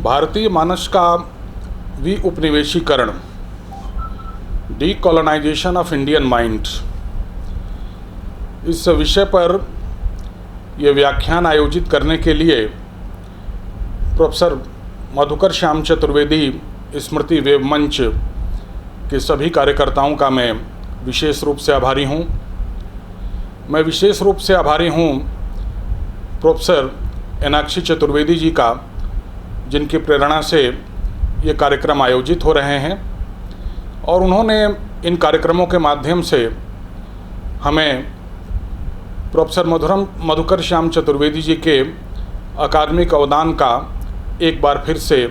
भारतीय मानस का विउपनिवेशीकरण, decolonisation of Indian mind, इस विषय पर यह व्याख्यान आयोजित करने के लिए प्रोफेसर मधुकर श्याम चतुर्वेदी स्मृति वेब मंच के सभी कार्यकर्ताओं का मैं विशेष रूप से आभारी हूँ। मैं विशेष रूप से आभारी हूँ प्रोफेसर एनाक्षी चतुर्वेदी जी का, जिनकी प्रेरणा से ये कार्यक्रम आयोजित हो रहे हैं और उन्होंने इन कार्यक्रमों के माध्यम से हमें प्रोफेसर मधुकर श्याम चतुर्वेदी जी के अकादमिक अवदान का एक बार फिर से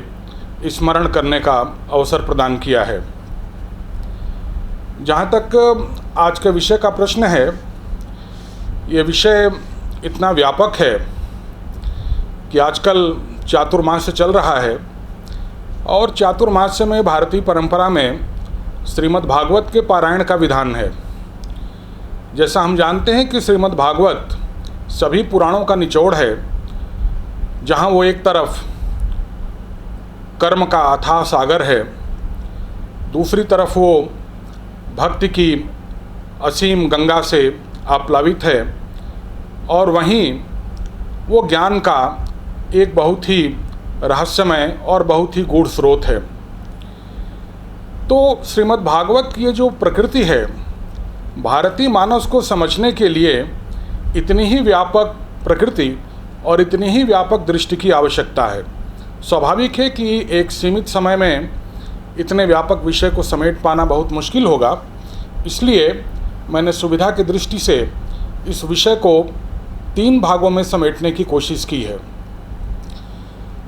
स्मरण करने का अवसर प्रदान किया है। जहाँ तक आज के विषय का प्रश्न है, ये विषय इतना व्यापक है कि आजकल चातुर्मास चल रहा है और चातुर्मास में भारतीय परंपरा में श्रीमद् भागवत के पारायण का विधान है। जैसा हम जानते हैं कि श्रीमद् भागवत सभी पुराणों का निचोड़ है, जहाँ वो एक तरफ कर्म का अथाह सागर है, दूसरी तरफ वो भक्ति की असीम गंगा से आप्लावित है और वहीं वो ज्ञान का एक बहुत ही रहस्यमय और बहुत ही गूढ़ स्रोत है। तो श्रीमद् भागवत की ये जो प्रकृति है, भारतीय मानस को समझने के लिए इतनी ही व्यापक प्रकृति और इतनी ही व्यापक दृष्टि की आवश्यकता है। स्वाभाविक है कि एक सीमित समय में इतने व्यापक विषय को समेट पाना बहुत मुश्किल होगा, इसलिए मैंने सुविधा की दृष्टि से इस विषय को 3 भागों में समेटने की कोशिश की है।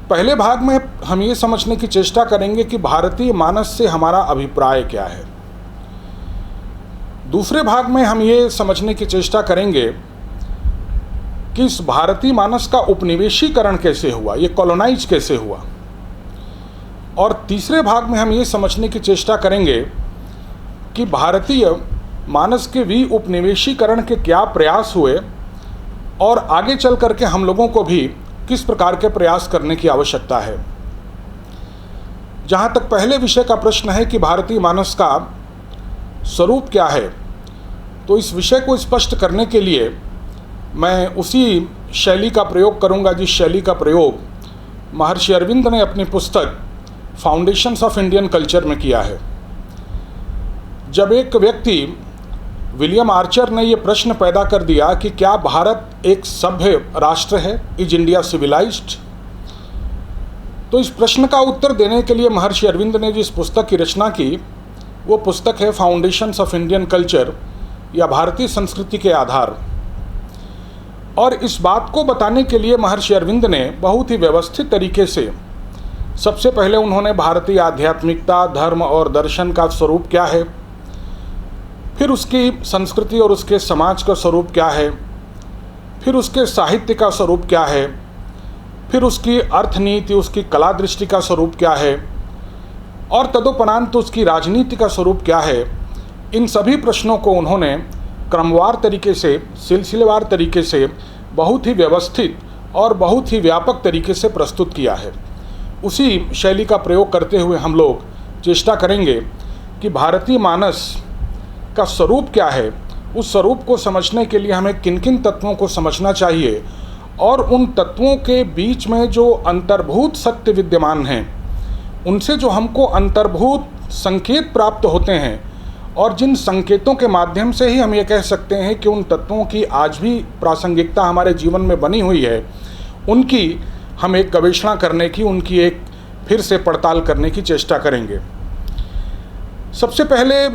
पहले भाग में हम ये समझने की चेष्टा करेंगे कि भारतीय मानस से हमारा अभिप्राय क्या है। दूसरे भाग में हम ये समझने की चेष्टा करेंगे कि इस भारतीय मानस का उपनिवेशीकरण कैसे हुआ, ये कॉलोनाइज कैसे हुआ। और तीसरे भाग में हम ये समझने की चेष्टा करेंगे कि भारतीय मानस के विउपनिवेशीकरण के क्या प्रयास हुए और आगे चल करके हम लोगों को भी किस प्रकार के प्रयास करने की आवश्यकता है। जहाँ तक पहले विषय का प्रश्न है कि भारतीय मानस का स्वरूप क्या है, तो इस विषय को स्पष्ट करने के लिए मैं उसी शैली का प्रयोग करूँगा जिस शैली का प्रयोग महर्षि अरविंद ने अपनी पुस्तक फाउंडेशंस ऑफ इंडियन कल्चर में किया है। जब एक व्यक्ति विलियम आर्चर ने ये प्रश्न पैदा कर दिया कि क्या भारत एक सभ्य राष्ट्र है, इज इंडिया सिविलाइज्ड, तो इस प्रश्न का उत्तर देने के लिए महर्षि अरविंद ने जिस पुस्तक की रचना की वो पुस्तक है फाउंडेशंस ऑफ इंडियन कल्चर, या भारतीय संस्कृति के आधार। और इस बात को बताने के लिए महर्षि अरविंद ने बहुत ही व्यवस्थित तरीके से सबसे पहले उन्होंने भारतीय आध्यात्मिकता, धर्म और दर्शन का स्वरूप क्या है, फिर उसकी संस्कृति और उसके समाज का स्वरूप क्या है, फिर उसके साहित्य का स्वरूप क्या है, फिर उसकी अर्थनीति, उसकी कला दृष्टि का स्वरूप क्या है और तदुपरांत उसकी राजनीति का स्वरूप क्या है। इन सभी प्रश्नों को उन्होंने क्रमवार तरीके से, सिलसिलेवार तरीके से, बहुत ही व्यवस्थित और बहुत ही व्यापक तरीके से प्रस्तुत किया है। उसी शैली का प्रयोग करते हुए हम लोग चेष्टा करेंगे कि भारतीय मानस का स्वरूप क्या है, उस स्वरूप को समझने के लिए हमें किन किन तत्वों को समझना चाहिए और उन तत्वों के बीच में जो अंतर्भूत सत्य विद्यमान हैं, उनसे जो हमको अंतर्भूत संकेत प्राप्त होते हैं और जिन संकेतों के माध्यम से ही हम ये कह सकते हैं कि उन तत्वों की आज भी प्रासंगिकता हमारे जीवन में बनी हुई है, उनकी हम एक गवेषणा करने की, उनकी एक फिर से पड़ताल करने की चेष्टा करेंगे। सबसे पहले,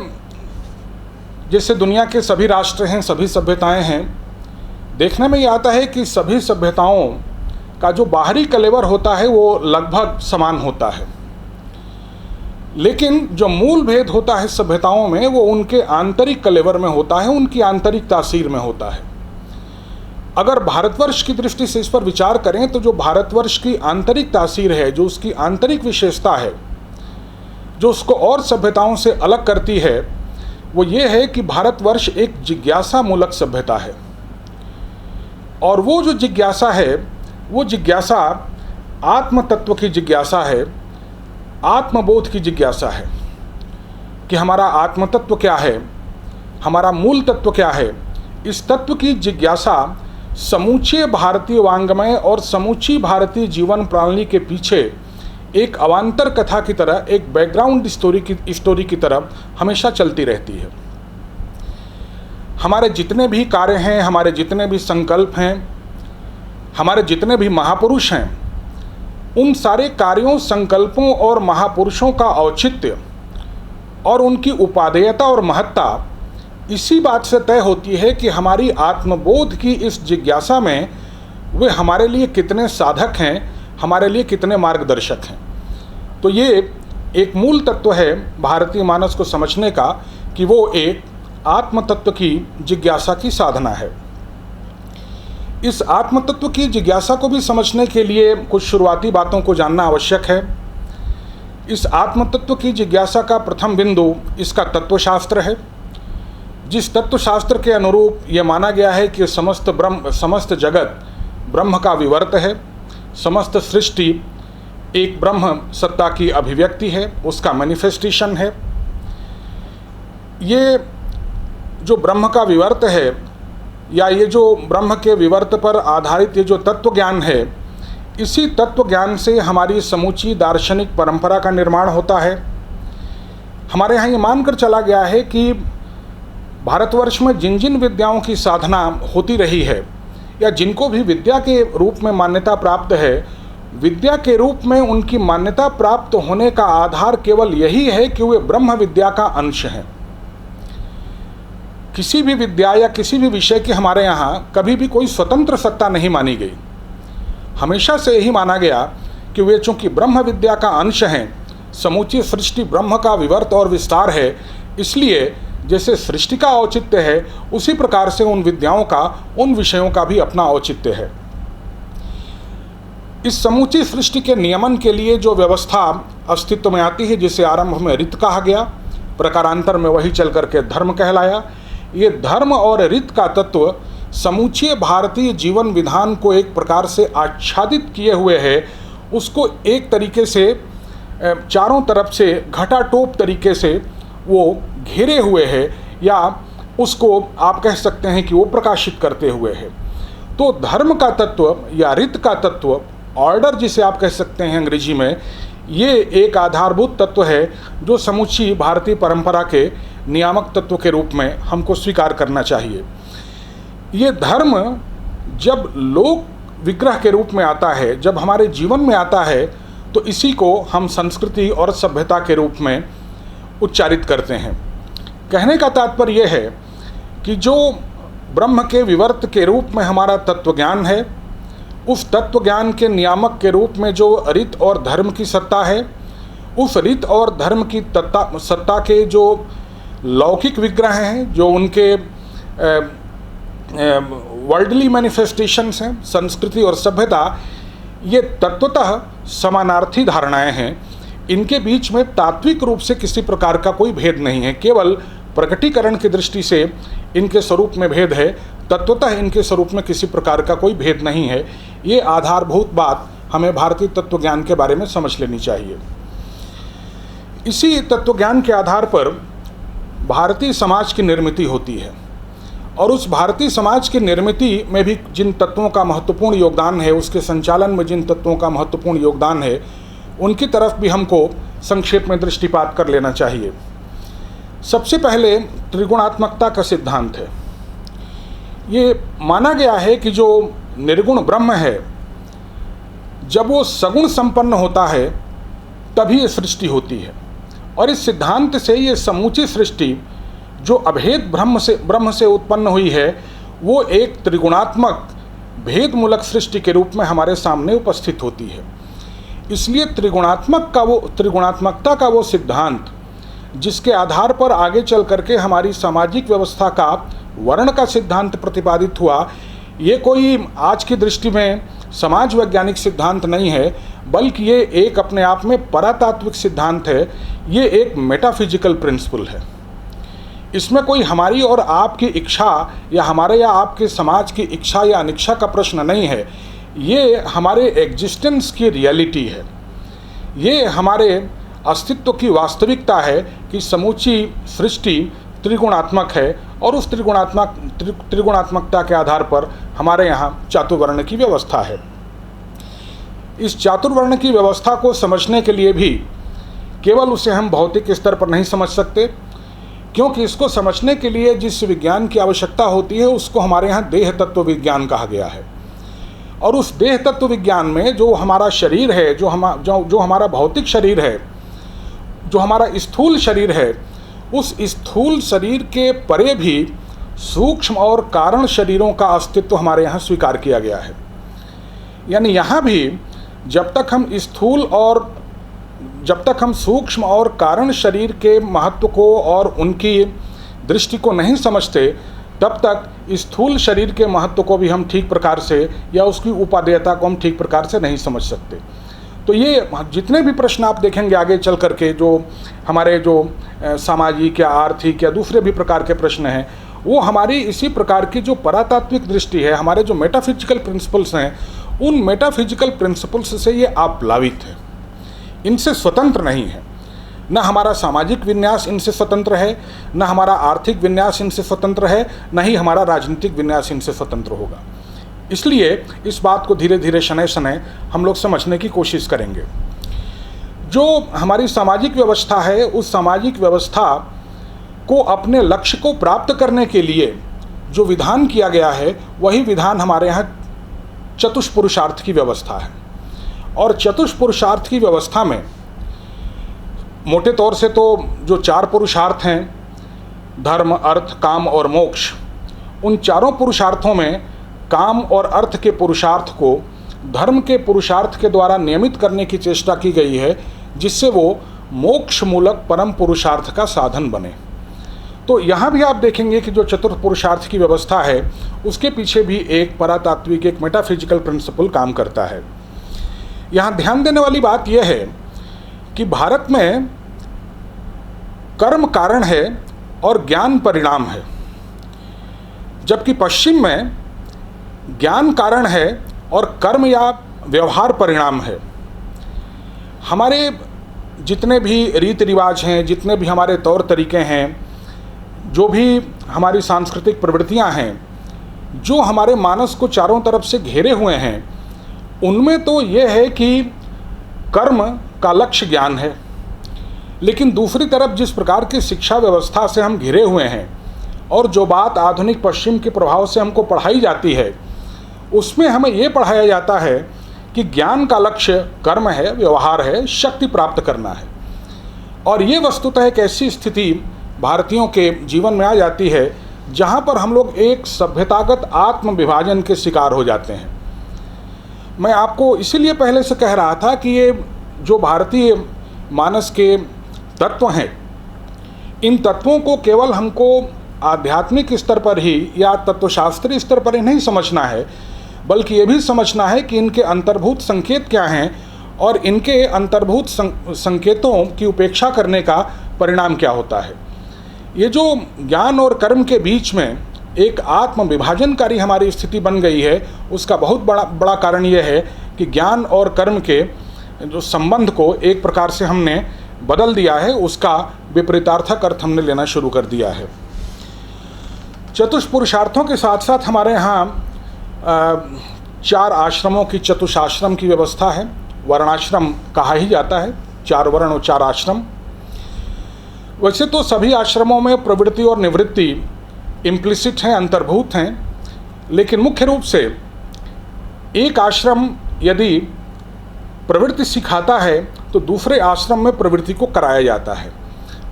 जैसे दुनिया के सभी राष्ट्र हैं, सभी सभ्यताएं हैं, देखने में ये आता है कि सभी सभ्यताओं का जो बाहरी कलेवर होता है वो लगभग समान होता है, लेकिन जो मूल भेद होता है सभ्यताओं में वो उनके आंतरिक कलेवर में होता है, उनकी आंतरिक तासीर में होता है। अगर भारतवर्ष की दृष्टि से इस पर विचार करें तो जो भारतवर्ष की आंतरिक तासीर है, जो उसकी आंतरिक विशेषता है, जो उसको और सभ्यताओं से अलग करती है, वो ये है कि भारतवर्ष एक जिज्ञासा मूलक सभ्यता है। और वो जो जिज्ञासा है, वो जिज्ञासा आत्म तत्व की जिज्ञासा है, आत्मबोध की जिज्ञासा है कि हमारा आत्म तत्व क्या है, हमारा मूल तत्व क्या है। इस तत्व की जिज्ञासा समूचे भारतीय वांग्मय और समूची भारतीय जीवन प्रणाली के पीछे एक अवान्तर कथा की तरह, एक बैकग्राउंड स्टोरी की तरह हमेशा चलती रहती है। हमारे जितने भी कार्य हैं, हमारे जितने भी संकल्प हैं, हमारे जितने भी महापुरुष हैं, उन सारे कार्यों, संकल्पों और महापुरुषों का औचित्य और उनकी उपादेयता और महत्ता इसी बात से तय होती है कि हमारी आत्मबोध की इस जिज्ञासा में वे हमारे लिए कितने साधक हैं, हमारे लिए कितने मार्गदर्शक हैं। तो ये एक मूल तत्व है भारतीय मानस को समझने का कि वो एक आत्म तत्व की जिज्ञासा की साधना है। इस आत्म तत्व की जिज्ञासा को भी समझने के लिए कुछ शुरुआती बातों को जानना आवश्यक है। इस आत्म तत्व की जिज्ञासा का प्रथम बिंदु इसका तत्वशास्त्र है, जिस तत्वशास्त्र के अनुरूप यह माना गया है कि समस्त जगत ब्रह्म का विवर्त है, समस्त सृष्टि एक ब्रह्म सत्ता की अभिव्यक्ति है, उसका मैनिफेस्टेशन है। ये जो ब्रह्म का विवर्त है या ये जो ब्रह्म के विवर्त पर आधारित ये जो तत्व ज्ञान है, इसी तत्व ज्ञान से हमारी समूची दार्शनिक परंपरा का निर्माण होता है। हमारे यहाँ ये मानकर चला गया है कि भारतवर्ष में जिन जिन विद्याओं की साधना होती रही है या जिनको भी विद्या के रूप में मान्यता प्राप्त है, विद्या के रूप में उनकी मान्यता प्राप्त होने का आधार केवल यही है कि वे ब्रह्म विद्या का अंश हैं। किसी भी विद्या या किसी भी विषय की हमारे यहाँ कभी भी कोई स्वतंत्र सत्ता नहीं मानी गई। हमेशा से यही माना गया कि वे चूंकि ब्रह्म विद्या का अंश हैं, समूची सृष्टि ब्रह्म का विवर्त और विस्तार है, इसलिए जैसे सृष्टि का औचित्य है उसी प्रकार से उन विद्याओं का, उन विषयों का भी अपना औचित्य है। इस समूची सृष्टि के नियमन के लिए जो व्यवस्था अस्तित्व में आती है, जिसे आरंभ में रीत कहा गया, प्रकारांतर में वही चल करके धर्म कहलाया। ये धर्म और रीत का तत्व समूचे भारतीय जीवन विधान को एक प्रकार से आच्छादित किए हुए है, उसको एक तरीके से चारों तरफ से घटाटोप तरीके से वो घेरे हुए है, या उसको आप कह सकते हैं कि वो प्रकाशित करते हुए है। तो धर्म का तत्व या रीत का तत्व, ऑर्डर जिसे आप कह सकते हैं अंग्रेजी में, ये एक आधारभूत तत्व है जो समूची भारतीय परंपरा के नियामक तत्व के रूप में हमको स्वीकार करना चाहिए। ये धर्म जब लोक विग्रह के रूप में आता है, जब हमारे जीवन में आता है, तो इसी को हम संस्कृति और सभ्यता के रूप में उच्चारित करते हैं। कहने का तात्पर्य यह है कि जो ब्रह्म के विवर्त के रूप में हमारा तत्व ज्ञान है, उस तत्व ज्ञान के नियामक के रूप में जो रीत और धर्म की सत्ता है, उस रीत और धर्म की सत्ता के जो लौकिक विग्रह हैं, जो उनके वर्ल्डली मैनिफेस्टेशंस हैं, संस्कृति और सभ्यता, ये तत्वतः समानार्थी धारणाएं हैं। इनके बीच में तात्विक रूप से किसी प्रकार का कोई भेद नहीं है, केवल प्रकटीकरण की दृष्टि से इनके स्वरूप में भेद है, तत्वतः इनके स्वरूप में किसी प्रकार का कोई भेद नहीं है। ये आधारभूत बात हमें भारतीय तत्वज्ञान के बारे में समझ लेनी चाहिए। इसी तत्वज्ञान के आधार पर भारतीय समाज की निर्मिति होती है, और उस भारतीय समाज की निर्मिति में भी जिन तत्वों का महत्वपूर्ण योगदान है, उसके संचालन में जिन तत्वों का महत्वपूर्ण योगदान है, उनकी तरफ भी हमको संक्षेप में दृष्टिपात कर लेना चाहिए। सबसे पहले त्रिगुणात्मकता का सिद्धांत है। ये माना गया है कि जो निर्गुण ब्रह्म है, जब वो सगुण संपन्न होता है तभी ये सृष्टि होती है, और इस सिद्धांत से ये समूची सृष्टि जो अभेद ब्रह्म से उत्पन्न हुई है, वो एक त्रिगुणात्मक भेदमूलक सृष्टि के रूप में हमारे सामने उपस्थित होती है। इसलिए त्रिगुणात्मकता का वो सिद्धांत, जिसके आधार पर आगे चल करके हमारी सामाजिक व्यवस्था का वर्ण का सिद्धांत प्रतिपादित हुआ, ये कोई आज की दृष्टि में समाज वैज्ञानिक सिद्धांत नहीं है, बल्कि ये एक अपने आप में परातात्विक सिद्धांत है। ये एक मेटाफिजिकल प्रिंसिपल है। इसमें कोई हमारी और आपकी इच्छा या हमारे या आपके समाज की इच्छा या अनिच्छा का प्रश्न नहीं है। ये हमारे एग्जिस्टेंस की रियलिटी है, ये हमारे अस्तित्व की वास्तविकता है कि समूची सृष्टि त्रिगुणात्मक है और उस त्रिगुणात्मकता के आधार पर हमारे यहाँ चातुर्वर्ण की व्यवस्था है। इस चातुर्वर्ण की व्यवस्था को समझने के लिए भी केवल उसे हम भौतिक स्तर पर नहीं समझ सकते, क्योंकि इसको समझने के लिए जिस विज्ञान की आवश्यकता होती है उसको हमारे यहाँ देह तत्व विज्ञान कहा गया है। और उस देह तत्व विज्ञान में जो हमारा शरीर है, जो हमारा भौतिक शरीर है, जो हमारा स्थूल शरीर है, उस स्थूल शरीर के परे भी सूक्ष्म और कारण शरीरों का अस्तित्व हमारे यहाँ स्वीकार किया गया है। यानी यहाँ भी जब तक हम सूक्ष्म और कारण शरीर के महत्व को और उनकी दृष्टि को नहीं समझते, तब तक स्थूल शरीर के महत्व को भी हम ठीक प्रकार से या उसकी उपादेयता को हम ठीक प्रकार से नहीं समझ सकते। तो ये जितने भी प्रश्न आप देखेंगे आगे चल करके, जो हमारे सामाजिक या आर्थिक या दूसरे भी प्रकार के प्रश्न हैं, वो हमारी इसी प्रकार की जो परातात्विक दृष्टि है, हमारे जो मेटाफिजिकल प्रिंसिपल्स हैं, उन मेटाफिजिकल प्रिंसिपल्स से ये आप्लावित है, इनसे स्वतंत्र नहीं है। न हमारा सामाजिक विन्यास इनसे स्वतंत्र है, न हमारा आर्थिक विन्यास इनसे स्वतंत्र है, न ही हमारा राजनीतिक विन्यास इनसे स्वतंत्र होगा। इसलिए इस बात को धीरे धीरे शनै शनै हम लोग समझने की कोशिश करेंगे। जो हमारी सामाजिक व्यवस्था है, उस सामाजिक व्यवस्था को अपने लक्ष्य को प्राप्त करने के लिए जो विधान किया गया है, वही विधान हमारे यहाँ चतुष्पुरुषार्थ की व्यवस्था है। और चतुष्पुरुषार्थ की व्यवस्था में मोटे तौर से तो जो 4 पुरुषार्थ हैं, धर्म, अर्थ, काम और मोक्ष, उन चारों पुरुषार्थों में काम और अर्थ के पुरुषार्थ को धर्म के पुरुषार्थ के द्वारा नियमित करने की चेष्टा की गई है, जिससे वो मोक्ष मूलक परम पुरुषार्थ का साधन बने। तो यहाँ भी आप देखेंगे कि जो चतुर्थ पुरुषार्थ की व्यवस्था है, उसके पीछे भी एक परातात्विक, एक मेटाफिजिकल प्रिंसिपल काम करता है। यहाँ ध्यान देने वाली बात यह है कि भारत में कर्म कारण है और ज्ञान परिणाम है, जबकि पश्चिम में ज्ञान कारण है और कर्म या व्यवहार परिणाम है। हमारे जितने भी रीति रिवाज हैं, जितने भी हमारे तौर तरीके हैं, जो भी हमारी सांस्कृतिक प्रवृत्तियां हैं, जो हमारे मानस को चारों तरफ से घेरे हुए हैं, उनमें तो ये है कि कर्म का लक्ष्य ज्ञान है। लेकिन दूसरी तरफ जिस प्रकार की शिक्षा व्यवस्था से हम घिरे हुए हैं और जो बात आधुनिक पश्चिम के प्रभाव से हमको पढ़ाई जाती है, उसमें हमें ये पढ़ाया जाता है कि ज्ञान का लक्ष्य कर्म है, व्यवहार है, शक्ति प्राप्त करना है। और ये वस्तुतः एक ऐसी स्थिति भारतीयों के जीवन में आ जाती है जहाँ पर हम लोग एक सभ्यतागत आत्म विभाजन के शिकार हो जाते हैं। मैं आपको इसीलिए पहले से कह रहा था कि ये जो भारतीय मानस के तत्व हैं, इन तत्वों को केवल हमको आध्यात्मिक स्तर पर ही या तत्वशास्त्रीय स्तर पर ही नहीं समझना है, बल्कि ये भी समझना है कि इनके अंतर्भूत संकेत क्या हैं और इनके अंतर्भूत संकेतों की उपेक्षा करने का परिणाम क्या होता है। ये जो ज्ञान और कर्म के बीच में एक आत्म विभाजनकारी हमारी स्थिति बन गई है, उसका बहुत बड़ा कारण यह है कि ज्ञान और कर्म के जो संबंध को एक प्रकार से हमने बदल दिया है, उसका विपरीतार्थक अर्थ हमने लेना शुरू कर दिया है। चतुष्पुरुषार्थों के साथ साथ हमारे यहाँ 4 आश्रमों की चतुषाश्रम की व्यवस्था है। वर्णाश्रम कहा ही जाता है, 4 वर्ण और 4 आश्रम। वैसे तो सभी आश्रमों में प्रवृत्ति और निवृत्ति इम्प्लिसिट हैं, अंतर्भूत हैं, लेकिन मुख्य रूप से एक आश्रम यदि प्रवृत्ति सिखाता है तो दूसरे आश्रम में प्रवृत्ति को कराया जाता है,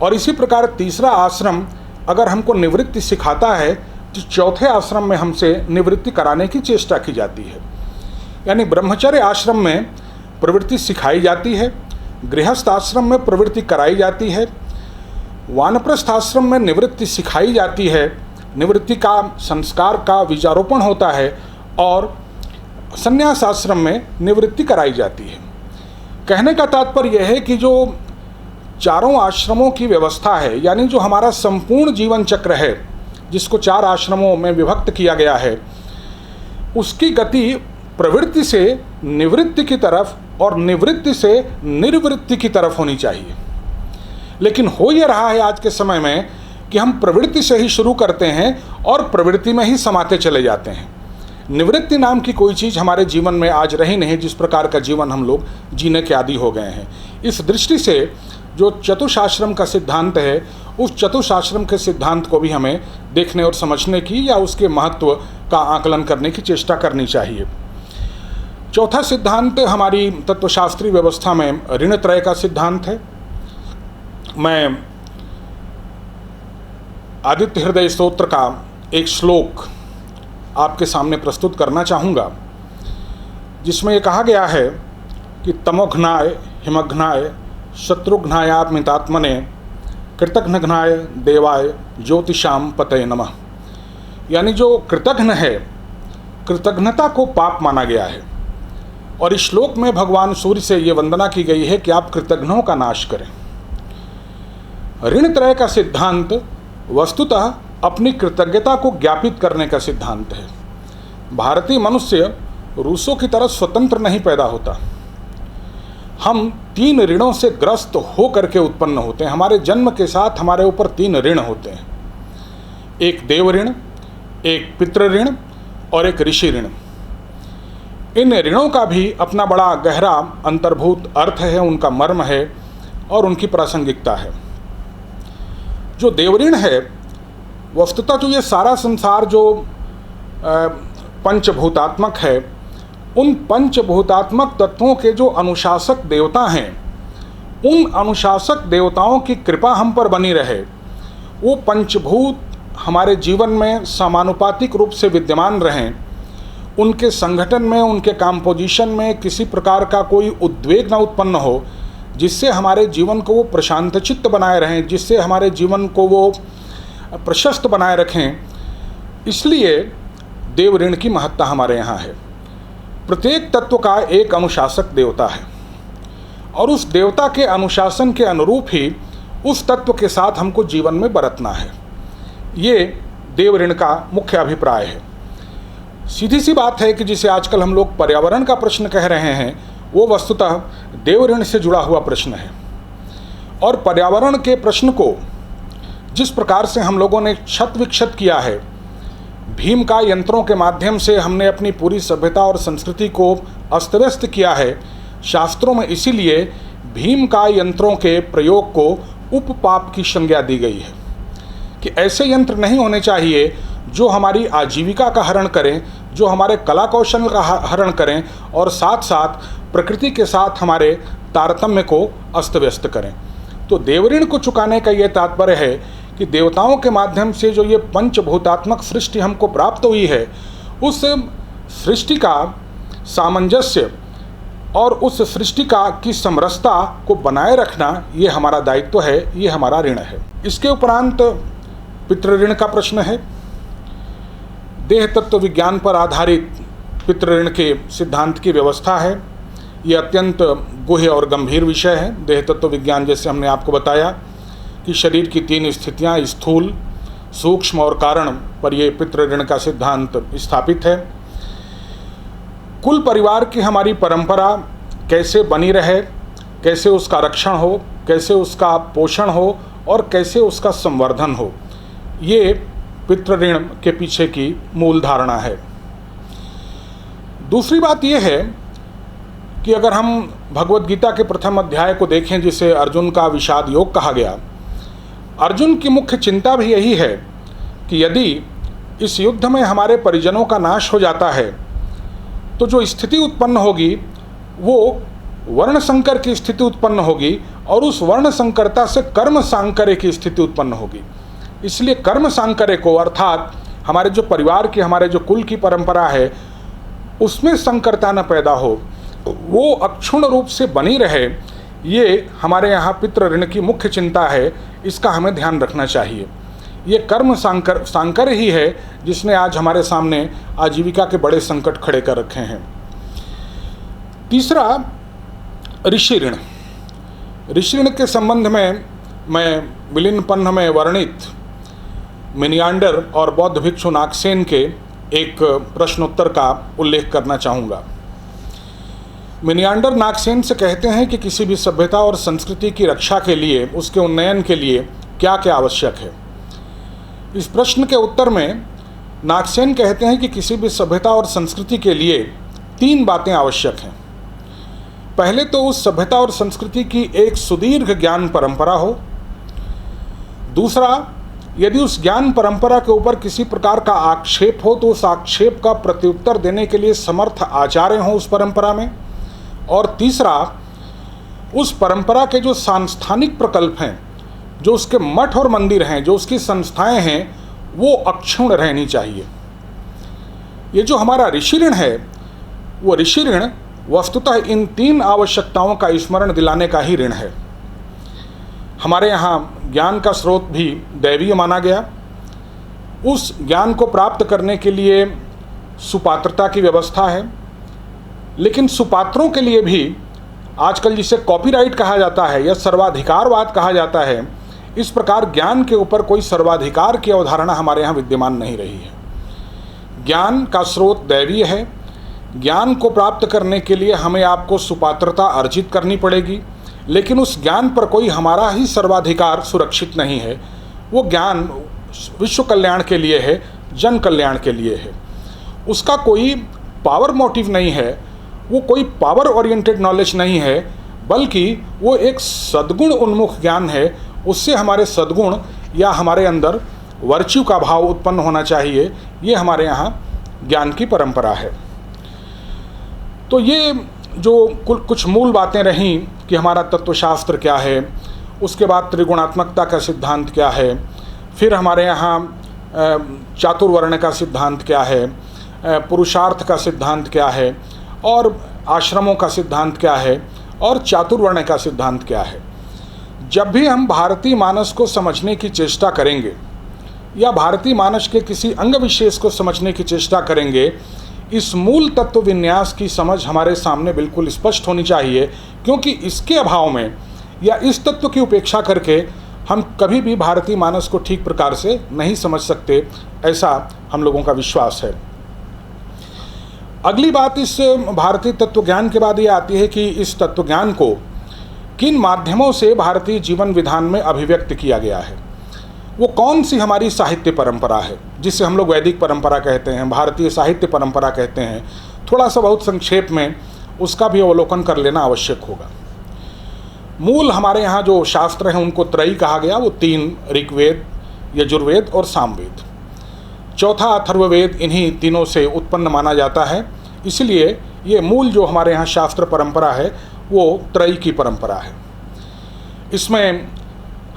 और इसी प्रकार तीसरा आश्रम अगर हमको निवृत्ति सिखाता है तो चौथे आश्रम में हमसे निवृत्ति कराने की चेष्टा की जाती है। यानी ब्रह्मचर्य आश्रम में प्रवृत्ति सिखाई जाती है, गृहस्थ आश्रम में प्रवृत्ति कराई जाती है, वानप्रस्थ आश्रम में निवृत्ति सिखाई जाती है, निवृत्ति का संस्कार का विचारोपण होता है, और संन्यास आश्रम में निवृत्ति कराई जाती है। कहने का तात्पर्य यह है कि जो चारों आश्रमों की व्यवस्था है, यानी जो हमारा संपूर्ण जीवन चक्र है, जिसको 4 आश्रमों में विभक्त किया गया है, उसकी गति प्रवृत्ति से निवृत्ति की तरफ और निवृत्ति से निर्वृत्ति की तरफ होनी चाहिए। लेकिन हो ये रहा है आज के समय में कि हम प्रवृत्ति से ही शुरू करते हैं और प्रवृत्ति में ही समाते चले जाते हैं। निवृत्ति नाम की कोई चीज़ हमारे जीवन में आज रही नहीं, जिस प्रकार का जीवन हम लोग जीने के आदी हो गए हैं। इस दृष्टि से जो चतुशाश्रम का सिद्धांत है, उस चतुशाश्रम के सिद्धांत को भी हमें देखने और समझने की या उसके महत्व का आकलन करने की चेष्टा करनी चाहिए। चौथा सिद्धांत हमारी तत्वशास्त्री व्यवस्था में ऋण त्रय का सिद्धांत है। मैं आदित्य हृदय स्तोत्र का एक श्लोक आपके सामने प्रस्तुत करना चाहूँगा, जिसमें ये कहा गया है कि तमोघ्नाय हिमघ्नाय शत्रुघ्नायात्मितात्मने कृतघ्नघ्नाय देवाय ज्योतिषाम पतये नमः। यानी जो कृतघ्न है, कृतघ्नता को पाप माना गया है, और इस श्लोक में भगवान सूर्य से ये वंदना की गई है कि आप कृतघ्नों का नाश करें। ऋण त्रय का सिद्धांत वस्तुतः अपनी कृतज्ञता को ज्ञापित करने का सिद्धांत है। भारतीय मनुष्य रूसों की तरह स्वतंत्र नहीं पैदा होता। हम 3 ऋणों से ग्रस्त हो करके उत्पन्न होते हैं। हमारे जन्म के साथ हमारे ऊपर 3 ऋण होते हैं, एक देव ऋण, एक पितृ ऋण और एक ऋषि ऋण। इन ऋणों का भी अपना बड़ा गहरा अंतर्भूत अर्थ है, उनका मर्म है और उनकी प्रासंगिकता है। जो देव ऋण है, वस्तुतः तो ये सारा संसार जो पंचभूतात्मक है, उन पंचभूतात्मक तत्वों के जो अनुशासक देवता हैं, उन अनुशासक देवताओं की कृपा हम पर बनी रहे। वो पंचभूत हमारे जीवन में समानुपातिक रूप से विद्यमान रहें, उनके संगठन में, उनके कंपोजिशन में किसी प्रकार का कोई उद्वेग न उत्पन्न हो, जिससे हमारे जीवन को वो प्रशांत चित्त बनाए रहें, जिससे हमारे जीवन को वो प्रशस्त बनाए रखें। इसलिए देव ऋण की महत्ता हमारे यहाँ है। प्रत्येक तत्व का एक अनुशासक देवता है और उस देवता के अनुशासन के अनुरूप ही उस तत्व के साथ हमको जीवन में बरतना है। ये देव ऋण का मुख्य अभिप्राय है। सीधी सी बात है कि जिसे आजकल हम लोग पर्यावरण का प्रश्न कह रहे हैं, वो वस्तुतः देव ऋण से जुड़ा हुआ प्रश्न है। और पर्यावरण के प्रश्न को जिस प्रकार से हम लोगों ने क्षत विक्षत किया है, भीम का यंत्रों के माध्यम से हमने अपनी पूरी सभ्यता और संस्कृति को अस्त व्यस्त किया है। शास्त्रों में इसीलिए भीम का यंत्रों के प्रयोग को उपपाप की संज्ञा दी गई है कि ऐसे यंत्र नहीं होने चाहिए जो हमारी आजीविका का हरण करें, जो हमारे कला कौशल का हरण करें और साथ साथ प्रकृति के साथ हमारे तारतम्य को अस्त व्यस्त करें। तो देवऋण को चुकाने का ये तात्पर्य है कि देवताओं के माध्यम से जो ये पंचभूतात्मक सृष्टि हमको प्राप्त हुई है, उस सृष्टि का सामंजस्य और उस सृष्टि का की समरसता को बनाए रखना ये हमारा दायित्व है, ये हमारा ऋण है। इसके उपरांत पितृ ऋण का प्रश्न है। देह तत्व विज्ञान पर आधारित पितृ ऋण के सिद्धांत की व्यवस्था है। ये अत्यंत गुह्य और गंभीर विषय है। देह तत्व विज्ञान, जैसे हमने आपको बताया कि शरीर की 3 स्थितियाँ, स्थूल, सूक्ष्म और कारण, पर यह पितृ ऋण का सिद्धांत स्थापित है। कुल परिवार की हमारी परंपरा कैसे बनी रहे, कैसे उसका रक्षण हो, कैसे उसका पोषण हो और कैसे उसका संवर्धन हो, ये पितृ ऋण के पीछे की मूल धारणा है। दूसरी बात यह है कि अगर हम भगवद गीता के प्रथम अध्याय को देखें, जिसे अर्जुन का विषाद योग कहा गया, अर्जुन की मुख्य चिंता भी यही है कि यदि इस युद्ध में हमारे परिजनों का नाश हो जाता है तो जो स्थिति उत्पन्न होगी वो वर्ण संकर की स्थिति उत्पन्न होगी और उस वर्ण संकरता से कर्म सांकर्य की स्थिति उत्पन्न होगी। इसलिए कर्म सांकर्य को, अर्थात हमारे जो परिवार की, हमारे जो कुल की परंपरा है, उसमें संकरता न पैदा हो, वो अक्षुण्ण रूप से बनी रहे, ये हमारे यहाँ पितृ ऋण की मुख्य चिंता है। इसका हमें ध्यान रखना चाहिए। ये कर्म सांकर ही है जिसने आज हमारे सामने आजीविका के बड़े संकट खड़े कर रखे हैं। तीसरा, ऋषि ऋण। ऋषि ऋण के संबंध में मैं मिलिंद पन्ह में वर्णित मिनियांडर और बौद्ध भिक्षु नागसेन के एक प्रश्नोत्तर का उल्लेख करना चाहूँगा। मिनियांडर नागसेन से कहते हैं कि किसी भी सभ्यता और संस्कृति की रक्षा के लिए, उसके उन्नयन के लिए क्या क्या आवश्यक है। इस प्रश्न के उत्तर में नागसेन कहते हैं कि किसी भी सभ्यता और संस्कृति के लिए 3 बातें आवश्यक हैं। पहले तो उस सभ्यता और संस्कृति की एक सुदीर्घ ज्ञान परंपरा हो। दूसरा, यदि उस ज्ञान परंपरा के ऊपर किसी प्रकार का आक्षेप हो तो उस आक्षेप का प्रत्युत्तर देने के लिए समर्थ आचार्य हों उस परंपरा में। और तीसरा, उस परंपरा के जो सांस्थानिक प्रकल्प हैं, जो उसके मठ और मंदिर हैं, जो उसकी संस्थाएं हैं, वो अक्षुण्ण रहनी चाहिए। ये जो हमारा ऋषि ऋण है, वो ऋषि ऋण वस्तुतः इन 3 आवश्यकताओं का स्मरण दिलाने का ही ऋण है। हमारे यहाँ ज्ञान का स्रोत भी दैवीय माना गया। उस ज्ञान को प्राप्त करने के लिए सुपात्रता की व्यवस्था है, लेकिन सुपात्रों के लिए भी आजकल जिसे कॉपीराइट कहा जाता है या सर्वाधिकारवाद कहा जाता है, इस प्रकार ज्ञान के ऊपर कोई सर्वाधिकार की अवधारणा हमारे यहाँ विद्यमान नहीं रही है। ज्ञान का स्रोत दैवीय है। ज्ञान को प्राप्त करने के लिए हमें आपको सुपात्रता अर्जित करनी पड़ेगी, लेकिन उस ज्ञान पर कोई हमारा ही सर्वाधिकार सुरक्षित नहीं है। वो ज्ञान विश्व कल्याण के लिए है, जन कल्याण के लिए है। उसका कोई पावर मोटिव नहीं है, वो कोई पावर ओरिएंटेड नॉलेज नहीं है, बल्कि वो एक सद्गुण उन्मुख ज्ञान है। उससे हमारे सद्गुण या हमारे अंदर वर्च्यू का भाव उत्पन्न होना चाहिए। ये हमारे यहाँ ज्ञान की परंपरा है। तो ये जो कुछ मूल बातें रहीं कि हमारा तत्वशास्त्र क्या है, उसके बाद त्रिगुणात्मकता का सिद्धांत क्या है, फिर हमारे यहाँ चातुर्वर्ण का सिद्धांत क्या है, पुरुषार्थ का सिद्धांत क्या है, और आश्रमों का सिद्धांत क्या है, और चातुर्वर्ण का सिद्धांत क्या है। जब भी हम भारतीय मानस को समझने की चेष्टा करेंगे या भारतीय मानस के किसी अंग विशेष को समझने की चेष्टा करेंगे, इस मूल तत्व विन्यास की समझ हमारे सामने बिल्कुल स्पष्ट होनी चाहिए, क्योंकि इसके अभाव में या इस तत्व की उपेक्षा करके हम कभी भी भारतीय मानस को ठीक प्रकार से नहीं समझ सकते, ऐसा हम लोगों का विश्वास है। अगली बात इस भारतीय तत्वज्ञान के बाद ये आती है कि इस तत्वज्ञान को किन माध्यमों से भारतीय जीवन विधान में अभिव्यक्त किया गया है। वो कौन सी हमारी साहित्य परंपरा है, जिसे हम लोग वैदिक परंपरा कहते हैं, भारतीय साहित्य परंपरा कहते हैं। थोड़ा सा बहुत संक्षेप में उसका भी अवलोकन कर लेना आवश्यक होगा। मूल हमारे यहाँ जो शास्त्र हैं उनको त्रयी कहा गया। वो 3 ऋग्वेद, यजुर्वेद और सामवेद। चौथा अथर्ववेद इन्हीं तीनों से उत्पन्न माना जाता है। इसलिए ये मूल जो हमारे यहाँ शास्त्र परंपरा है वो त्रयी की परंपरा है। इसमें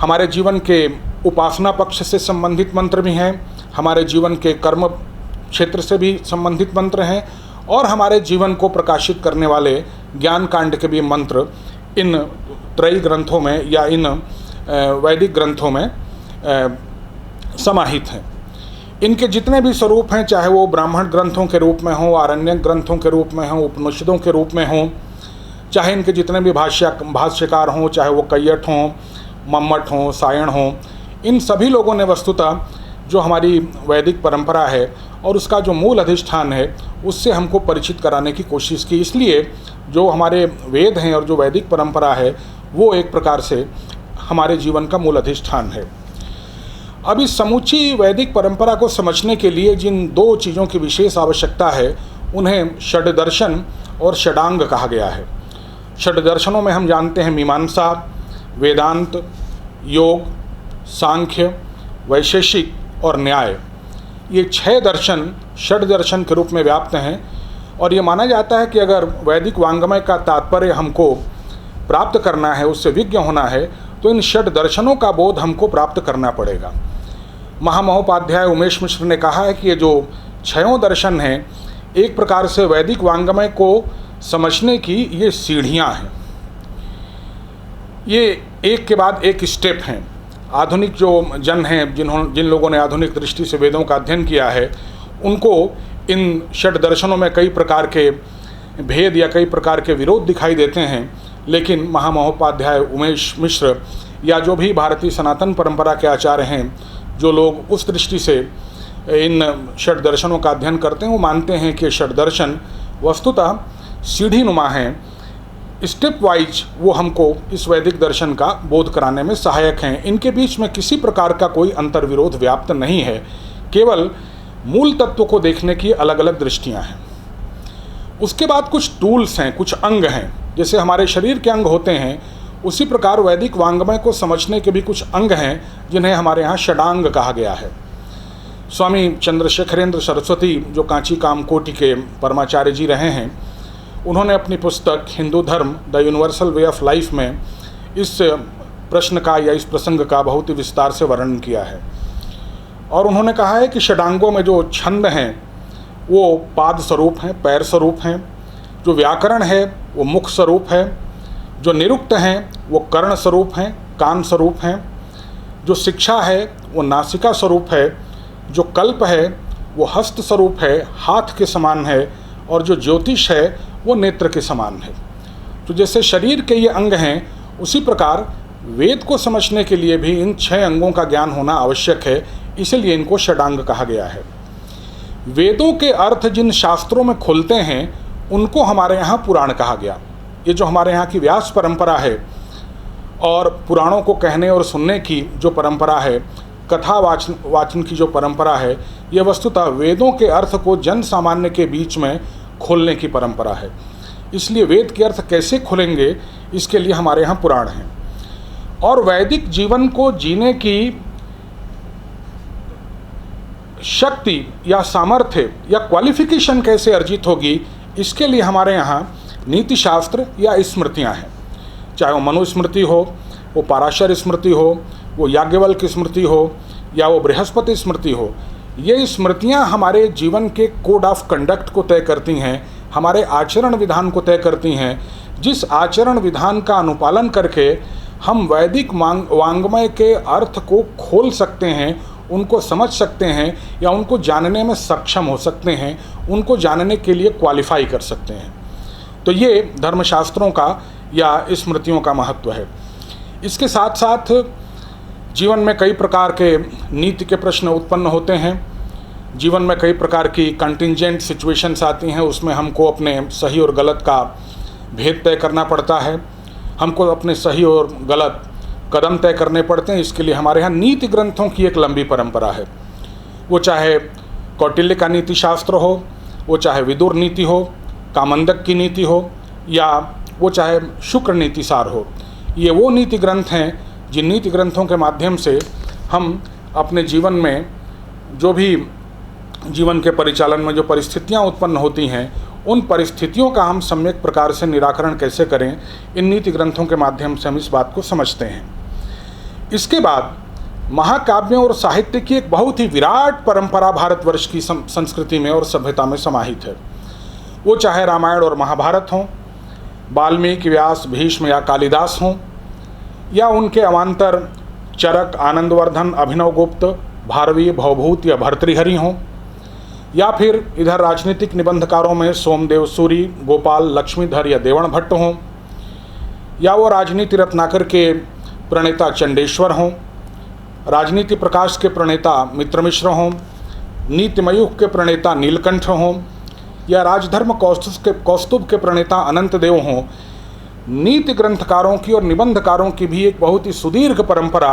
हमारे जीवन के उपासना पक्ष से संबंधित मंत्र भी हैं, हमारे जीवन के कर्म क्षेत्र से भी संबंधित मंत्र हैं, और हमारे जीवन को प्रकाशित करने वाले ज्ञान कांड के भी मंत्र इन त्रयी ग्रंथों में या इन वैदिक ग्रंथों में समाहित हैं। इनके जितने भी स्वरूप हैं, चाहे वो ब्राह्मण ग्रंथों के रूप में हों, आरण्यक ग्रंथों के रूप में हों, उपनिषदों के रूप में हों, चाहे इनके जितने भी भाष्यकार हों, चाहे वो कैयट हों, मम्मट हों, सायण हों, इन सभी लोगों ने वस्तुतः जो हमारी वैदिक परंपरा है और उसका जो मूल अधिष्ठान है उससे हमको परिचित कराने की कोशिश की। इसलिए जो हमारे वेद हैं और जो वैदिक परंपरा है वो एक प्रकार से हमारे जीवन का मूल अधिष्ठान है। अब इस समूची वैदिक परंपरा को समझने के लिए जिन 2 चीज़ों की विशेष आवश्यकता है उन्हें षड्दर्शन और षडांग कहा गया है। षड्दर्शनों में हम जानते हैं मीमांसा, वेदांत, योग, सांख्य, वैशेषिक और न्याय। ये 6 दर्शन षड दर्शन के रूप में व्याप्त हैं, और ये माना जाता है कि अगर वैदिक वांग्मय का तात्पर्य हमको प्राप्त करना है, उससे विज्ञ होना है, तो इन षड दर्शनों का बोध हमको प्राप्त करना पड़ेगा। महामहोपाध्याय उमेश मिश्र ने कहा है कि ये जो 6 दर्शन हैं एक प्रकार से वैदिक वांग्मय को समझने की ये सीढ़ियाँ हैं। ये एक के बाद एक स्टेप हैं। आधुनिक जो जन हैं, जिन लोगों ने आधुनिक दृष्टि से वेदों का अध्ययन किया है, उनको इन षड दर्शनों में कई प्रकार के भेद या कई प्रकार के विरोध दिखाई देते हैं, लेकिन महामहोपाध्याय उमेश मिश्र या जो भी भारतीय सनातन परंपरा के आचार्य हैं, जो लोग उस दृष्टि से इन षड दर्शनों का अध्ययन करते हैं वो मानते हैं कि षड दर्शन वस्तुतः सीढ़ी नुमा हैं, स्टेप वाइज वो हमको इस वैदिक दर्शन का बोध कराने में सहायक हैं। इनके बीच में किसी प्रकार का कोई अंतर्विरोध व्याप्त नहीं है, केवल मूल तत्व को देखने की अलग अलग दृष्टियां हैं। उसके बाद कुछ टूल्स हैं, कुछ अंग हैं, जैसे हमारे शरीर के अंग होते हैं उसी प्रकार वैदिक वांग्मय को समझने के भी कुछ अंग हैं जिन्हें हमारे यहाँ षडांग कहा गया है। स्वामी चंद्रशेखरेंद्र सरस्वती जो कांची कामकोटि के परमाचार्य जी रहे हैं, उन्होंने अपनी पुस्तक हिंदू धर्म the universal way of life में इस प्रश्न का या इस प्रसंग का बहुत ही विस्तार से वर्णन किया है। और उन्होंने कहा है कि षडांगों में जो छंद हैं वो पाद स्वरूप हैं, पैर स्वरूप हैं, जो व्याकरण है वो मुख स्वरूप है, जो निरुक्त हैं वो कर्ण स्वरूप हैं, कान स्वरूप हैं, जो शिक्षा है वो नासिका स्वरूप है, जो कल्प है वो हस्त स्वरूप है, हाथ के समान है, और जो ज्योतिष है वो नेत्र के समान है। तो जैसे शरीर के ये अंग हैं उसी प्रकार वेद को समझने के लिए भी इन 6 अंगों का ज्ञान होना आवश्यक है, इसलिए इनको षडांग कहा गया है। वेदों के अर्थ जिन शास्त्रों में खुलते हैं उनको हमारे यहाँ पुराण कहा गया। ये जो हमारे यहाँ की व्यास परंपरा है और पुराणों को कहने और सुनने की जो परंपरा है, कथा वाचन की जो परंपरा है, ये वस्तुतः वेदों के अर्थ को जन सामान्य के बीच में खोलने की परंपरा है। इसलिए वेद के अर्थ कैसे खुलेंगे इसके लिए हमारे यहाँ पुराण हैं। और वैदिक जीवन को जीने की शक्ति या सामर्थ्य या क्वालिफिकेशन कैसे अर्जित होगी इसके लिए हमारे यहाँ नीति शास्त्र या स्मृतियाँ हैं। चाहे वो मनुस्मृति हो, वो पाराशर स्मृति हो, वो याज्ञवल्क्य स्मृति हो, या वो बृहस्पति स्मृति हो, ये स्मृतियाँ हमारे जीवन के कोड ऑफ कंडक्ट को तय करती हैं, हमारे आचरण विधान को तय करती हैं, जिस आचरण विधान का अनुपालन करके हम वैदिक वांग्मय के अर्थ को खोल सकते हैं, उनको समझ सकते हैं या उनको जानने में सक्षम हो सकते हैं, उनको जानने के लिए क्वालिफाई कर सकते हैं। तो ये धर्मशास्त्रों का या स्मृतियों का महत्व है। इसके साथ साथ जीवन में कई प्रकार के नीति के प्रश्न उत्पन्न होते हैं। जीवन में कई प्रकार की कंटिंजेंट सिचुएशंस आती हैं, उसमें हमको अपने सही और गलत का भेद तय करना पड़ता है, हमको अपने सही और गलत कदम तय करने पड़ते हैं। इसके लिए हमारे यहाँ नीति ग्रंथों की एक लंबी परंपरा है। वो चाहे कौटिल्य का नीति शास्त्र हो, वो चाहे विदुर नीति हो, कामंदक की नीति हो, या वो चाहे शुक्र नीति सार हो, ये वो नीति ग्रंथ हैं जिन नीति ग्रंथों के माध्यम से हम अपने जीवन में जो भी जीवन के परिचालन में जो परिस्थितियां उत्पन्न होती हैं, उन परिस्थितियों का हम सम्यक प्रकार से निराकरण कैसे करें, इन नीति ग्रंथों के माध्यम से हम इस बात को समझते हैं। इसके बाद महाकाव्यों और साहित्य की एक बहुत ही विराट परंपरा भारतवर्ष की संस्कृति में और सभ्यता में समाहित है। वो चाहे रामायण और महाभारत हों, वाल्मीकि, व्यास, भीष्म या कालिदास हों, या उनके अवान्तर चरक, आनंदवर्धन, अभिनवगुप्त, भारवी, भवभूत या भर्तृहरि हों, या फिर इधर राजनीतिक निबंधकारों में सोमदेव सूरी, गोपाल, लक्ष्मीधर या देवण भट्ट हों, या वो राजनीति रत्नाकर के प्रणेता चंडेश्वर हों, राजनीति प्रकाश के प्रणेता मित्रमिश्र हों, नीतिमयूख के प्रणेता नीलकंठ हों, या राजधर्म कौस्तुभ के प्रणेता अनंत देव हों, नीति ग्रंथकारों की और निबंधकारों की भी एक बहुत ही सुदीर्घ परंपरा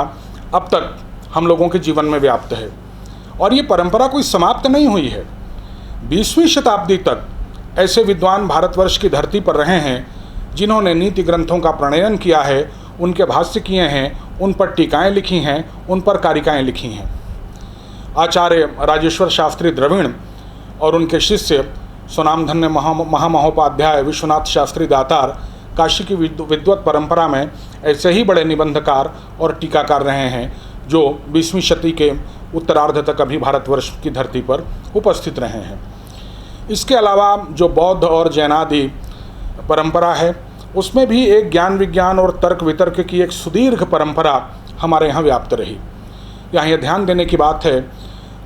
अब तक हम लोगों के जीवन में व्याप्त है। और ये परंपरा कोई समाप्त नहीं हुई है। 20वीं शताब्दी तक ऐसे विद्वान भारतवर्ष की धरती पर रहे हैं जिन्होंने नीति ग्रंथों का प्रणयन किया है, उनके भाष्य किए हैं, उन पर टीकाएँ लिखी हैं, उन पर कारिकाएँ लिखी हैं। आचार्य राजेश्वर शास्त्री द्रविड़ और उनके शिष्य स्वनामधन्य महामहोपाध्याय विश्वनाथ शास्त्री दातार काशी की विद्वत परंपरा में ऐसे ही बड़े निबंधकार और टीकाकार रहे हैं जो 20वीं शती के उत्तरार्ध तक अभी भारतवर्ष की धरती पर उपस्थित रहे हैं। इसके अलावा जो बौद्ध और जैनादि परंपरा है, उसमें भी एक ज्ञान विज्ञान और तर्क वितर्क की एक सुदीर्घ परंपरा हमारे यहाँ व्याप्त रही। यहाँ यह ध्यान देने की बात है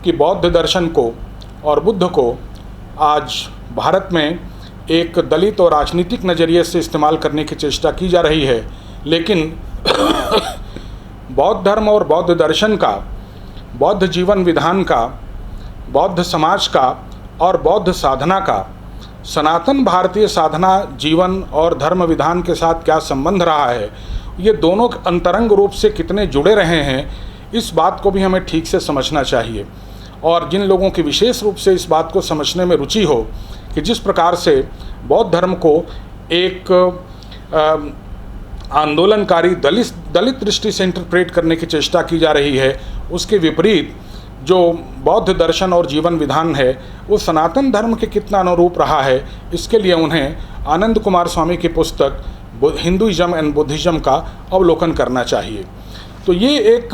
कि बौद्ध दर्शन को और बुद्ध को आज भारत में एक दलित और राजनीतिक नज़रिए से इस्तेमाल करने की चेष्टा की जा रही है, लेकिन बौद्ध धर्म और बौद्ध दर्शन का, बौद्ध जीवन विधान का बौद्ध समाज का और बौद्ध साधना का, सनातन भारतीय साधना जीवन और धर्म विधान के साथ क्या संबंध रहा है, ये दोनों अंतरंग रूप से कितने जुड़े रहे हैं, इस बात को भी हमें ठीक से समझना चाहिए। और जिन लोगों की विशेष रूप से इस बात को समझने में रुचि हो कि जिस प्रकार से बौद्ध धर्म को एक आंदोलनकारी दलित दृष्टि से इंटरप्रेट करने की चेष्टा की जा रही है, उसके विपरीत जो बौद्ध दर्शन और जीवन विधान है वो सनातन धर्म के कितना अनुरूप रहा है, इसके लिए उन्हें आनंद कुमार स्वामी की पुस्तक हिंदुइज्म एंड बुद्धिज़्म का अवलोकन करना चाहिए। तो ये एक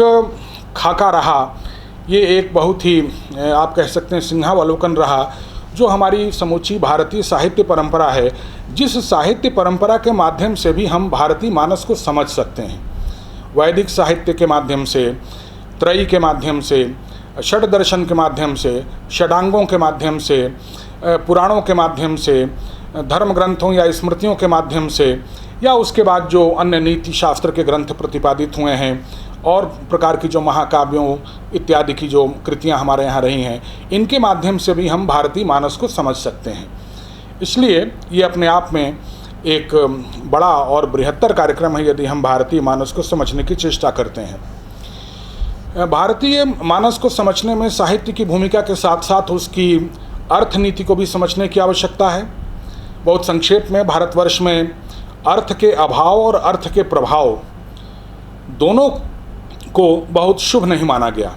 खाका रहा, ये एक बहुत ही आप कह सकते हैं सिंहावलोकन रहा, जो हमारी समूची भारतीय साहित्य परंपरा है, जिस साहित्य परंपरा के माध्यम से भी हम भारतीय मानस को समझ सकते हैं। वैदिक साहित्य के माध्यम से, त्रयी के माध्यम से, षड दर्शन के माध्यम से, षडांगों के माध्यम से, पुराणों के माध्यम से, धर्म ग्रंथों या स्मृतियों के माध्यम से, या उसके बाद जो अन्य नीति शास्त्र के ग्रंथ प्रतिपादित हुए हैं और प्रकार की जो महाकाव्यों इत्यादि की जो कृतियां हमारे यहाँ रही हैं, इनके माध्यम से भी हम भारतीय मानस को समझ सकते हैं। इसलिए ये अपने आप में एक बड़ा और बृहत्तर कार्यक्रम है यदि हम भारतीय मानस को समझने की चेष्टा करते हैं। भारतीय मानस को समझने में साहित्य की भूमिका के साथ साथ उसकी अर्थनीति को भी समझने की आवश्यकता है। बहुत संक्षेप में, भारतवर्ष में अर्थ के अभाव और अर्थ के प्रभाव दोनों को बहुत शुभ नहीं माना गया।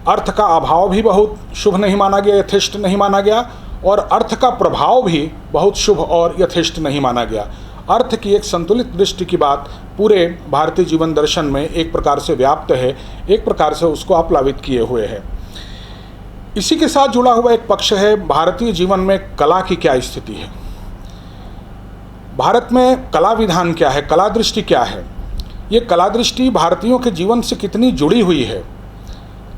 अर्थ का अभाव भी बहुत शुभ नहीं माना गया, यथेष्ट नहीं माना गया, और अर्थ का प्रभाव भी बहुत शुभ और यथेष्ट नहीं माना गया। अर्थ की एक संतुलित दृष्टि की बात पूरे भारतीय जीवन दर्शन में एक प्रकार से व्याप्त है, एक प्रकार से उसको आप्लावित किए हुए है। इसी के साथ जुड़ा हुआ एक पक्ष है भारतीय जीवन में कला की क्या स्थिति है, भारत में कला विधान क्या है, कला दृष्टि क्या है, ये कला दृष्टि भारतीयों के जीवन से कितनी जुड़ी हुई है।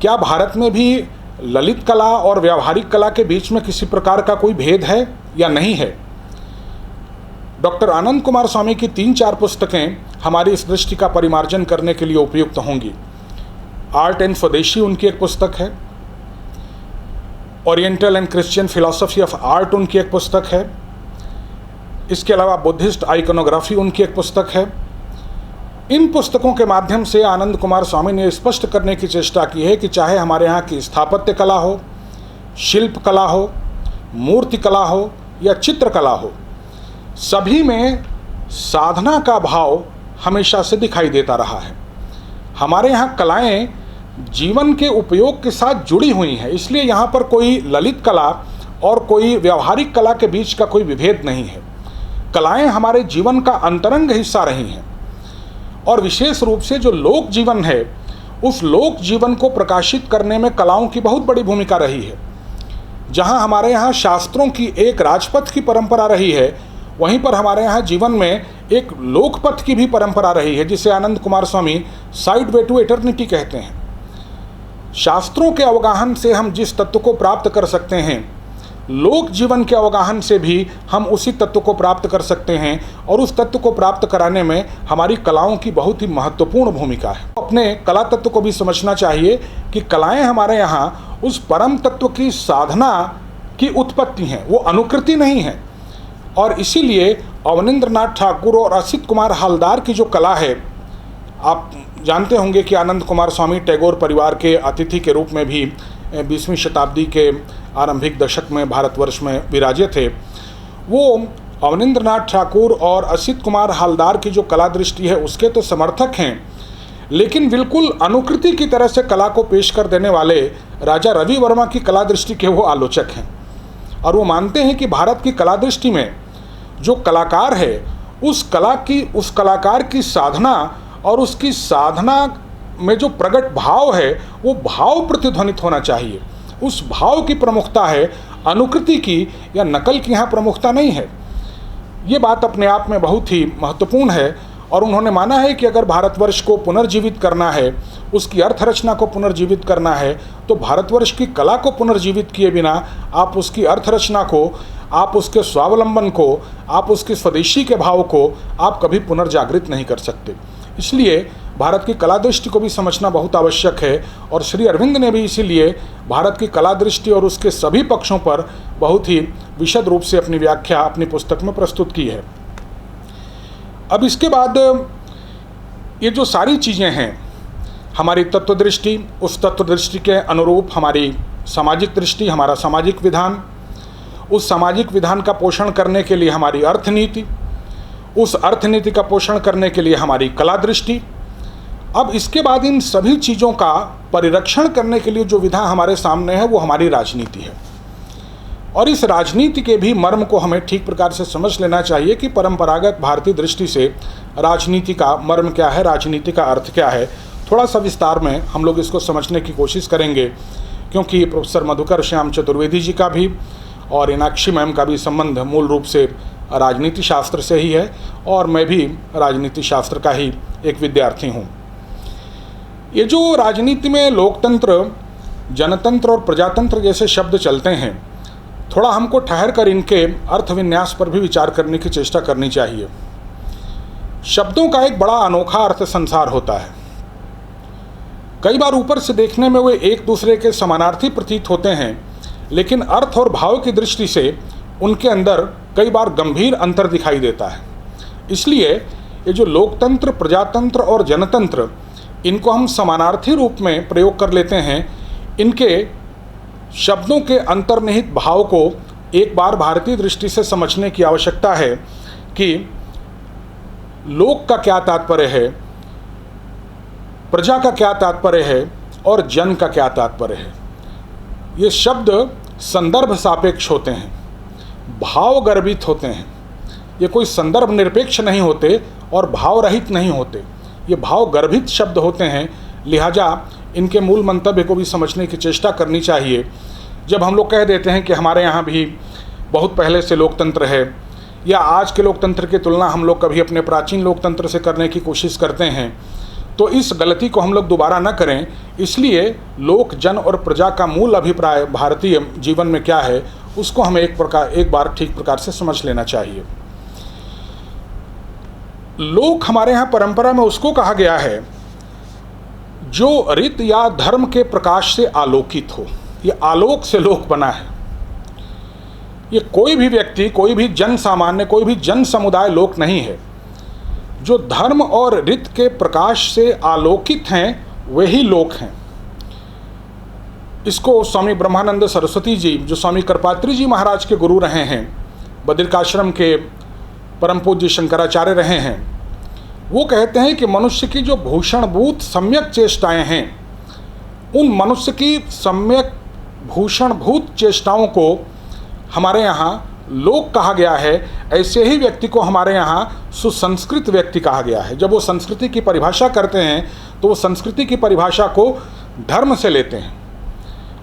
क्या भारत में भी ललित कला और व्यावहारिक कला के बीच में किसी प्रकार का कोई भेद है या नहीं है। डॉक्टर आनंद कुमार स्वामी की 3-4 पुस्तकें हमारी इस दृष्टि का परिमार्जन करने के लिए उपयुक्त होंगी। आर्ट एंड स्वदेशी उनकी एक पुस्तक है, oriental and Christian philosophy of art उनकी एक पुस्तक है, इसके अलावा बुद्धिस्ट आइकोनोग्राफी उनकी एक पुस्तक है। इन पुस्तकों के माध्यम से आनंद कुमार स्वामी ने स्पष्ट करने की चेष्टा की है कि चाहे हमारे यहाँ की स्थापत्य कला हो, शिल्प कला हो, मूर्ति कला हो या चित्रकला हो, सभी में साधना का भाव हमेशा से दिखाई देता रहा है। हमारे यहाँ कलाएं जीवन के उपयोग के साथ जुड़ी हुई हैं, इसलिए यहाँ पर कोई ललित कला और कोई व्यावहारिक कला के बीच का कोई विभेद नहीं है। कलाएं हमारे जीवन का अंतरंग हिस्सा रही हैं, और विशेष रूप से जो लोक जीवन है, उस लोक जीवन को प्रकाशित करने में कलाओं की बहुत बड़ी भूमिका रही है। जहाँ हमारे यहाँ शास्त्रों की एक राजपथ की परंपरा रही है, वहीं पर हमारे यहाँ जीवन में एक लोकपथ की भी परंपरा रही है, जिसे आनंद कुमार स्वामी साइड वे टू एटर्निटी कहते हैं। शास्त्रों के अवगाहन से हम जिस तत्व को प्राप्त कर सकते हैं, लोक जीवन के अवगाहन से भी हम उसी तत्व को प्राप्त कर सकते हैं, और उस तत्व को प्राप्त कराने में हमारी कलाओं की बहुत ही महत्वपूर्ण भूमिका है। अपने कला तत्व को भी समझना चाहिए कि कलाएं हमारे यहाँ उस परम तत्व की साधना की उत्पत्ति हैं, वो अनुकृति नहीं है। और इसीलिए अवनींद्रनाथ ठाकुर और असित कुमार हालदार की जो कला है, आप जानते होंगे कि आनंद कुमार स्वामी टैगोर परिवार के अतिथि के रूप में भी 20वीं शताब्दी के आरंभिक दशक में भारतवर्ष में विराजे थे। वो अवनींद्रनाथ ठाकुर और असित कुमार हालदार की जो कला दृष्टि है उसके तो समर्थक हैं, लेकिन बिल्कुल अनुकृति की तरह से कला को पेश कर देने वाले राजा रवि वर्मा की कला दृष्टि के वो आलोचक हैं। और वो मानते हैं कि भारत की कला दृष्टि में जो कलाकार है, उस कलाकार की साधना और उसकी साधना में जो प्रकट भाव है, वो भाव प्रतिध्वनित होना चाहिए। उस भाव की प्रमुखता है, अनुकृति की या नकल की यहाँ प्रमुखता नहीं है। ये बात अपने आप में बहुत ही महत्वपूर्ण है। और उन्होंने माना है कि अगर भारतवर्ष को पुनर्जीवित करना है, उसकी अर्थरचना को पुनर्जीवित करना है, तो भारतवर्ष की कला को पुनर्जीवित किए बिना आप उसकी अर्थरचना को, आप उसके स्वावलंबन को, आप उसके स्वदेशी के भाव को आप कभी पुनर्जागृत नहीं कर सकते। इसलिए भारत की कला दृष्टि को भी समझना बहुत आवश्यक है और श्री अरविंद ने भी इसीलिए भारत की कला दृष्टि और उसके सभी पक्षों पर बहुत ही विशद रूप से अपनी व्याख्या अपनी पुस्तक में प्रस्तुत की है। अब इसके बाद ये जो सारी चीज़ें हैं, हमारी तत्व दृष्टि, उस तत्व दृष्टि के अनुरूप हमारी सामाजिक दृष्टि, हमारा सामाजिक विधान, उस सामाजिक विधान का पोषण करने के लिए हमारी अर्थनीति, उस अर्थनीति का पोषण करने के लिए हमारी कला दृष्टि। अब इसके बाद इन सभी चीज़ों का परिरक्षण करने के लिए जो विधा हमारे सामने है वो हमारी राजनीति है। और इस राजनीति के भी मर्म को हमें ठीक प्रकार से समझ लेना चाहिए कि परंपरागत भारतीय दृष्टि से राजनीति का मर्म क्या है, राजनीति का अर्थ क्या है। थोड़ा सा विस्तार में हम लोग इसको समझने की कोशिश करेंगे, क्योंकि प्रोफेसर मधुकर श्याम चतुर्वेदी जी का भी और मीनाक्षी मैम का भी संबंध मूल रूप से राजनीति शास्त्र से ही है और मैं भी राजनीति शास्त्र का ही एक विद्यार्थी हूँ। ये जो राजनीति में लोकतंत्र, जनतंत्र और प्रजातंत्र जैसे शब्द चलते हैं, थोड़ा हमको ठहर कर इनके अर्थ विन्यास पर भी विचार करने की चेष्टा करनी चाहिए। शब्दों का एक बड़ा अनोखा अर्थ संसार होता है। कई बार ऊपर से देखने में वे एक दूसरे के समानार्थी प्रतीत होते हैं, लेकिन अर्थ और भाव की दृष्टि से उनके अंदर कई बार गंभीर अंतर दिखाई देता है। इसलिए ये जो लोकतंत्र, प्रजातंत्र और जनतंत्र, इनको हम समानार्थी रूप में प्रयोग कर लेते हैं। इनके शब्दों के अंतर्निहित भाव को एक बार भारतीय दृष्टि से समझने की आवश्यकता है कि लोक का क्या तात्पर्य है, प्रजा का क्या तात्पर्य है और जन का क्या तात्पर्य है। ये शब्द संदर्भ सापेक्ष होते हैं, भाव गर्भित होते हैं। ये कोई संदर्भ निरपेक्ष नहीं होते और भाव रहित नहीं होते, ये भाव गर्भित शब्द होते हैं। लिहाजा इनके मूल मंतव्य को भी समझने की चेष्टा करनी चाहिए। जब हम लोग कह देते हैं कि हमारे यहाँ भी बहुत पहले से लोकतंत्र है, या आज के लोकतंत्र की तुलना हम लोग कभी अपने प्राचीन लोकतंत्र से करने की कोशिश करते हैं, तो इस गलती को हम लोग दोबारा न करें। इसलिए लोक, जन और प्रजा का मूल अभिप्राय भारतीय जीवन में क्या है, उसको हमें एक बार ठीक प्रकार से समझ लेना चाहिए। लोक हमारे यहाँ परंपरा में उसको कहा गया है जो रीत या धर्म के प्रकाश से आलोकित हो। ये आलोक से लोक बना है। ये कोई भी व्यक्ति, कोई भी जन सामान्य, कोई भी जन समुदाय लोक नहीं है। जो धर्म और रीत के प्रकाश से आलोकित हैं वही लोक हैं। इसको स्वामी ब्रह्मानंद सरस्वती जी, जो स्वामी कृपात्री जी महाराज के गुरु रहे हैं, बद्रिकाश्रम के परम पूज्य शंकराचार्य रहे हैं, वो कहते हैं कि मनुष्य की जो भूषणभूत सम्यक चेष्टाएं हैं, उन मनुष्य की सम्यक भूषणभूत चेष्टाओं को हमारे यहाँ लोक कहा गया है। ऐसे ही व्यक्ति को हमारे यहाँ सुसंस्कृत व्यक्ति कहा गया है। जब वो संस्कृति की परिभाषा करते हैं तो वो संस्कृति की परिभाषा को धर्म से लेते हैं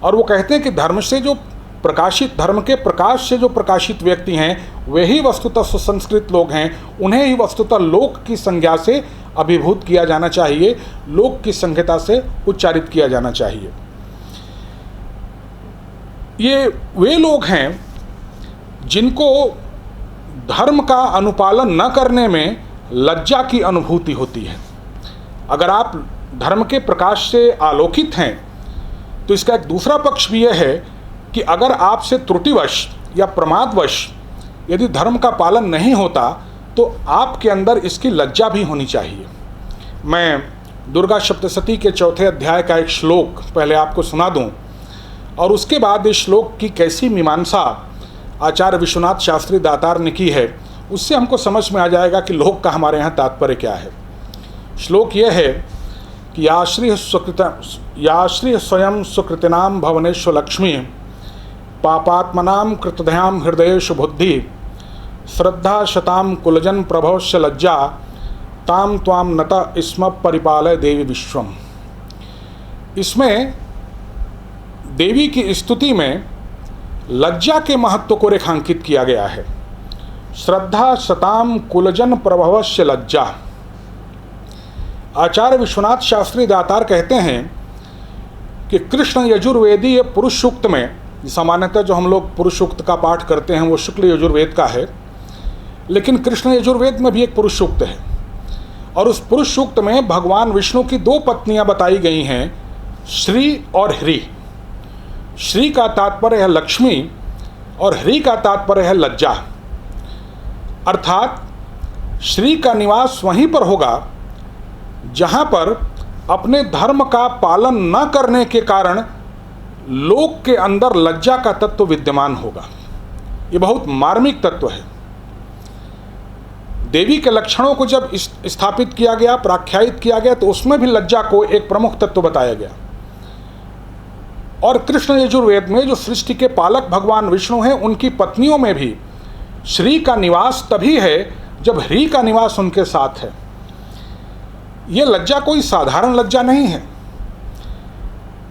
और वो कहते हैं कि धर्म से जो प्रकाशित, धर्म के प्रकाश से जो प्रकाशित व्यक्ति हैं वही वस्तुतः सुसंस्कृत लोग हैं। उन्हें ही वस्तुतः लोक की संज्ञा से अभिभूत किया जाना चाहिए, लोक की संहिता से उच्चारित किया जाना चाहिए। ये वे लोग हैं जिनको धर्म का अनुपालन न करने में लज्जा की अनुभूति होती है। अगर आप धर्म के प्रकाश से आलोकित हैं तो इसका एक दूसरा पक्ष भी यह है कि अगर आपसे त्रुटिवश या प्रमादवश यदि धर्म का पालन नहीं होता तो आपके अंदर इसकी लज्जा भी होनी चाहिए। मैं दुर्गा सप्तशती के 4 अध्याय का एक श्लोक पहले आपको सुना दूं और उसके बाद इस श्लोक की कैसी मीमांसा आचार्य विश्वनाथ शास्त्री दातार ने की है, उससे हमको समझ में आ जाएगा कि लोक का हमारे यहाँ तात्पर्य क्या है। श्लोक यह है कि याश्री स्वयं सुकृतिनाम भवनेश्व लक्ष्मी पापात्मनाम कृतध्याम हृदयेषु बुद्धि श्रद्धा शताम कुलजन प्रभवश्य लज्जा ताम त्वाम नत स्म परिपालय देवी विश्वम। इसमें देवी की स्तुति में लज्जा के महत्व को रेखांकित किया गया है। श्रद्धा शताम कुलजन प्रभवश्य लज्जा। आचार्य विश्वनाथ शास्त्री दातार कहते हैं कि कृष्ण यजुर्वेदीय पुरुष सूक्त में, सामान्यतः जो हम लोग पुरुष सूक्त का पाठ करते हैं वो शुक्ल यजुर्वेद का है, लेकिन कृष्ण यजुर्वेद में भी एक पुरुष सूक्त है और उस पुरुष सूक्त में भगवान विष्णु की दो पत्नियां बताई गई हैं, श्री और ह्री। श्री का तात्पर्य है लक्ष्मी और ह्री का तात्पर्य है लज्जा। अर्थात श्री का निवास वहीं पर होगा जहां पर अपने धर्म का पालन न करने के कारण लोक के अंदर लज्जा का तत्व विद्यमान होगा। ये बहुत मार्मिक तत्व है। देवी के लक्षणों को जब स्थापित किया गया, प्राख्यायित किया गया, तो उसमें भी लज्जा को एक प्रमुख तत्व बताया गया। और कृष्ण यजुर्वेद में जो सृष्टि के पालक भगवान विष्णु हैं, उनकी पत्नियों में भी श्री का निवास तभी है जब ह्री का निवास उनके साथ है। ये लज्जा कोई साधारण लज्जा नहीं है,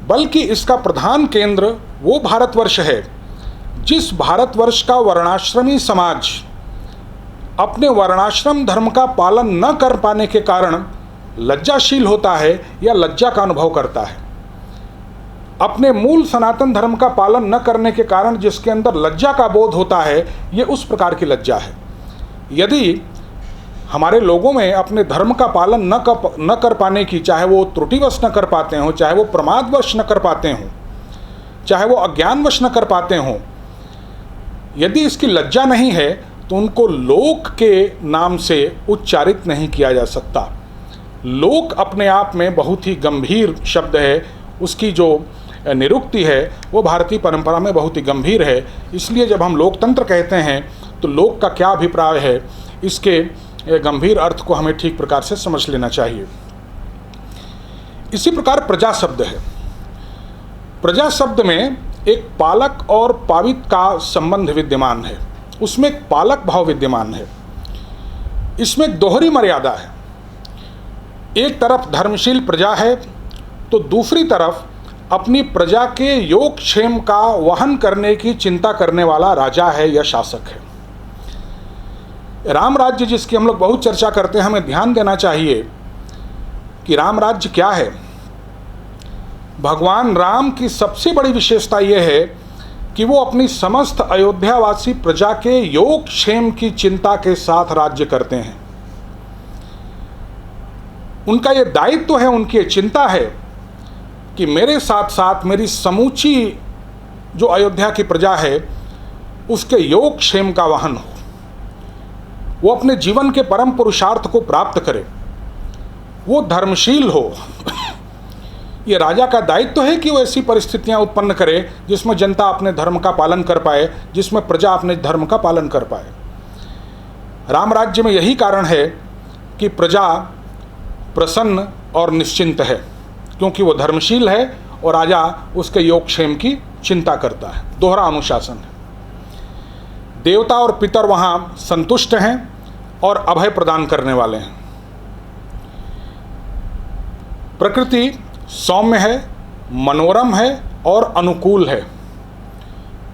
बल्कि इसका प्रधान केंद्र वो भारतवर्ष है जिस भारतवर्ष का वर्णाश्रमी समाज अपने वर्णाश्रम धर्म का पालन न कर पाने के कारण लज्जाशील होता है या लज्जा का अनुभव करता है। अपने मूल सनातन धर्म का पालन न करने के कारण जिसके अंदर लज्जा का बोध होता है, ये उस प्रकार की लज्जा है। यदि हमारे लोगों में अपने धर्म का पालन न कर पाने की, चाहे वो त्रुटिवश न कर पाते हों, चाहे वो प्रमादवश न कर पाते हों, चाहे वो अज्ञानवश न कर पाते हों, यदि इसकी लज्जा नहीं है तो उनको लोक के नाम से उच्चारित नहीं किया जा सकता। लोक अपने आप में बहुत ही गंभीर शब्द है, उसकी जो निरुक्ति है वो भारतीय परंपरा में बहुत ही गंभीर है। इसलिए जब हम लोकतंत्र कहते हैं तो लोक का क्या अभिप्राय है, इसके गंभीर अर्थ को हमें ठीक प्रकार से समझ लेना चाहिए। इसी प्रकार प्रजा शब्द है। प्रजा शब्द में एक पालक और पावित का संबंध विद्यमान है, उसमें एक पालक भाव विद्यमान है। इसमें एक दोहरी मर्यादा है। एक तरफ धर्मशील प्रजा है तो दूसरी तरफ अपनी प्रजा के योग क्षेम का वहन करने की चिंता करने वाला राजा है या शासक है। राम राज्य जिसकी हम लोग बहुत चर्चा करते हैं, हमें ध्यान देना चाहिए कि राम राज्य क्या है। भगवान राम की सबसे बड़ी विशेषता यह है कि वो अपनी समस्त अयोध्यावासी प्रजा के योग क्षेम की चिंता के साथ राज्य करते हैं। उनका ये दायित्व है, उनकी ये चिंता है कि मेरे साथ साथ मेरी समूची जो अयोध्या की प्रजा है उसके योग क्षेम का वहन हो, वो अपने जीवन के परम पुरुषार्थ को प्राप्त करे, वो धर्मशील हो। ये राजा का दायित्व है कि वो ऐसी परिस्थितियां उत्पन्न करे जिसमें जनता अपने धर्म का पालन कर पाए, जिसमें प्रजा अपने धर्म का पालन कर पाए। राम राज्य में यही कारण है कि प्रजा प्रसन्न और निश्चिंत है, क्योंकि वो धर्मशील है और राजा उसके योगक्षेम की चिंता करता है। दोहरा अनुशासन है। देवता और पितर वहाँ संतुष्ट हैं और अभय प्रदान करने वाले हैं। प्रकृति सौम्य है, मनोरम है और अनुकूल है।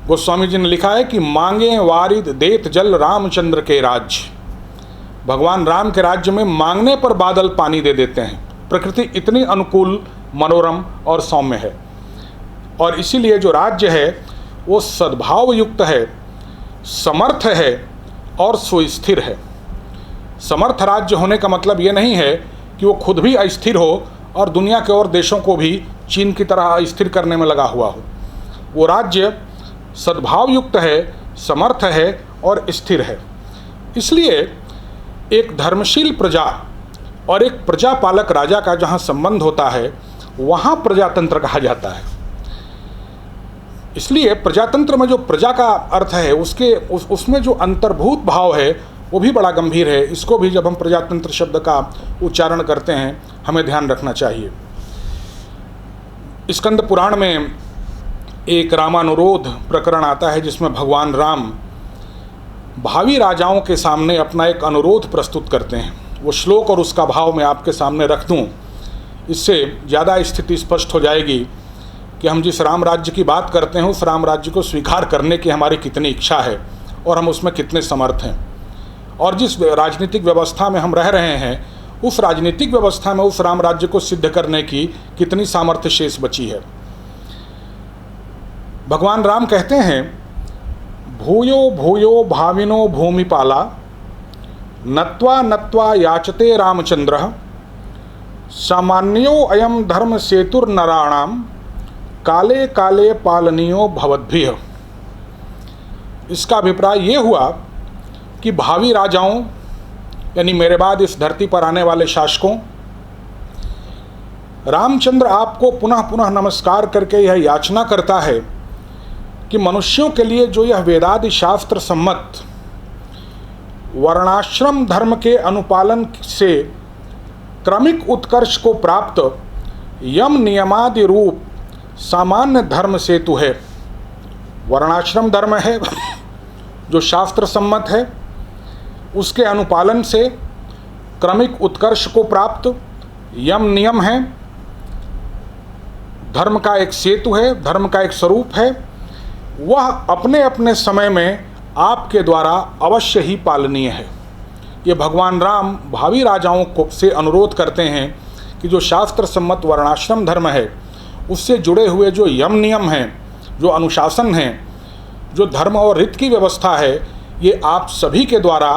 गोस्वामी जी ने लिखा है कि मांगे वारिद देत जल रामचंद्र के राज्य। भगवान राम के राज्य में मांगने पर बादल पानी दे देते हैं। प्रकृति इतनी अनुकूल, मनोरम और सौम्य है, और इसीलिए जो राज्य है वो सद्भाव युक्त है, समर्थ है और सुस्थिर है। समर्थ राज्य होने का मतलब ये नहीं है कि वो खुद भी अस्थिर हो और दुनिया के और देशों को भी चीन की तरह अस्थिर करने में लगा हुआ हो। वो राज्य सद्भाव युक्त है, समर्थ है और स्थिर है। इसलिए एक धर्मशील प्रजा और एक प्रजापालक राजा का जहाँ संबंध होता है वहाँ प्रजातंत्र कहा जाता है। इसलिए प्रजातंत्र में जो प्रजा का अर्थ है उसमें जो अंतर्भूत भाव है वो भी बड़ा गंभीर है। इसको भी जब हम प्रजातंत्र शब्द का उच्चारण करते हैं हमें ध्यान रखना चाहिए। स्कंद पुराण में एक रामानुरोध प्रकरण आता है जिसमें भगवान राम भावी राजाओं के सामने अपना एक अनुरोध प्रस्तुत करते हैं। वो श्लोक और उसका भाव मैं आपके सामने रख दूं, इससे ज़्यादा स्थिति स्पष्ट हो जाएगी कि हम जिस राम राज्य की बात करते हैं उस राम राज्य को स्वीकार करने की हमारी कितनी इच्छा है और हम उसमें कितने समर्थ हैं, और जिस राजनीतिक व्यवस्था में हम रह रहे हैं उस राजनीतिक व्यवस्था में उस राम राज्य को सिद्ध करने की कितनी सामर्थ्य शेष बची है। भगवान राम कहते हैं, भूयो भूयो भाविनो भूमिपाला नत्वा नत्वा याचते रामचंद्रः सामान्यो अयम धर्म सेतुर्नराणाम काले काले पालनीयो भवद्भिः। इसका अभिप्राय ये हुआ कि भावी राजाओं यानी मेरे बाद इस धरती पर आने वाले शासकों, रामचंद्र आपको पुनः पुनः नमस्कार करके यह याचना करता है कि मनुष्यों के लिए जो यह वेदादि शास्त्र सम्मत वर्णाश्रम धर्म के अनुपालन से क्रमिक उत्कर्ष को प्राप्त यम नियमादि रूप सामान्य धर्म सेतु है। वर्णाश्रम धर्म है जो शास्त्र सम्मत है, उसके अनुपालन से क्रमिक उत्कर्ष को प्राप्त यम नियम है, धर्म का एक सेतु है, धर्म का एक स्वरूप है, वह अपने अपने समय में आपके द्वारा अवश्य ही पालनीय है। ये भगवान राम भावी राजाओं को से अनुरोध करते हैं कि जो शास्त्र सम्मत वर्णाश्रम धर्म है उससे जुड़े हुए जो यम नियम हैं, जो अनुशासन हैं, जो धर्म और रीत की व्यवस्था है, ये आप सभी के द्वारा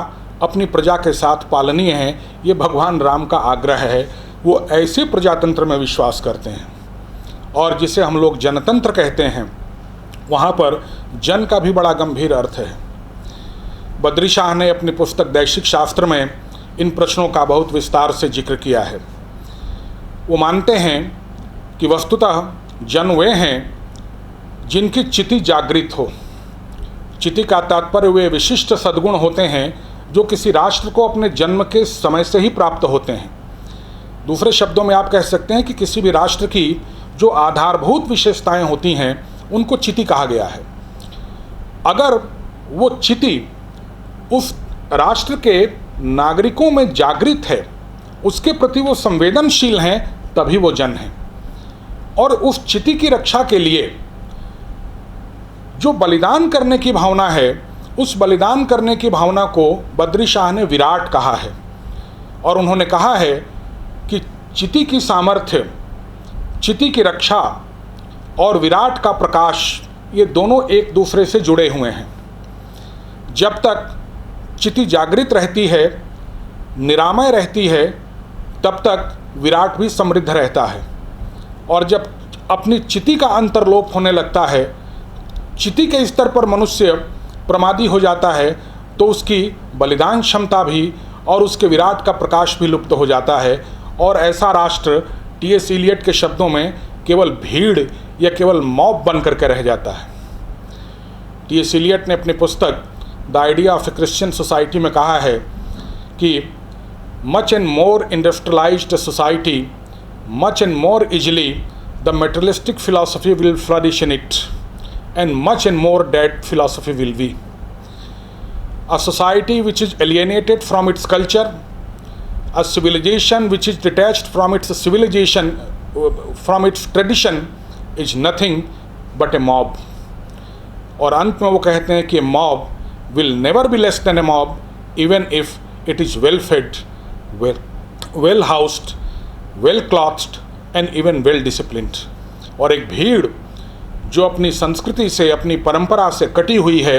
अपनी प्रजा के साथ पालनीय है। ये भगवान राम का आग्रह है। वो ऐसे प्रजातंत्र में विश्वास करते हैं और जिसे हम लोग जनतंत्र कहते हैं, वहाँ पर जन का भी बड़ा गंभीर अर्थ है। बद्री शाह ने अपनी पुस्तक दैशिक शास्त्र में इन प्रश्नों का बहुत विस्तार से जिक्र किया है। वो मानते हैं कि वस्तुतः जन वे हैं जिनकी चिति जागृत हो। चिति का तात्पर्य वे विशिष्ट सद्गुण होते हैं जो किसी राष्ट्र को अपने जन्म के समय से ही प्राप्त होते हैं। दूसरे शब्दों में आप कह सकते हैं कि किसी भी राष्ट्र की जो आधारभूत विशेषताएं होती हैं उनको चिति कहा गया है। अगर वो चिति उस राष्ट्र के नागरिकों में जागृत है, उसके प्रति वो संवेदनशील हैं, तभी वो जन है। और उस चिति की रक्षा के लिए जो बलिदान करने की भावना है, उस बलिदान करने की भावना को बद्री शाह ने विराट कहा है। और उन्होंने कहा है कि चिति की सामर्थ्य, चिति की रक्षा और विराट का प्रकाश, ये दोनों एक दूसरे से जुड़े हुए हैं। जब तक चिति जागृत रहती है, निरामय रहती है, तब तक विराट भी समृद्ध रहता है। और जब अपनी चिति का अंतर्लोप होने लगता है, चिति के स्तर पर मनुष्य प्रमादी हो जाता है, तो उसकी बलिदान क्षमता भी और उसके विराट का प्रकाश भी लुप्त हो जाता है। और ऐसा राष्ट्र टी.एस. इलियट के शब्दों में केवल भीड़ या केवल मॉब बन करके रह जाता है। टी.एस. इलियट ने अपनी पुस्तक the idea of a Christian society में कहा है कि much and more industrialised society, much and more easily the materialistic philosophy will flourish in it and much and more dead philosophy will be. A society which is alienated from its culture, a civilization which is detached from its civilization, from its tradition, is nothing but a mob. और अंत में वो कहते हैं कि mob will never be less than a mob even if it is well fed, well housed, well clothed and even well disciplined. और एक भीड़ जो अपनी संस्कृति से, अपनी परंपरा से कटी हुई है,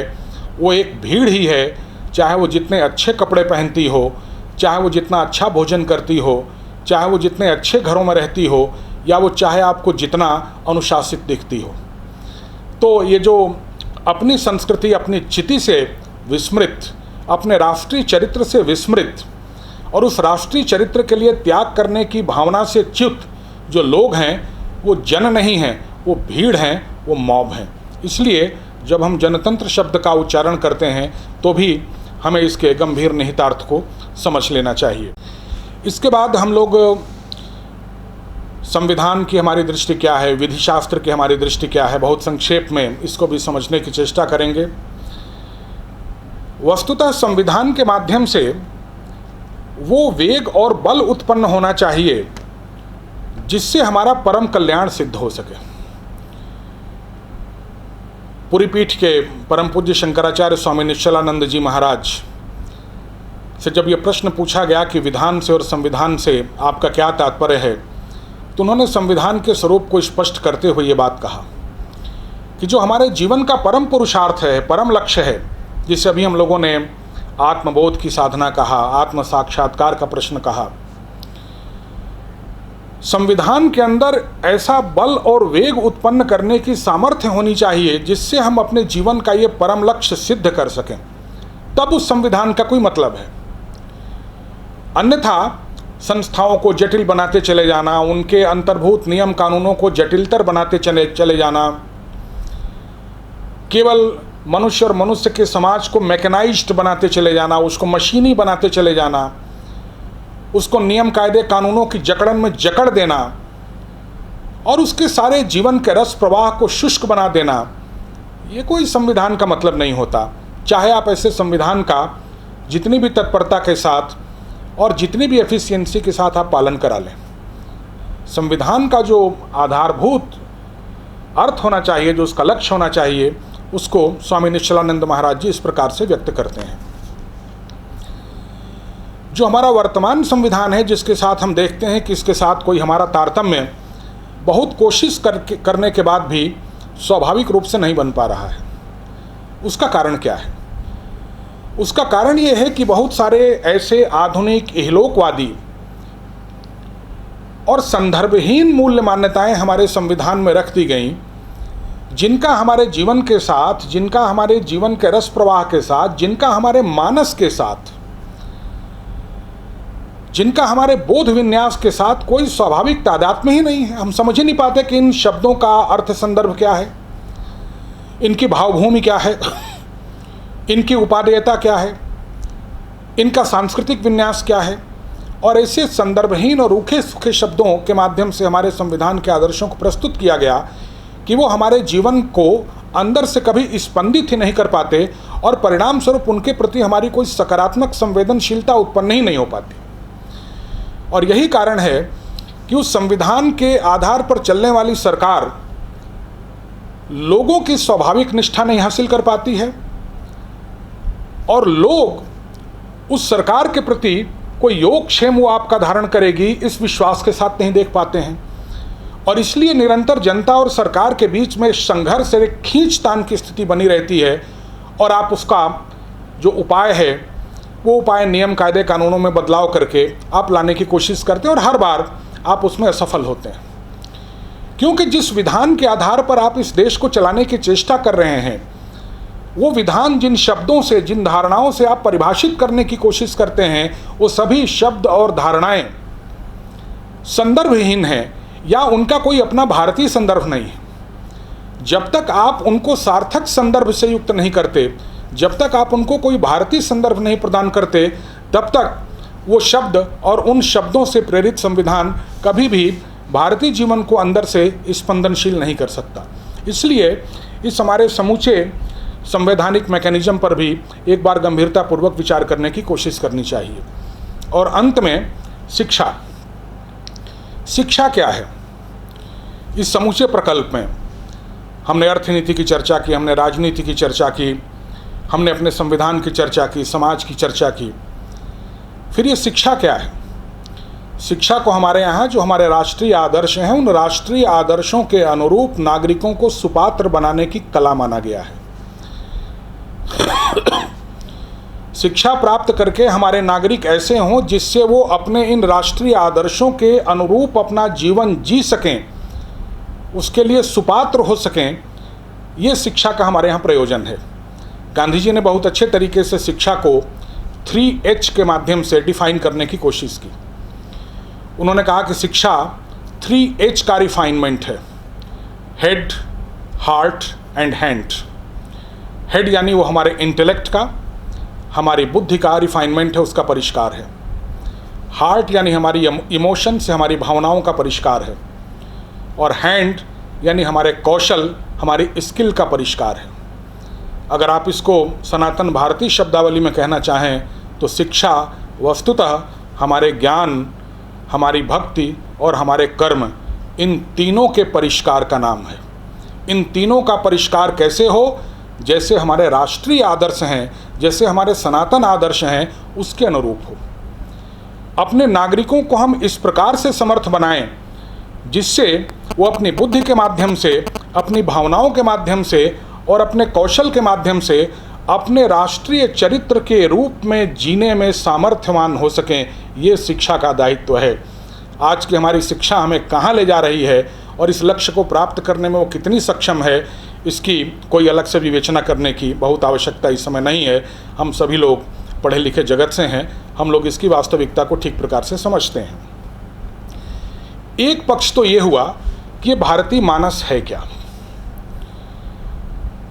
वो एक भीड़ ही है, चाहे वो जितने अच्छे कपड़े पहनती हो, चाहे वो जितना अच्छा भोजन करती हो, चाहे वो जितने अच्छे घरों में रहती हो, या वो चाहे आपको जितना अनुशासित दिखती हो। तो ये जो अपनी संस्कृति, अपनी चिति से विस्मृत, अपने राष्ट्रीय चरित्र से विस्मृत और उस राष्ट्रीय चरित्र के लिए त्याग करने की भावना से च्युत जो लोग हैं, वो जन नहीं हैं, वो भीड़ हैं, वो मॉब हैं। इसलिए जब हम जनतंत्र शब्द का उच्चारण करते हैं तो भी हमें इसके गंभीर निहितार्थ को समझ लेना चाहिए। इसके बाद हम लोग संविधान की हमारी दृष्टि क्या है, विधि शास्त्र की हमारी दृष्टि क्या है, बहुत संक्षेप में इसको भी समझने की चेष्टा करेंगे। वस्तुतः संविधान के माध्यम से वो वेग और बल उत्पन्न होना चाहिए जिससे हमारा परम कल्याण सिद्ध हो सके। पुरी पीठ के परम पूज्य शंकराचार्य स्वामी निश्चलानंद जी महाराज से जब ये प्रश्न पूछा गया कि विधान से और संविधान से आपका क्या तात्पर्य है, तो उन्होंने संविधान के स्वरूप को स्पष्ट करते हुए ये बात कहा कि जो हमारे जीवन का परम पुरुषार्थ है, परम लक्ष्य है, जिसे अभी हम लोगों ने आत्मबोध की साधना कहा, आत्म साक्षात्कार का प्रश्न कहा। संविधान के अंदर ऐसा बल और वेग उत्पन्न करने की सामर्थ्य होनी चाहिए जिससे हम अपने जीवन का ये परम लक्ष्य सिद्ध कर सकें, तब उस संविधान का कोई मतलब है। अन्यथा संस्थाओं को जटिल बनाते चले जाना, उनके अंतर्भूत नियम कानूनों को जटिलतर बनाते चले जाना, केवल मनुष्य और मनुष्य के समाज को मैकेनाइज्ड बनाते चले जाना, उसको मशीनी बनाते चले जाना, उसको नियम कायदे कानूनों की जकड़न में जकड़ देना और उसके सारे जीवन के रस प्रवाह को शुष्क बना देना, ये कोई संविधान का मतलब नहीं होता। चाहे आप ऐसे संविधान का जितनी भी तत्परता के साथ और जितनी भी एफिशिएंसी के साथ आप पालन करा लें, संविधान का जो आधारभूत अर्थ होना चाहिए, जो उसका लक्ष्य होना चाहिए, उसको स्वामी निश्चलानंद महाराज जी इस प्रकार से व्यक्त करते हैं। जो हमारा वर्तमान संविधान है, जिसके साथ हम देखते हैं कि इसके साथ कोई हमारा तारतम्य बहुत कोशिश करने के बाद भी स्वाभाविक रूप से नहीं बन पा रहा है, उसका कारण क्या है? उसका कारण ये है कि बहुत सारे ऐसे आधुनिक इहलोकवादी और संदर्भहीन मूल्य मान्यताएं हमारे संविधान में रख दी गईं, जिनका हमारे जीवन के साथ, जिनका हमारे जीवन के रस प्रवाह के साथ, जिनका हमारे मानस के साथ, जिनका हमारे बोध विन्यास के साथ कोई स्वाभाविक तादात्म्य ही नहीं है। हम समझ ही नहीं पाते कि इन शब्दों का अर्थ संदर्भ क्या है, इनकी भावभूमि क्या है, इनकी उपादेयता क्या है, इनका सांस्कृतिक विन्यास क्या है। और ऐसे संदर्भहीन और रूखे सूखे शब्दों के माध्यम से हमारे संविधान के आदर्शों को प्रस्तुत किया गया कि वो हमारे जीवन को अंदर से कभी स्पंदित ही नहीं कर पाते और परिणाम स्वरूप उनके प्रति हमारी कोई सकारात्मक संवेदनशीलता उत्पन्न ही नहीं हो पाती। और यही कारण है कि उस संविधान के आधार पर चलने वाली सरकार लोगों की स्वाभाविक निष्ठा नहीं हासिल कर पाती है और लोग उस सरकार के प्रति कोई योगक्षेम वो आपका धारण करेगी इस विश्वास के साथ नहीं देख पाते हैं। और इसलिए निरंतर जनता और सरकार के बीच में संघर्ष, एक खींचतान की स्थिति बनी रहती है और आप उसका जो उपाय है वो उपाय नियम कायदे कानूनों में बदलाव करके आप लाने की कोशिश करते हैं और हर बार आप उसमें असफल होते हैं, क्योंकि जिस विधान के आधार पर आप इस देश को चलाने की चेष्टा कर रहे हैं वो विधान, जिन शब्दों से, जिन धारणाओं से आप परिभाषित करने की कोशिश करते हैं, वो सभी शब्द और धारणाएं संदर्भहीन हैं या उनका कोई अपना भारतीय संदर्भ नहीं है। जब तक आप उनको सार्थक संदर्भ से युक्त नहीं करते, जब तक आप उनको कोई भारतीय संदर्भ नहीं प्रदान करते, तब तक वो शब्द और उन शब्दों से प्रेरित संविधान कभी भी भारतीय जीवन को अंदर से स्पंदनशील नहीं कर सकता। इसलिए इस हमारे समूचे संवैधानिक मैकेनिज्म पर भी एक बार गंभीरतापूर्वक विचार करने की कोशिश करनी चाहिए। और अंत में शिक्षा। शिक्षा क्या है? इस समूचे प्रकल्प में हमने अर्थनीति की चर्चा की, हमने राजनीति की चर्चा की, हमने अपने संविधान की चर्चा की, समाज की चर्चा की। फिर ये शिक्षा क्या है? शिक्षा को हमारे यहाँ जो हमारे राष्ट्रीय आदर्श हैं, उन राष्ट्रीय आदर्शों के अनुरूप नागरिकों को सुपात्र बनाने की कला माना गया है। शिक्षा प्राप्त करके हमारे नागरिक ऐसे हों जिससे वो अपने इन राष्ट्रीय आदर्शों के अनुरूप अपना जीवन जी सकें, उसके लिए सुपात्र हो सकें, ये शिक्षा का हमारे यहाँ प्रयोजन है। गांधी जी ने बहुत अच्छे तरीके से शिक्षा को 3H के माध्यम से डिफाइन करने की कोशिश की। उन्होंने कहा कि शिक्षा 3H का रिफाइनमेंट है, head, heart and hand. Head यानी वो हमारे इंटेलेक्ट का, हमारी बुद्धि का रिफाइनमेंट है, उसका परिष्कार है। हार्ट यानी हमारी इमोशन से, हमारी भावनाओं का परिष्कार है। और हैंड यानी हमारे कौशल, हमारी स्किल का परिष्कार है। अगर आप इसको सनातन भारतीय शब्दावली में कहना चाहें तो शिक्षा वस्तुतः हमारे ज्ञान, हमारी भक्ति और हमारे कर्म, इन तीनों के परिष्कार का नाम है। इन तीनों का परिष्कार कैसे हो? जैसे हमारे राष्ट्रीय आदर्श हैं, जैसे हमारे सनातन आदर्श हैं, उसके अनुरूप हो। अपने नागरिकों को हम इस प्रकार से समर्थ बनाएं जिससे वो अपनी बुद्धि के माध्यम से, अपनी भावनाओं के माध्यम से और अपने कौशल के माध्यम से अपने राष्ट्रीय चरित्र के रूप में जीने में सामर्थ्यवान हो सकें, ये शिक्षा का दायित्व है। आज की हमारी शिक्षा हमें कहाँ ले जा रही है और इस लक्ष्य को प्राप्त करने में वो कितनी सक्षम है, इसकी कोई अलग से विवेचना करने की बहुत आवश्यकता इस समय नहीं है। हम सभी लोग पढ़े लिखे जगत से हैं, हम लोग इसकी वास्तविकता को ठीक प्रकार से समझते हैं। एक पक्ष तो ये हुआ कि ये भारतीय मानस है क्या,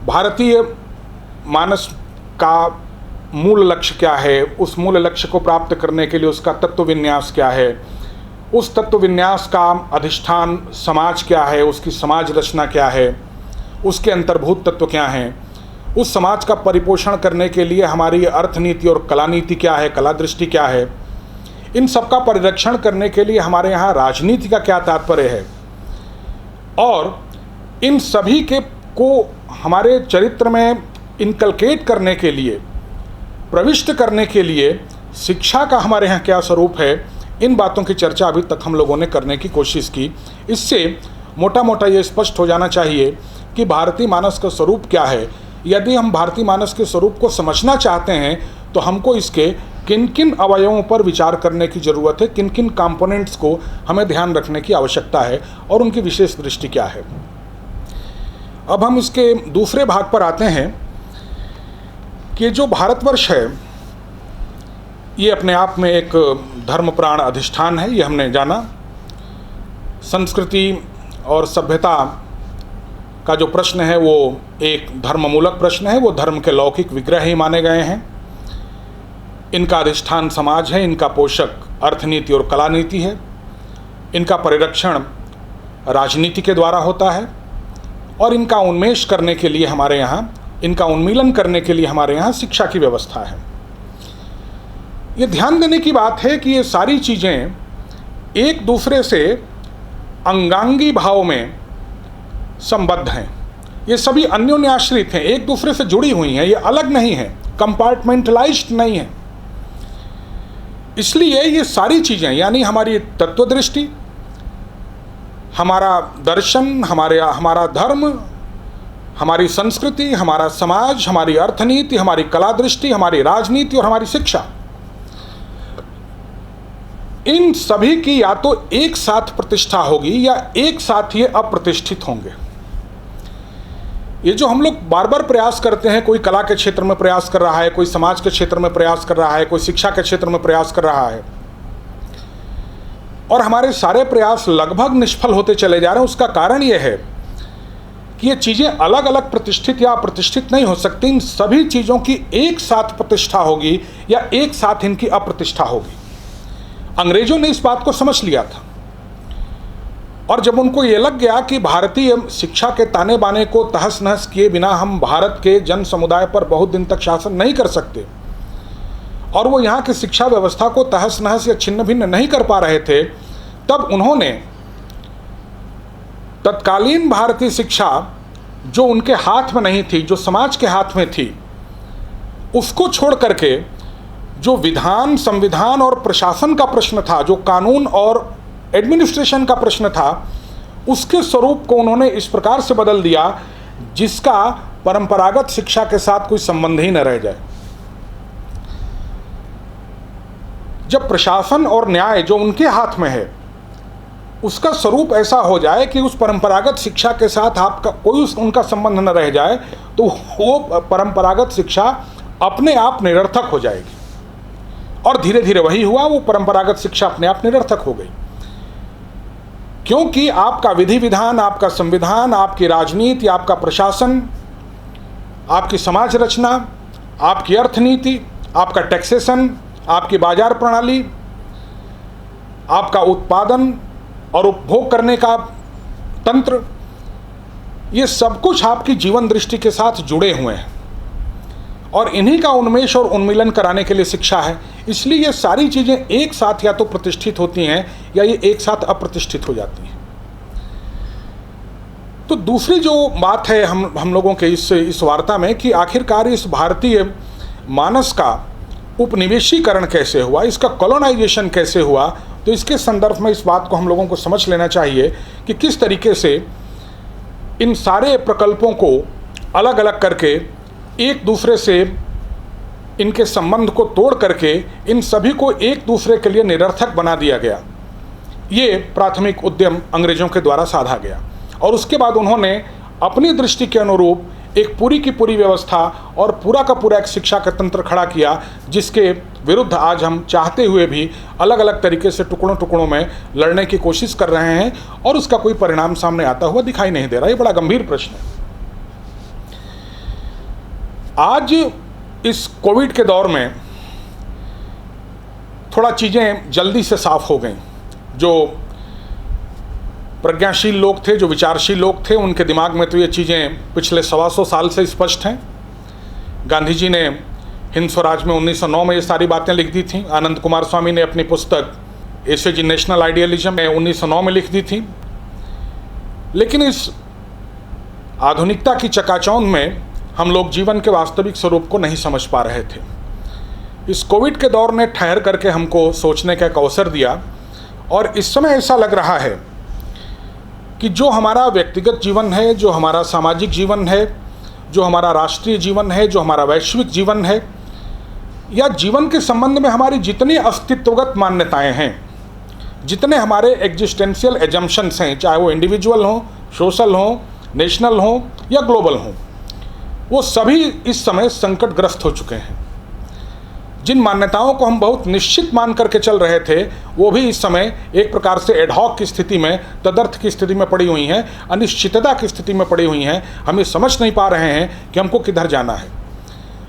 भारतीय मानस का मूल लक्ष्य क्या है, उस मूल लक्ष्य को प्राप्त करने के लिए उसका तत्व विन्यास क्या है, उस तत्व विन्यास का अधिष्ठान समाज क्या है, उसकी समाज रचना क्या है, उसके अंतर्भूत तत्व क्या हैं, उस समाज का परिपोषण करने के लिए हमारी अर्थनीति और कला नीति क्या है, कला दृष्टि क्या है, इन सब का परिरक्षण करने के लिए हमारे यहाँ राजनीति का क्या तात्पर्य है, और इन सभी के को हमारे चरित्र में इनकलकेट करने के लिए, प्रविष्ट करने के लिए शिक्षा का हमारे यहाँ क्या स्वरूप है, इन बातों की चर्चा अभी तक हम लोगों ने करने की कोशिश की। इससे मोटा मोटा ये स्पष्ट हो जाना चाहिए कि भारतीय मानस का स्वरूप क्या है। यदि हम भारतीय मानस के स्वरूप को समझना चाहते हैं तो हमको इसके किन किन अवयवों पर विचार करने की ज़रूरत है, किन किन कंपोनेंट्स को हमें ध्यान रखने की आवश्यकता है और उनकी विशेष दृष्टि क्या है। अब हम इसके दूसरे भाग पर आते हैं कि जो भारतवर्ष है ये अपने आप में एक धर्म प्राण अधिष्ठान है, ये हमने जाना। संस्कृति और सभ्यता का जो प्रश्न है वो एक धर्ममूलक प्रश्न है, वो धर्म के लौकिक विग्रह ही माने गए हैं। इनका अधिष्ठान समाज है, इनका पोषक अर्थनीति और कला नीति है, इनका परिरक्षण राजनीति के द्वारा होता है और इनका उन्मेष करने के लिए हमारे यहाँ, इनका उन्मीलन करने के लिए हमारे यहाँ शिक्षा की व्यवस्था है। ये ध्यान देने की बात है कि ये सारी चीज़ें एक दूसरे से अंगांगी भाव में संबद्ध हैं, ये सभी अन्योन्याश्रित हैं, एक दूसरे से जुड़ी हुई हैं, ये अलग नहीं हैं, कंपार्टमेंटलाइज्ड नहीं हैं। इसलिए ये सारी चीज़ें यानी हमारी तत्वदृष्टि, हमारा दर्शन, हमारा धर्म, हमारी संस्कृति, हमारा समाज, हमारी अर्थनीति, हमारी कला दृष्टि, हमारी राजनीति और हमारी शिक्षा, इन सभी की या तो एक साथ प्रतिष्ठा होगी या एक साथ ये अप्रतिष्ठित होंगे। ये जो हम लोग बार बार प्रयास करते हैं, कोई कला के क्षेत्र में प्रयास कर रहा है, कोई समाज के क्षेत्र में प्रयास कर रहा है, कोई शिक्षा के क्षेत्र में प्रयास कर रहा है, और हमारे सारे प्रयास लगभग निष्फल होते चले जा रहे हैं। उसका कारण ये है कि ये चीज़ें अलग अलग प्रतिष्ठित या अप्रतिष्ठित नहीं हो सकती। इन सभी चीज़ों की एक साथ प्रतिष्ठा होगी या एक साथ इनकी अप्रतिष्ठा होगी। अंग्रेजों ने इस बात को समझ लिया था और जब उनको ये लग गया कि भारतीय शिक्षा के ताने बाने को तहस नहस किए बिना हम भारत के जन समुदाय पर बहुत दिन तक शासन नहीं कर सकते और वो यहाँ की शिक्षा व्यवस्था को तहस नहस या छिन्न भिन्न नहीं कर पा रहे थे, तब उन्होंने तत्कालीन भारतीय शिक्षा जो उनके हाथ में नहीं थी, जो समाज के हाथ में थी, उसको छोड़ करके जो विधान, संविधान और प्रशासन का प्रश्न था, जो कानून और एडमिनिस्ट्रेशन का प्रश्न था, उसके स्वरूप को उन्होंने इस प्रकार से बदल दिया जिसका परंपरागत शिक्षा के साथ कोई संबंध ही न रह जाए। जब प्रशासन और न्याय जो उनके हाथ में है उसका स्वरूप ऐसा हो जाए कि उस परंपरागत शिक्षा के साथ आपका कोई उनका संबंध न रह जाए, तो वो परंपरागत शिक्षा अपने आप निरर्थक हो जाएगी। और धीरे धीरे वही हुआ, वो परंपरागत शिक्षा अपने आप निरर्थक हो गई, क्योंकि आपका विधि विधान, आपका संविधान, आपकी राजनीति, आपका प्रशासन, आपकी समाज रचना, आपकी अर्थनीति, आपका टैक्सेशन, आपकी बाजार प्रणाली, आपका उत्पादन और उपभोग करने का तंत्र, ये सब कुछ आपकी जीवन दृष्टि के साथ जुड़े हुए हैं और इन्हीं का उन्मेष और उन्मिलन कराने के लिए शिक्षा है। इसलिए ये सारी चीज़ें एक साथ या तो प्रतिष्ठित होती हैं या ये एक साथ अप्रतिष्ठित हो जाती हैं। तो दूसरी जो बात है हम लोगों के इस वार्ता में कि आखिरकार इस भारतीय मानस का उपनिवेशीकरण कैसे हुआ, इसका कॉलोनाइजेशन कैसे हुआ, तो इसके संदर्भ में इस बात को हम लोगों को समझ लेना चाहिए कि किस तरीके से इन सारे प्रकल्पों को अलग अलग करके एक दूसरे से इनके संबंध को तोड़ करके इन सभी को एक दूसरे के लिए निरर्थक बना दिया गया। ये प्राथमिक उद्यम अंग्रेजों के द्वारा साधा गया और उसके बाद उन्होंने अपनी दृष्टि के अनुरूप एक पूरी की पूरी व्यवस्था और पूरा का पूरा एक शिक्षा का तंत्र खड़ा किया, जिसके विरुद्ध आज हम चाहते हुए भी अलग अलग तरीके से टुकड़ों टुकड़ों में लड़ने की कोशिश कर रहे हैं और उसका कोई परिणाम सामने आता हुआ दिखाई नहीं दे रहा। ये बड़ा गंभीर प्रश्न है। आज इस कोविड के दौर में थोड़ा चीज़ें जल्दी से साफ हो गई। जो प्रज्ञाशील लोग थे, जो विचारशील लोग थे, उनके दिमाग में तो ये चीज़ें पिछले 125 साल से स्पष्ट हैं। गांधी जी ने हिंद स्वराज में 1909 में ये सारी बातें लिख दी थी। आनंद कुमार स्वामी ने अपनी पुस्तक एसएजी नेशनल आइडियलिज्म में 1909 में लिख दी थी। लेकिन इस आधुनिकता की चकाचौंध में हम लोग जीवन के वास्तविक स्वरूप को नहीं समझ पा रहे थे। इस कोविड के दौर ने ठहर करके हमको सोचने का एक अवसर दिया और इस समय ऐसा लग रहा है कि जो हमारा व्यक्तिगत जीवन है, जो हमारा सामाजिक जीवन है, जो हमारा राष्ट्रीय जीवन है, जो हमारा वैश्विक जीवन है, या जीवन के संबंध में हमारी जितनी अस्तित्वगत मान्यताएं हैं, जितने हमारे एग्जिस्टेंशियल एजम्पशंस हैं, चाहे वो इंडिविजुअल हों, सोशल हों, नेशनल हों या ग्लोबल हों, वो सभी इस समय संकटग्रस्त हो चुके हैं। जिन मान्यताओं को हम बहुत निश्चित मान करके चल रहे थे, वो भी इस समय एक प्रकार से एडहॉक की स्थिति में, तदर्थ की स्थिति में पड़ी हुई हैं, अनिश्चितता की स्थिति में पड़ी हुई हैं। हम ये समझ नहीं पा रहे हैं कि हमको किधर जाना है।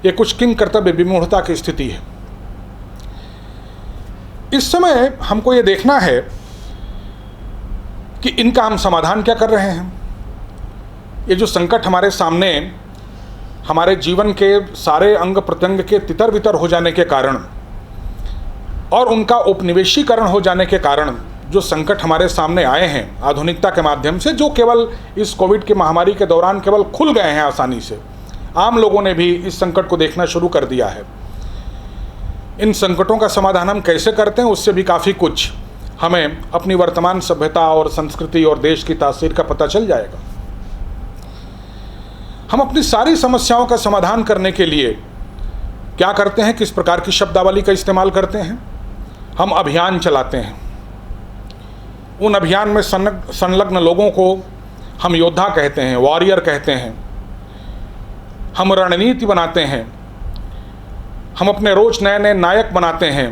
ये कुछ किंग कर्तव्य विमूढ़ता की स्थिति है। इस समय हमको ये देखना है कि इनका हम समाधान क्या कर रहे हैं। ये जो संकट हमारे सामने, हमारे जीवन के सारे अंग प्रत्यंग के तितर बितर हो जाने के कारण और उनका उपनिवेशीकरण हो जाने के कारण जो संकट हमारे सामने आए हैं आधुनिकता के माध्यम से, जो केवल इस कोविड की महामारी के दौरान केवल खुल गए हैं आसानी से, आम लोगों ने भी इस संकट को देखना शुरू कर दिया है। इन संकटों का समाधान हम कैसे करते हैं, उससे भी काफ़ी कुछ हमें अपनी वर्तमान सभ्यता और संस्कृति और देश की तासीर का पता चल जाएगा। हम अपनी सारी समस्याओं का समाधान करने के लिए क्या करते हैं, किस प्रकार की शब्दावली का इस्तेमाल करते हैं। हम अभियान चलाते हैं। उन अभियान में संलग्न लोगों को हम योद्धा कहते हैं, वॉरियर कहते हैं। हम रणनीति बनाते हैं। हम अपने रोज नए नए नायक बनाते हैं।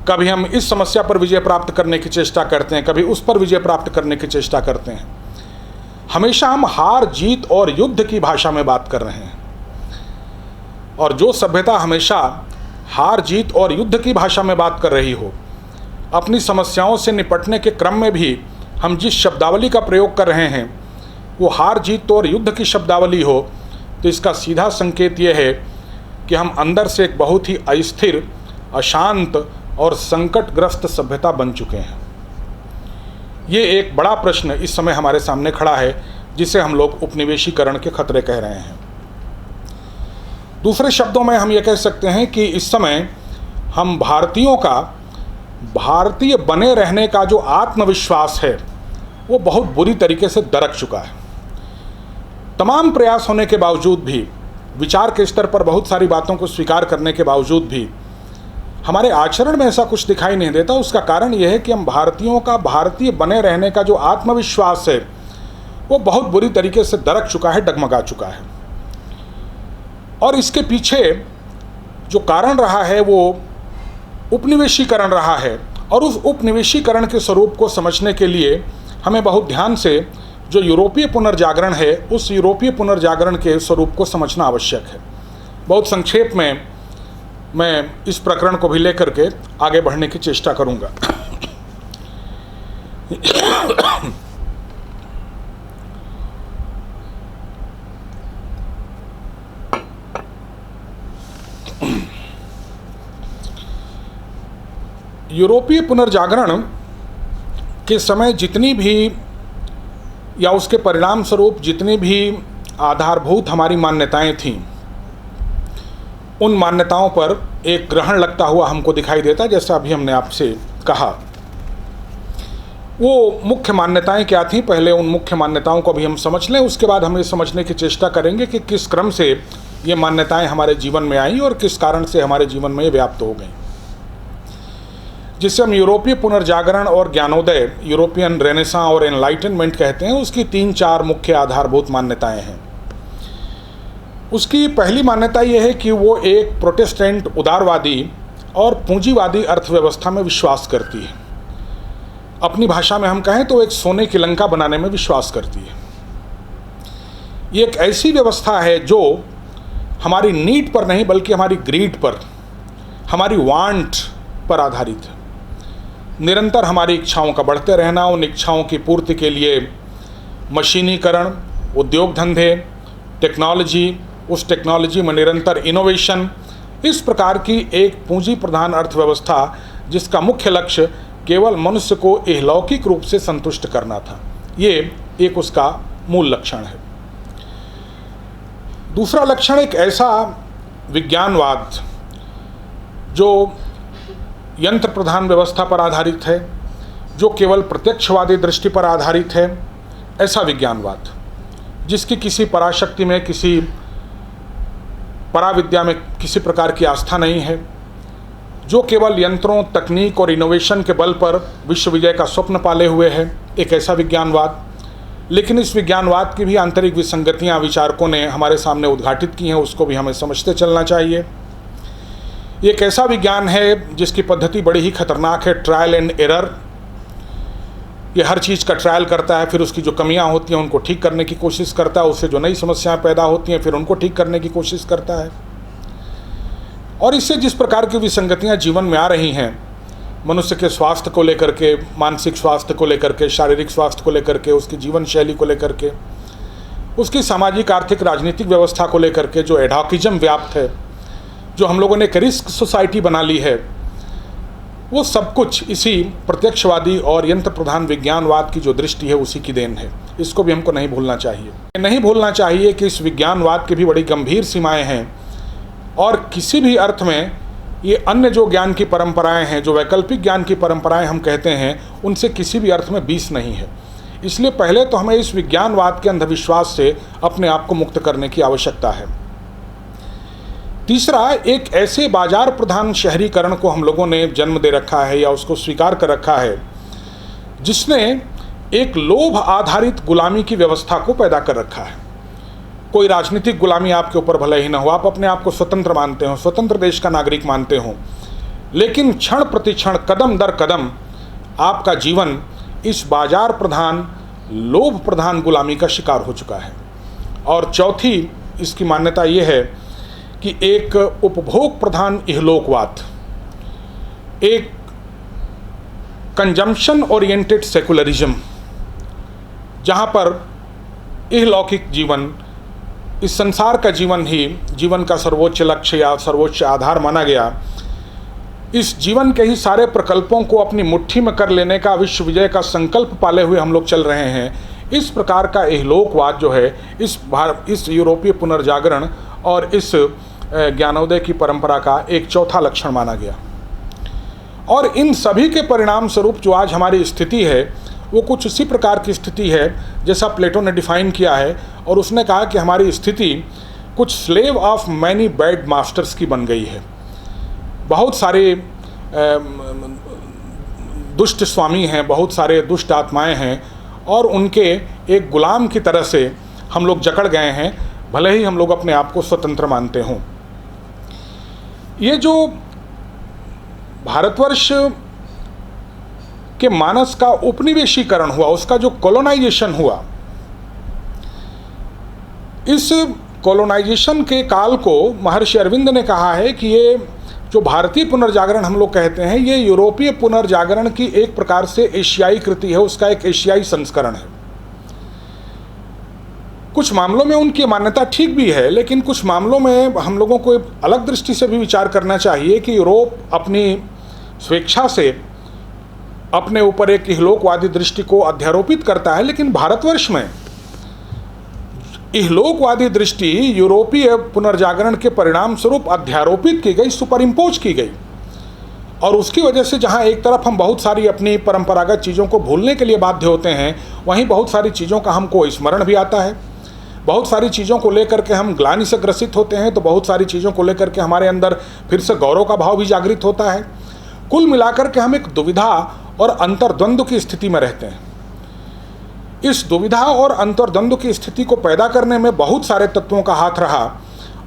कभी हम इस समस्या पर विजय प्राप्त करने की चेष्टा करते हैं, कभी उस पर विजय प्राप्त करने की चेष्टा करते हैं। हमेशा हम हार जीत और युद्ध की भाषा में बात कर रहे हैं। और जो सभ्यता हमेशा हार जीत और युद्ध की भाषा में बात कर रही हो, अपनी समस्याओं से निपटने के क्रम में भी हम जिस शब्दावली का प्रयोग कर रहे हैं वो हार जीत और युद्ध की शब्दावली हो, तो इसका सीधा संकेत ये है कि हम अंदर से एक बहुत ही अस्थिर, अशांत और संकटग्रस्त सभ्यता बन चुके हैं। ये एक बड़ा प्रश्न इस समय हमारे सामने खड़ा है, जिसे हम लोग उपनिवेशीकरण के खतरे कह रहे हैं। दूसरे शब्दों में हम ये कह सकते हैं कि इस समय हम भारतीयों का भारतीय बने रहने का जो आत्मविश्वास है वो बहुत बुरी तरीके से दरक चुका है। तमाम प्रयास होने के बावजूद भी, विचार के स्तर पर बहुत सारी बातों को स्वीकार करने के बावजूद भी हमारे आचरण में ऐसा कुछ दिखाई नहीं देता। उसका कारण यह है कि हम भारतीयों का भारतीय बने रहने का जो आत्मविश्वास है वो बहुत बुरी तरीके से दरक चुका है, डगमगा चुका है। और इसके पीछे जो कारण रहा है वो उपनिवेशीकरण रहा है। और उस उपनिवेशीकरण के स्वरूप को समझने के लिए हमें बहुत ध्यान से जो यूरोपीय पुनर्जागरण है, उस यूरोपीय पुनर्जागरण के स्वरूप को समझना आवश्यक है। बहुत संक्षेप में मैं इस प्रकरण को भी लेकर के आगे बढ़ने की चेष्टा करूंगा। यूरोपीय पुनर्जागरण के समय जितनी भी या उसके परिणाम स्वरूप जितनी भी आधारभूत हमारी मान्यताएं थीं, उन मान्यताओं पर एक ग्रहण लगता हुआ हमको दिखाई देता। जैसा अभी हमने आपसे कहा, वो मुख्य मान्यताएं क्या थीं, पहले उन मुख्य मान्यताओं को भी हम समझ लें। उसके बाद हम ये समझने की चेष्टा करेंगे कि किस क्रम से ये मान्यताएं हमारे जीवन में आई और किस कारण से हमारे जीवन में ये व्याप्त हो गई, जिसे हम यूरोपीय पुनर्जागरण और ज्ञानोदय, यूरोपियन रेनेसां और एनलाइटनमेंट कहते हैं। उसकी 3-4 मुख्य आधारभूत मान्यताएं हैं। उसकी पहली मान्यता यह है कि वो एक प्रोटेस्टेंट उदारवादी और पूंजीवादी अर्थव्यवस्था में विश्वास करती है। अपनी भाषा में हम कहें तो एक सोने की लंका बनाने में विश्वास करती है। ये एक ऐसी व्यवस्था है जो हमारी नीड पर नहीं बल्कि हमारी ग्रीड पर, हमारी वांट पर आधारित है। निरंतर हमारी इच्छाओं का बढ़ते रहना, उन इच्छाओं की पूर्ति के लिए मशीनीकरण, उद्योग धंधे, टेक्नोलॉजी, उस टेक्नोलॉजी में निरंतर इनोवेशन, इस प्रकार की एक पूंजी प्रधान अर्थव्यवस्था जिसका मुख्य लक्ष्य केवल मनुष्य को इहलौकिक रूप से संतुष्ट करना था। ये एक उसका मूल लक्षण है। दूसरा लक्षण एक ऐसा विज्ञानवाद जो यंत्र प्रधान व्यवस्था पर आधारित है, जो केवल प्रत्यक्षवादी दृष्टि पर आधारित है, ऐसा विज्ञानवाद जिसकी किसी पराशक्ति में, किसी पराविद्या में किसी प्रकार की आस्था नहीं है, जो केवल यंत्रों, तकनीक और इनोवेशन के बल पर विश्व विजय का स्वप्न पाले हुए है, एक ऐसा विज्ञानवाद। लेकिन इस विज्ञानवाद की भी आंतरिक विसंगतियां विचारकों ने हमारे सामने उद्घाटित की हैं, उसको भी हमें समझते चलना चाहिए। ये एक ऐसा विज्ञान है जिसकी पद्धति बड़ी ही खतरनाक है, ट्रायल एंड एरर। ये हर चीज़ का ट्रायल करता है, फिर उसकी जो कमियां होती हैं उनको ठीक करने की कोशिश करता है, उससे जो नई समस्याएं पैदा होती हैं फिर उनको ठीक करने की कोशिश करता है। और इससे जिस प्रकार की विसंगतियां जीवन में आ रही हैं, मनुष्य के स्वास्थ्य को लेकर के, मानसिक स्वास्थ्य को लेकर के, शारीरिक स्वास्थ्य को लेकर के, उसकी जीवन शैली को लेकर के, उसकी सामाजिक, आर्थिक, राजनीतिक व्यवस्था को लेकर के जो एडॉकिज्म व्याप्त है, जो हम लोगों ने एक रिस्क सोसाइटी बना ली है, वो सब कुछ इसी प्रत्यक्षवादी और यंत्र प्रधान विज्ञानवाद की जो दृष्टि है उसी की देन है। इसको भी हमको नहीं भूलना चाहिए। नहीं भूलना चाहिए कि इस विज्ञानवाद की भी बड़ी गंभीर सीमाएं हैं और किसी भी अर्थ में ये अन्य जो ज्ञान की परंपराएं हैं, जो वैकल्पिक ज्ञान की परंपराएं हम कहते हैं, उनसे किसी भी अर्थ में बीस नहीं है। इसलिए पहले तो हमें इस विज्ञानवाद के अंधविश्वास से अपने आप को मुक्त करने की आवश्यकता है। तीसरा, एक ऐसे बाजार प्रधान शहरीकरण को हम लोगों ने जन्म दे रखा है या उसको स्वीकार कर रखा है जिसने एक लोभ आधारित गुलामी की व्यवस्था को पैदा कर रखा है। कोई राजनीतिक गुलामी आपके ऊपर भले ही न हो, आप अपने आप को स्वतंत्र मानते हो, स्वतंत्र देश का नागरिक मानते हो, लेकिन क्षण प्रति क्षण, कदम दर कदम आपका जीवन इस बाजार प्रधान, लोभ प्रधान गुलामी का शिकार हो चुका है। और चौथी इसकी मान्यता ये है कि एक उपभोग प्रधान इहलोकवाद, एक कंजम्पशन ओरिएंटेड सेकुलरिज्म, जहाँ पर इहलौकिक जीवन, इस संसार का जीवन ही जीवन का सर्वोच्च लक्ष्य या सर्वोच्च आधार माना गया, इस जीवन के ही सारे प्रकल्पों को अपनी मुट्ठी में कर लेने का विश्व विजय का संकल्प पाले हुए हम लोग चल रहे हैं। इस प्रकार का इहलोकवाद जो है इस यूरोपीय पुनर्जागरण और इस ज्ञानोदय की परंपरा का एक चौथा लक्षण माना गया। और इन सभी के परिणाम स्वरूप जो आज हमारी स्थिति है वो कुछ उसी प्रकार की स्थिति है जैसा प्लेटो ने डिफाइन किया है। और उसने कहा कि हमारी स्थिति कुछ slave of many bad masters की बन गई है। बहुत सारे दुष्ट स्वामी हैं, बहुत सारे दुष्ट आत्माएं हैं और उनके एक गुलाम की तरह से हम लोग जकड़ गए हैं, भले ही हम लोग अपने आप को स्वतंत्र मानते हों। ये जो भारतवर्ष के मानस का उपनिवेशीकरण हुआ, उसका जो कॉलोनाइजेशन हुआ, इस कॉलोनाइजेशन के काल को महर्षि अरविंद ने कहा है कि ये जो भारतीय पुनर्जागरण हम लोग कहते हैं, ये यूरोपीय पुनर्जागरण की एक प्रकार से एशियाई कृति है, उसका एक एशियाई संस्करण है। कुछ मामलों में उनकी मान्यता ठीक भी है, लेकिन कुछ मामलों में हम लोगों को अलग दृष्टि से भी विचार करना चाहिए कि यूरोप अपनी स्वेच्छा से अपने ऊपर एक इहलोकवादी दृष्टि को अध्यारोपित करता है, लेकिन भारतवर्ष में इहलोकवादी दृष्टि यूरोपीय पुनर्जागरण के परिणाम स्वरूप अध्यारोपित की गई, सुपर इम्पोज की गई। और उसकी वजह से जहां एक तरफ हम बहुत सारी अपनी परंपरागत चीज़ों को भूलने के लिए बाध्य होते हैं, वहीं बहुत सारी चीज़ों का हमको स्मरण भी आता है। बहुत सारी चीज़ों को लेकर के हम ग्लानि से ग्रसित होते हैं, तो बहुत सारी चीज़ों को लेकर के हमारे अंदर फिर से गौरव का भाव भी जागृत होता है। कुल मिलाकर के हम एक दुविधा और अंतर्द्वंद की स्थिति में रहते हैं। इस दुविधा और अंतर्द्वंद की स्थिति को पैदा करने में बहुत सारे तत्वों का हाथ रहा,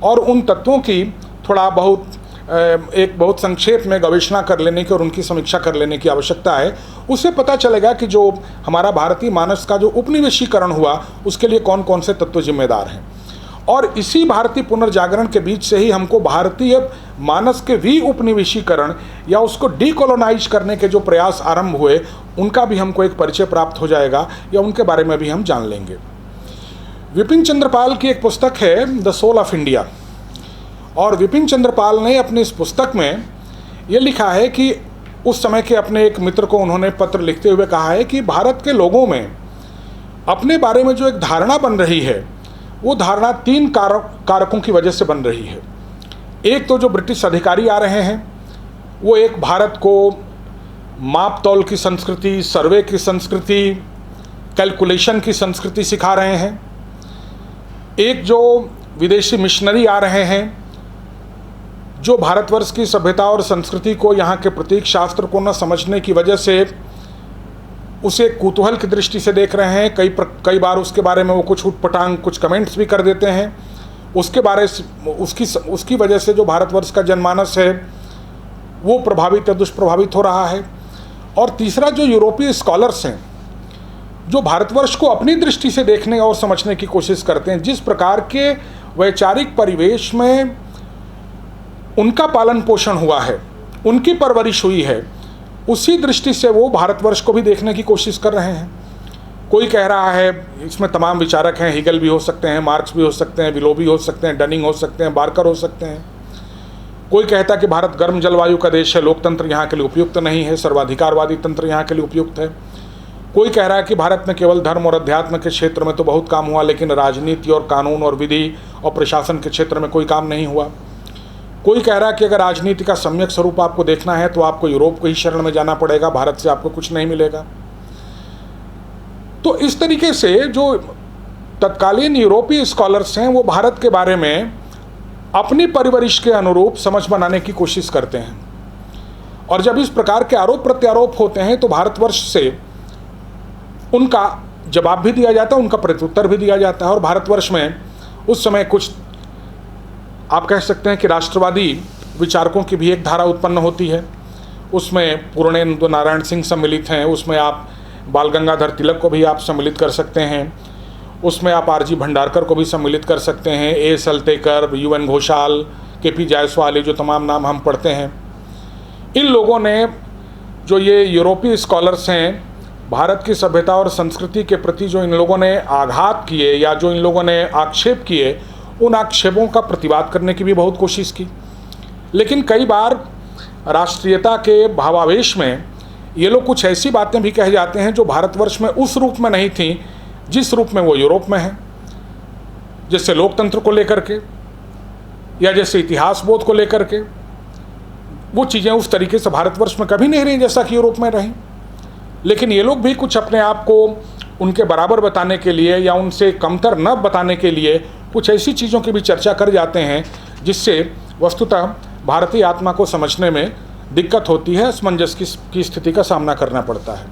और उन तत्वों की थोड़ा बहुत बहुत संक्षेप में गवेषणा कर लेने की और उनकी समीक्षा कर लेने की आवश्यकता है। उससे पता चलेगा कि जो हमारा भारतीय मानस का जो उपनिवेशीकरण हुआ उसके लिए कौन कौन से तत्व जिम्मेदार हैं, और इसी भारतीय पुनर्जागरण के बीच से ही हमको भारतीय मानस के भी उपनिवेशीकरण या उसको डीकोलोनाइज करने के जो प्रयास आरंभ हुए उनका भी हमको एक परिचय प्राप्त हो जाएगा, या उनके बारे में भी हम जान लेंगे। विपिन चंद्रपाल की एक पुस्तक है द सोल ऑफ इंडिया, और विपिन चंद्रपाल ने अपनी इस पुस्तक में ये लिखा है कि उस समय के अपने एक मित्र को उन्होंने पत्र लिखते हुए कहा है कि भारत के लोगों में अपने बारे में जो एक धारणा बन रही है वो धारणा 3 कारकों की वजह से बन रही है। एक तो जो ब्रिटिश अधिकारी आ रहे हैं वो एक भारत को माप तौल की संस्कृति, सर्वे की संस्कृति, कैलकुलेशन की संस्कृति सिखा रहे हैं। एक जो विदेशी मिशनरी आ रहे हैं जो भारतवर्ष की सभ्यता और संस्कृति को, यहाँ के प्रतीक शास्त्र को न समझने की वजह से उसे कुतूहल की दृष्टि से देख रहे हैं। कई बार उसके बारे में वो कुछ उटपटांग कुछ कमेंट्स भी कर देते हैं। उसकी वजह से जो भारतवर्ष का जनमानस है वो प्रभावित या दुष्प्रभावित हो रहा है। और तीसरा जो यूरोपीय स्कॉलर्स हैं जो भारतवर्ष को अपनी दृष्टि से देखने और समझने की कोशिश करते हैं, जिस प्रकार के वैचारिक परिवेश में उनका पालन पोषण हुआ है, उनकी परवरिश हुई है, उसी दृष्टि से वो भारतवर्ष को भी देखने की कोशिश कर रहे हैं। कोई कह रहा है, इसमें तमाम विचारक हैं, हिगल भी हो सकते हैं, मार्क्स भी हो सकते हैं, विलो भी हो सकते हैं, डनिंग हो सकते हैं, बार्कर हो सकते हैं। कोई कहता है कि भारत गर्म जलवायु का देश है, लोकतंत्र यहाँ के लिए उपयुक्त नहीं है, सर्वाधिकारवादी तंत्र यहाँ के लिए उपयुक्त है। कोई कह रहा है कि भारत में केवल धर्म और अध्यात्म के क्षेत्र में तो बहुत काम हुआ, लेकिन राजनीति और कानून और विधि और प्रशासन के क्षेत्र में कोई काम नहीं हुआ। कोई कह रहा है कि अगर राजनीति का सम्यक स्वरूप आपको देखना है तो आपको यूरोप को ही शरण में जाना पड़ेगा, भारत से आपको कुछ नहीं मिलेगा। तो इस तरीके से जो तत्कालीन यूरोपीय स्कॉलर्स हैं वो भारत के बारे में अपनी परवरिश के अनुरूप समझ बनाने की कोशिश करते हैं, और जब इस प्रकार के आरोप प्रत्यारोप होते हैं तो भारतवर्ष से उनका जवाब भी दिया जाता है, उनका प्रत्युत्तर भी दिया जाता है। और भारतवर्ष में उस समय कुछ आप कह सकते हैं कि राष्ट्रवादी विचारकों की भी एक धारा उत्पन्न होती है। उसमें पूर्णेंदु नारायण सिंह सम्मिलित हैं, उसमें आप बाल गंगाधर तिलक को भी आप सम्मिलित कर सकते हैं, उसमें आप आरजी भंडारकर को भी सम्मिलित कर सकते हैं, ए सलतेकर, UN घोषाल, KP जायसवाल, जो तमाम नाम हम पढ़ते हैं। इन लोगों ने, जो ये यूरोपीय स्कॉलर्स हैं, भारत की सभ्यता और संस्कृति के प्रति जो इन लोगों ने आघात किए या जो इन लोगों ने आक्षेप किए, उन आक्षेपों का प्रतिवाद करने की भी बहुत कोशिश की। लेकिन कई बार राष्ट्रीयता के भावावेश में ये लोग कुछ ऐसी बातें भी कह जाते हैं जो भारतवर्ष में उस रूप में नहीं थी जिस रूप में वो यूरोप में है, जैसे लोकतंत्र को लेकर के या जैसे इतिहास बोध को लेकर के। वो चीज़ें उस तरीके से भारतवर्ष में कभी नहीं रही जैसा कि यूरोप में रही। लेकिन ये लोग भी कुछ अपने आप को उनके बराबर बताने के लिए या उनसे कमतर न बताने के लिए कुछ ऐसी चीज़ों की भी चर्चा कर जाते हैं जिससे वस्तुतः भारतीय आत्मा को समझने में दिक्कत होती है, असमंजस की स्थिति का सामना करना पड़ता है।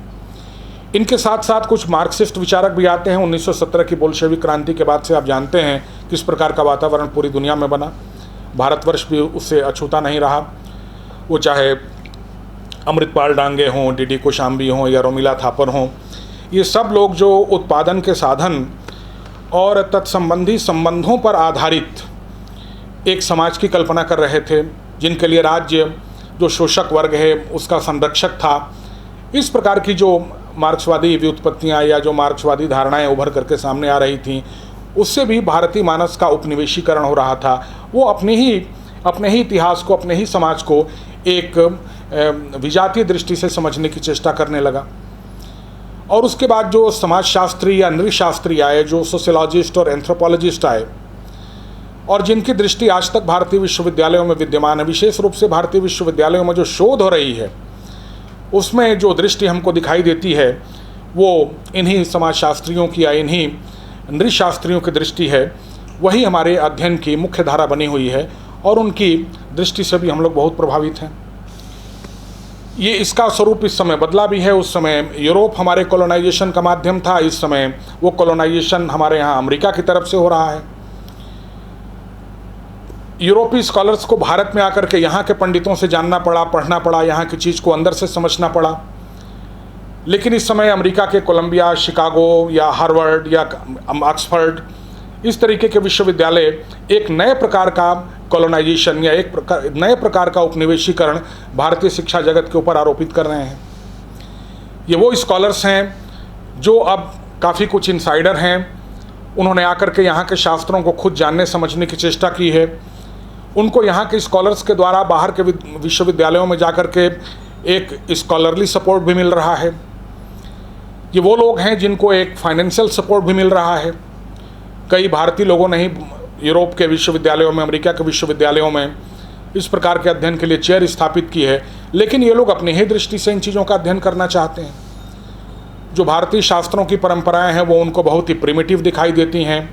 इनके साथ साथ कुछ मार्क्सिस्ट विचारक भी आते हैं। 1917 की बोल्शेविक क्रांति के बाद से आप जानते हैं किस प्रकार का वातावरण पूरी दुनिया में बना। भारतवर्ष भी उससे अछूता नहीं रहा। वो चाहे अमृतपाल डांगे हों, DD कोशाम्बी हों या रोमिला थापर हों, ये सब लोग जो उत्पादन के साधन और तत्संबंधी संबंधों पर आधारित एक समाज की कल्पना कर रहे थे, जिनके लिए राज्य जो शोषक वर्ग है उसका संरक्षक था। इस प्रकार की जो मार्क्सवादी व्युत्पत्तियाँ या जो मार्क्सवादी धारणाएं उभर करके सामने आ रही थीं, उससे भी भारतीय मानस का उपनिवेशीकरण हो रहा था। वो अपने ही इतिहास को, अपने ही समाज को एक विजातीय दृष्टि से समझने की चेष्टा करने लगा। और उसके बाद जो समाजशास्त्री या नृशास्त्री आए, जो सोशियोलॉजिस्ट और एंथ्रोपोलॉजिस्ट आए, और जिनकी दृष्टि आज तक भारतीय विश्वविद्यालयों में विद्यमान है, विशेष रूप से भारतीय विश्वविद्यालयों में जो शोध हो रही है उसमें जो दृष्टि हमको दिखाई देती है वो इन्हीं समाजशास्त्रियों की या इन्हीं नृशास्त्रियों की दृष्टि है वही हमारे अध्ययन की मुख्य धारा बनी हुई है और उनकी दृष्टि से भी हम लोग बहुत प्रभावित हैं। ये इसका स्वरूप इस समय बदला भी है। उस समय यूरोप हमारे कॉलोनाइजेशन का माध्यम था, इस समय वो कॉलोनाइजेशन हमारे यहाँ अमेरिका की तरफ से हो रहा है। यूरोपीय स्कॉलर्स को भारत में आकर के यहाँ के पंडितों से जानना पड़ा, पढ़ना पड़ा, यहाँ की चीज़ को अंदर से समझना पड़ा। लेकिन इस समय अमेरिका के कोलंबिया, शिकागो या हार्वर्ड या ऑक्सफर्ड इस तरीके के विश्वविद्यालय एक नए प्रकार का कॉलोनाइजेशन या एक नए प्रकार का उपनिवेशीकरण भारतीय शिक्षा जगत के ऊपर आरोपित कर रहे हैं। ये वो स्कॉलर्स हैं जो अब काफ़ी कुछ इनसाइडर हैं। उन्होंने आकर के यहाँ के शास्त्रों को खुद जानने समझने की चेष्टा की है। उनको यहाँ के स्कॉलर्स के द्वारा बाहर के विश्वविद्यालयों में जाकर के एक स्कॉलरली सपोर्ट भी मिल रहा है। ये वो लोग हैं जिनको एक फाइनेंशियल सपोर्ट भी मिल रहा है। कई भारतीय लोगों ने ही यूरोप के विश्वविद्यालयों में, अमेरिका के विश्वविद्यालयों में इस प्रकार के अध्ययन के लिए चेयर स्थापित की है। लेकिन ये लोग अपनी ही दृष्टि से इन चीज़ों का अध्ययन करना चाहते हैं। जो भारतीय शास्त्रों की परंपराएं हैं वो उनको बहुत ही प्रिमिटिव दिखाई देती हैं,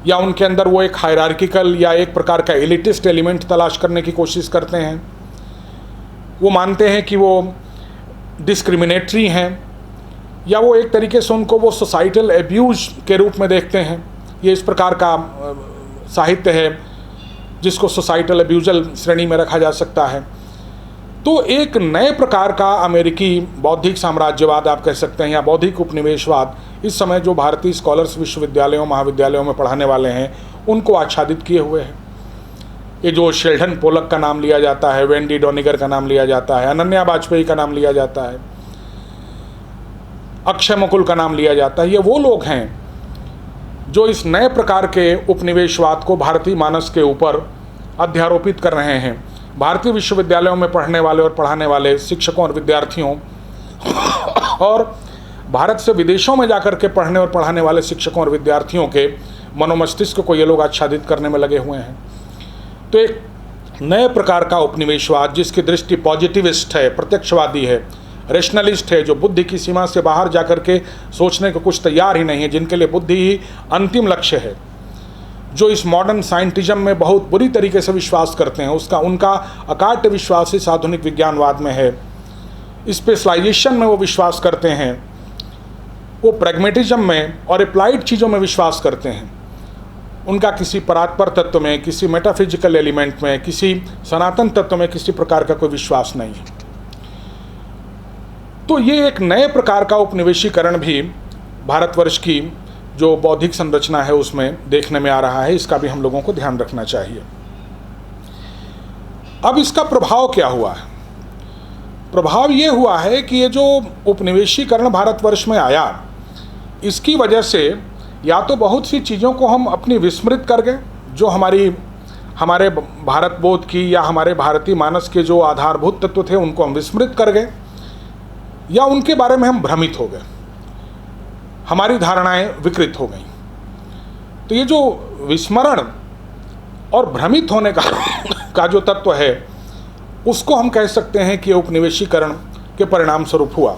या उनके अंदर वो एक हायरार्किकल या एक प्रकार का एलिटिस्ट एलिमेंट तलाश करने की कोशिश करते हैं। वो मानते हैं कि वो डिस्क्रिमिनेटरी हैं, या वो एक तरीके से उनको वो सोसाइटल एब्यूज के रूप में देखते हैं। ये इस प्रकार का साहित्य है जिसको सोसाइटल एब्यूजल श्रेणी में रखा जा सकता है। तो एक नए प्रकार का अमेरिकी बौद्धिक साम्राज्यवाद आप कह सकते हैं, या बौद्धिक उपनिवेशवाद इस समय जो भारतीय स्कॉलर्स विश्वविद्यालयों महाविद्यालयों में पढ़ाने वाले हैं उनको आच्छादित किए हुए हैं। ये जो शेल्डन पोलक का नाम लिया जाता है, वेंडी डोनिगर का नाम लिया जाता है, अनन्या वाजपेयी का नाम लिया जाता है, अक्षय मुकुल का नाम लिया जाता है, ये वो लोग हैं जो इस नए प्रकार के उपनिवेशवाद को भारतीय मानस के ऊपर अध्यारोपित कर रहे हैं। भारतीय विश्वविद्यालयों में पढ़ने वाले और पढ़ाने वाले शिक्षकों और विद्यार्थियों और भारत से विदेशों में जाकर के पढ़ने और पढ़ाने वाले शिक्षकों और विद्यार्थियों के मनोमस्तिष्क को ये लोग आच्छादित करने में लगे हुए हैं। तो एक नए प्रकार का उपनिवेशवाद जिसकी दृष्टि पॉजिटिविस्ट है, प्रत्यक्षवादी है, रेशनलिस्ट है, जो बुद्धि की सीमा से बाहर जाकर के सोचने को कुछ तैयार ही नहीं है, जिनके लिए बुद्धि ही अंतिम लक्ष्य है, जो इस मॉडर्न साइंटिज्म में बहुत बुरी तरीके से विश्वास करते हैं, उनका अकाट्य विश्वास इस आधुनिक विज्ञानवाद में है, स्पेशलाइजेशन में वो विश्वास करते हैं, वो प्रैग्मेटिज्म में और अप्लाइड चीज़ों में विश्वास करते हैं। उनका किसी परात्पर तत्व में, किसी मेटाफिजिकल एलिमेंट में, किसी सनातन तत्व में किसी प्रकार का कोई विश्वास नहीं है। तो ये एक नए प्रकार का उपनिवेशीकरण भी भारतवर्ष की जो बौद्धिक संरचना है उसमें देखने में आ रहा है। इसका भी हम लोगों को ध्यान रखना चाहिए। अब इसका प्रभाव क्या हुआ है? प्रभाव ये हुआ है कि ये जो उपनिवेशीकरण भारतवर्ष में आया, इसकी वजह से या तो बहुत सी चीज़ों को हम अपनी विस्मृत कर गए, जो हमारे भारत बोध की या हमारे भारतीय मानस के जो आधारभूत तत्व थे उनको हम विस्मृत कर गए, या उनके बारे में हम भ्रमित हो गए, हमारी धारणाएं विकृत हो गई। तो ये जो विस्मरण और भ्रमित होने का जो तत्व है उसको हम कह सकते हैं कि उपनिवेशीकरण के परिणाम स्वरूप हुआ।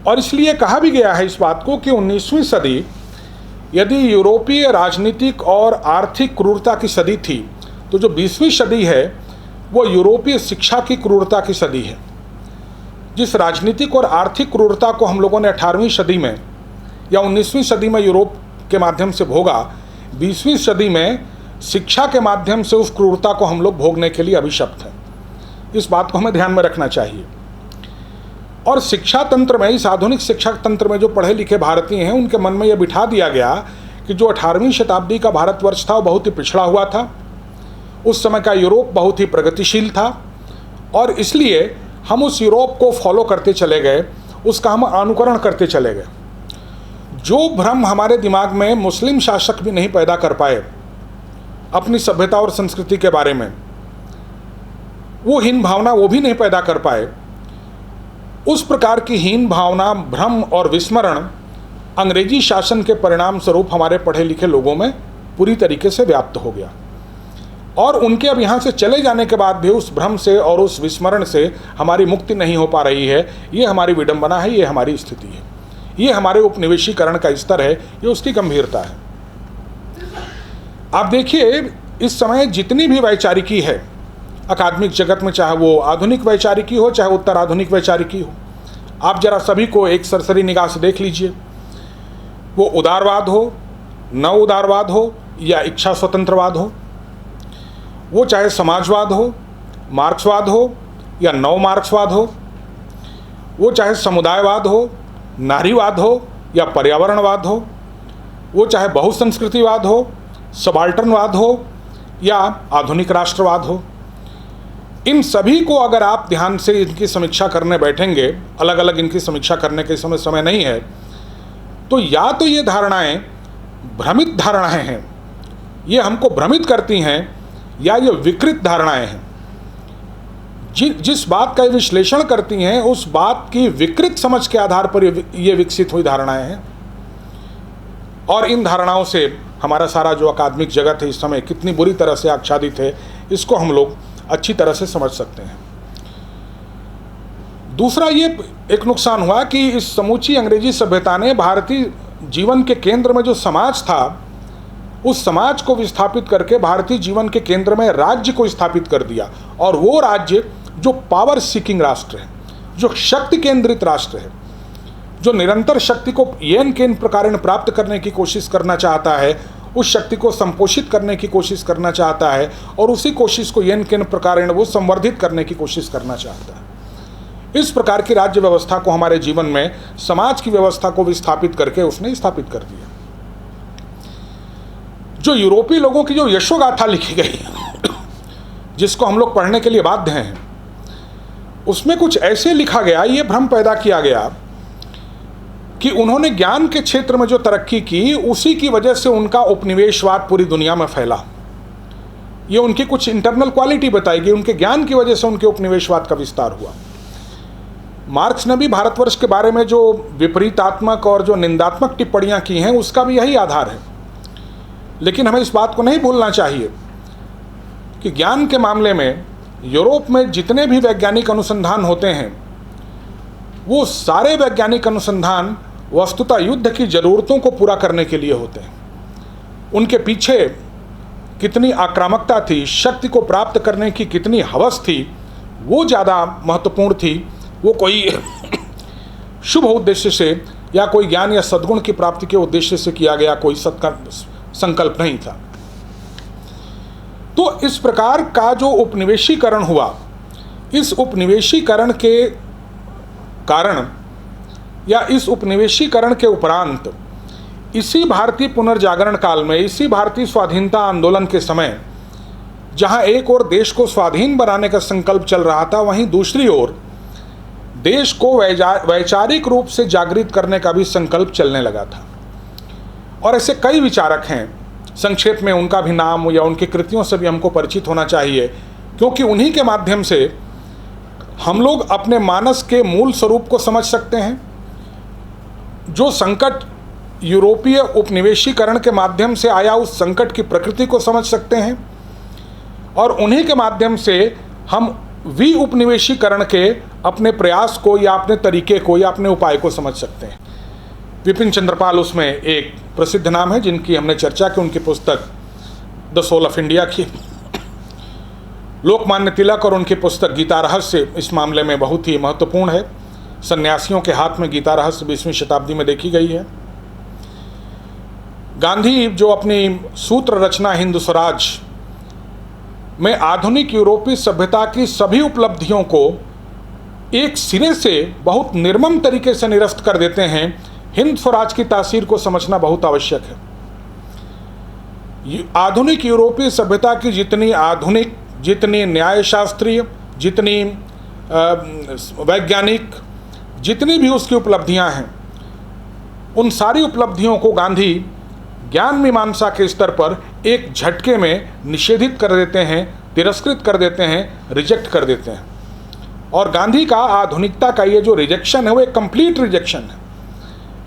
और इसलिए कहा भी गया है इस बात को कि 19वीं सदी यदि यूरोपीय राजनीतिक और आर्थिक क्रूरता की सदी थी, तो जो 20वीं सदी है वो यूरोपीय शिक्षा की क्रूरता की सदी है। जिस राजनीतिक और आर्थिक क्रूरता को हम लोगों ने 18वीं सदी में या 19वीं सदी में यूरोप के माध्यम से भोगा, 20वीं सदी में शिक्षा के माध्यम से उस क्रूरता को हम लोग भोगने के लिए अभिशप्त हैं। इस बात को हमें ध्यान में रखना चाहिए। और शिक्षा तंत्र में, इस आधुनिक शिक्षा तंत्र में जो पढ़े लिखे भारतीय हैं उनके मन में यह बिठा दिया गया कि जो 18वीं शताब्दी का भारतवर्ष था वो बहुत ही पिछड़ा हुआ था, उस समय का यूरोप बहुत ही प्रगतिशील था, और इसलिए हम उस यूरोप को फॉलो करते चले गए, उसका हम अनुकरण करते चले गए। जो भ्रम हमारे दिमाग में मुस्लिम शासक भी नहीं पैदा कर पाए अपनी सभ्यता और संस्कृति के बारे में, वो हीन भावना वो भी नहीं पैदा कर पाए, उस प्रकार की हीन भावना, भ्रम और विस्मरण अंग्रेजी शासन के परिणाम स्वरूप हमारे पढ़े लिखे लोगों में पूरी तरीके से व्याप्त हो गया। और उनके अब यहाँ से चले जाने के बाद भी उस भ्रम से और उस विस्मरण से हमारी मुक्ति नहीं हो पा रही है। ये हमारी विडंबना है, ये हमारी स्थिति है। ये हमारे उपनिवेशीकरण का स्तर है, ये उसकी गंभीरता है। आप देखिए, इस समय जितनी भी वैचारिकी है अकादमिक जगत में, चाहे वो आधुनिक वैचारिकी हो चाहे उत्तर आधुनिक वैचारिकी हो, आप जरा सभी को एक सरसरी निगाह से देख लीजिए। वो उदारवाद हो, नव उदारवाद हो या इच्छा स्वतंत्रवाद हो, वो चाहे समाजवाद हो, मार्क्सवाद हो या नव मार्क्सवाद हो, वो चाहे समुदायवाद हो, नारीवाद हो या पर्यावरणवाद हो, वो चाहे बहुसंस्कृतिवाद हो, सबाल्टर्नवाद हो या आधुनिक राष्ट्रवाद हो, इन सभी को अगर आप ध्यान से इनकी समीक्षा करने बैठेंगे, अलग अलग इनकी समीक्षा करने के समय नहीं है, तो या तो ये धारणाएं भ्रमित धारणाएं हैं, ये हमको भ्रमित करती हैं, या ये विकृत धारणाएं हैं। जिस बात का विश्लेषण करती हैं उस बात की विकृत समझ के आधार पर ये विकसित हुई धारणाएं हैं। और इन धारणाओं से हमारा सारा जो अकादमिक जगत है इस समय कितनी बुरी तरह से आच्छादित है, इसको हम लोग अच्छी तरह से समझ सकते हैं। दूसरा ये एक नुकसान हुआ कि इस समूची अंग्रेजी सभ्यता ने भारतीय जीवन के केंद्र में जो समाज था, उस समाज को विस्थापित करके भारतीय जीवन के केंद्र में राज्य को स्थापित कर दिया। और वो राज्य जो पावर सीकिंग राष्ट्र है, जो शक्ति केंद्रित राष्ट्र है, जो निरंतर शक्ति को येन केन प्रकारेण प्राप्त करने की कोशिश करना चाहता है, उस शक्ति को संपोषित करने की कोशिश करना चाहता है और उसी कोशिश को येन केन प्रकारेण वो संवर्धित करने की कोशिश करना चाहता है। इस प्रकार की राज्य व्यवस्था को हमारे जीवन में समाज की व्यवस्था को विस्थापित करके उसने स्थापित कर दिया। जो यूरोपीय लोगों की जो यशोगाथा लिखी गई जिसको हम लोग पढ़ने के लिए बाध्य हैं, उसमें कुछ ऐसे लिखा गया, ये भ्रम पैदा किया गया कि उन्होंने ज्ञान के क्षेत्र में जो तरक्की की उसी की वजह से उनका उपनिवेशवाद पूरी दुनिया में फैला। ये उनकी कुछ इंटरनल क्वालिटी बताई गई, उनके ज्ञान की वजह से उनके उपनिवेशवाद का विस्तार हुआ। मार्क्स ने भी भारतवर्ष के बारे में जो विपरीतात्मक और जो निंदात्मक टिप्पणियां की हैं उसका भी यही आधार है। लेकिन हमें इस बात को नहीं भूलना चाहिए कि ज्ञान के मामले में यूरोप में जितने भी वैज्ञानिक अनुसंधान होते हैं, वो सारे वैज्ञानिक अनुसंधान वस्तुतः युद्ध की ज़रूरतों को पूरा करने के लिए होते हैं। उनके पीछे कितनी आक्रामकता थी, शक्ति को प्राप्त करने की कितनी हवस थी, वो ज़्यादा महत्वपूर्ण थी। वो कोई शुभ उद्देश्य से या कोई ज्ञान या सद्गुण की प्राप्ति के उद्देश्य से किया गया कोई संकल्प नहीं था। तो इस प्रकार का जो उपनिवेशीकरण हुआ, इस उपनिवेशीकरण के कारण या इस उपनिवेशीकरण के उपरांत इसी भारतीय पुनर्जागरण काल में, इसी भारतीय स्वाधीनता आंदोलन के समय, जहां एक ओर देश को स्वाधीन बनाने का संकल्प चल रहा था, वहीं दूसरी ओर देश को वैचारिक रूप से जागृत करने का भी संकल्प चलने लगा था। और ऐसे कई विचारक हैं, संक्षेप में उनका भी नाम या उनकी कृतियों से भी हमको परिचित होना चाहिए, क्योंकि उन्हीं के माध्यम से हम लोग अपने मानस के मूल स्वरूप को समझ सकते हैं। जो संकट यूरोपीय उपनिवेशीकरण के माध्यम से आया, उस संकट की प्रकृति को समझ सकते हैं और उन्हीं के माध्यम से हम उपनिवेशीकरण के अपने प्रयास को या अपने तरीके को या अपने उपाय को समझ सकते हैं। विपिन चंद्रपाल उसमें एक प्रसिद्ध नाम है जिनकी हमने चर्चा की, उनकी पुस्तक द सोल ऑफ इंडिया की। लोकमान्य तिलक और उनकी पुस्तक गीता रहस्य इस मामले में बहुत ही महत्वपूर्ण है। सन्यासियों के हाथ में गीता रहस्य 20वीं शताब्दी में देखी गई है। गांधी जो अपनी सूत्र रचना हिंद स्वराज में आधुनिक यूरोपीय सभ्यता की सभी उपलब्धियों को एक सिरे से बहुत निर्मम तरीके से निरस्त कर देते हैं, हिंद स्वराज की तासीर को समझना बहुत आवश्यक है। आधुनिक यूरोपीय सभ्यता की जितनी आधुनिक, जितनी न्यायशास्त्रीय, जितनी वैज्ञानिक, जितनी भी उसकी उपलब्धियां हैं, उन सारी उपलब्धियों को गांधी ज्ञान मीमांसा के स्तर पर एक झटके में निषेधित कर देते हैं, तिरस्कृत कर देते हैं, रिजेक्ट कर देते हैं। और गांधी का आधुनिकता का ये जो रिजेक्शन है वो एक कंप्लीट रिजेक्शन है।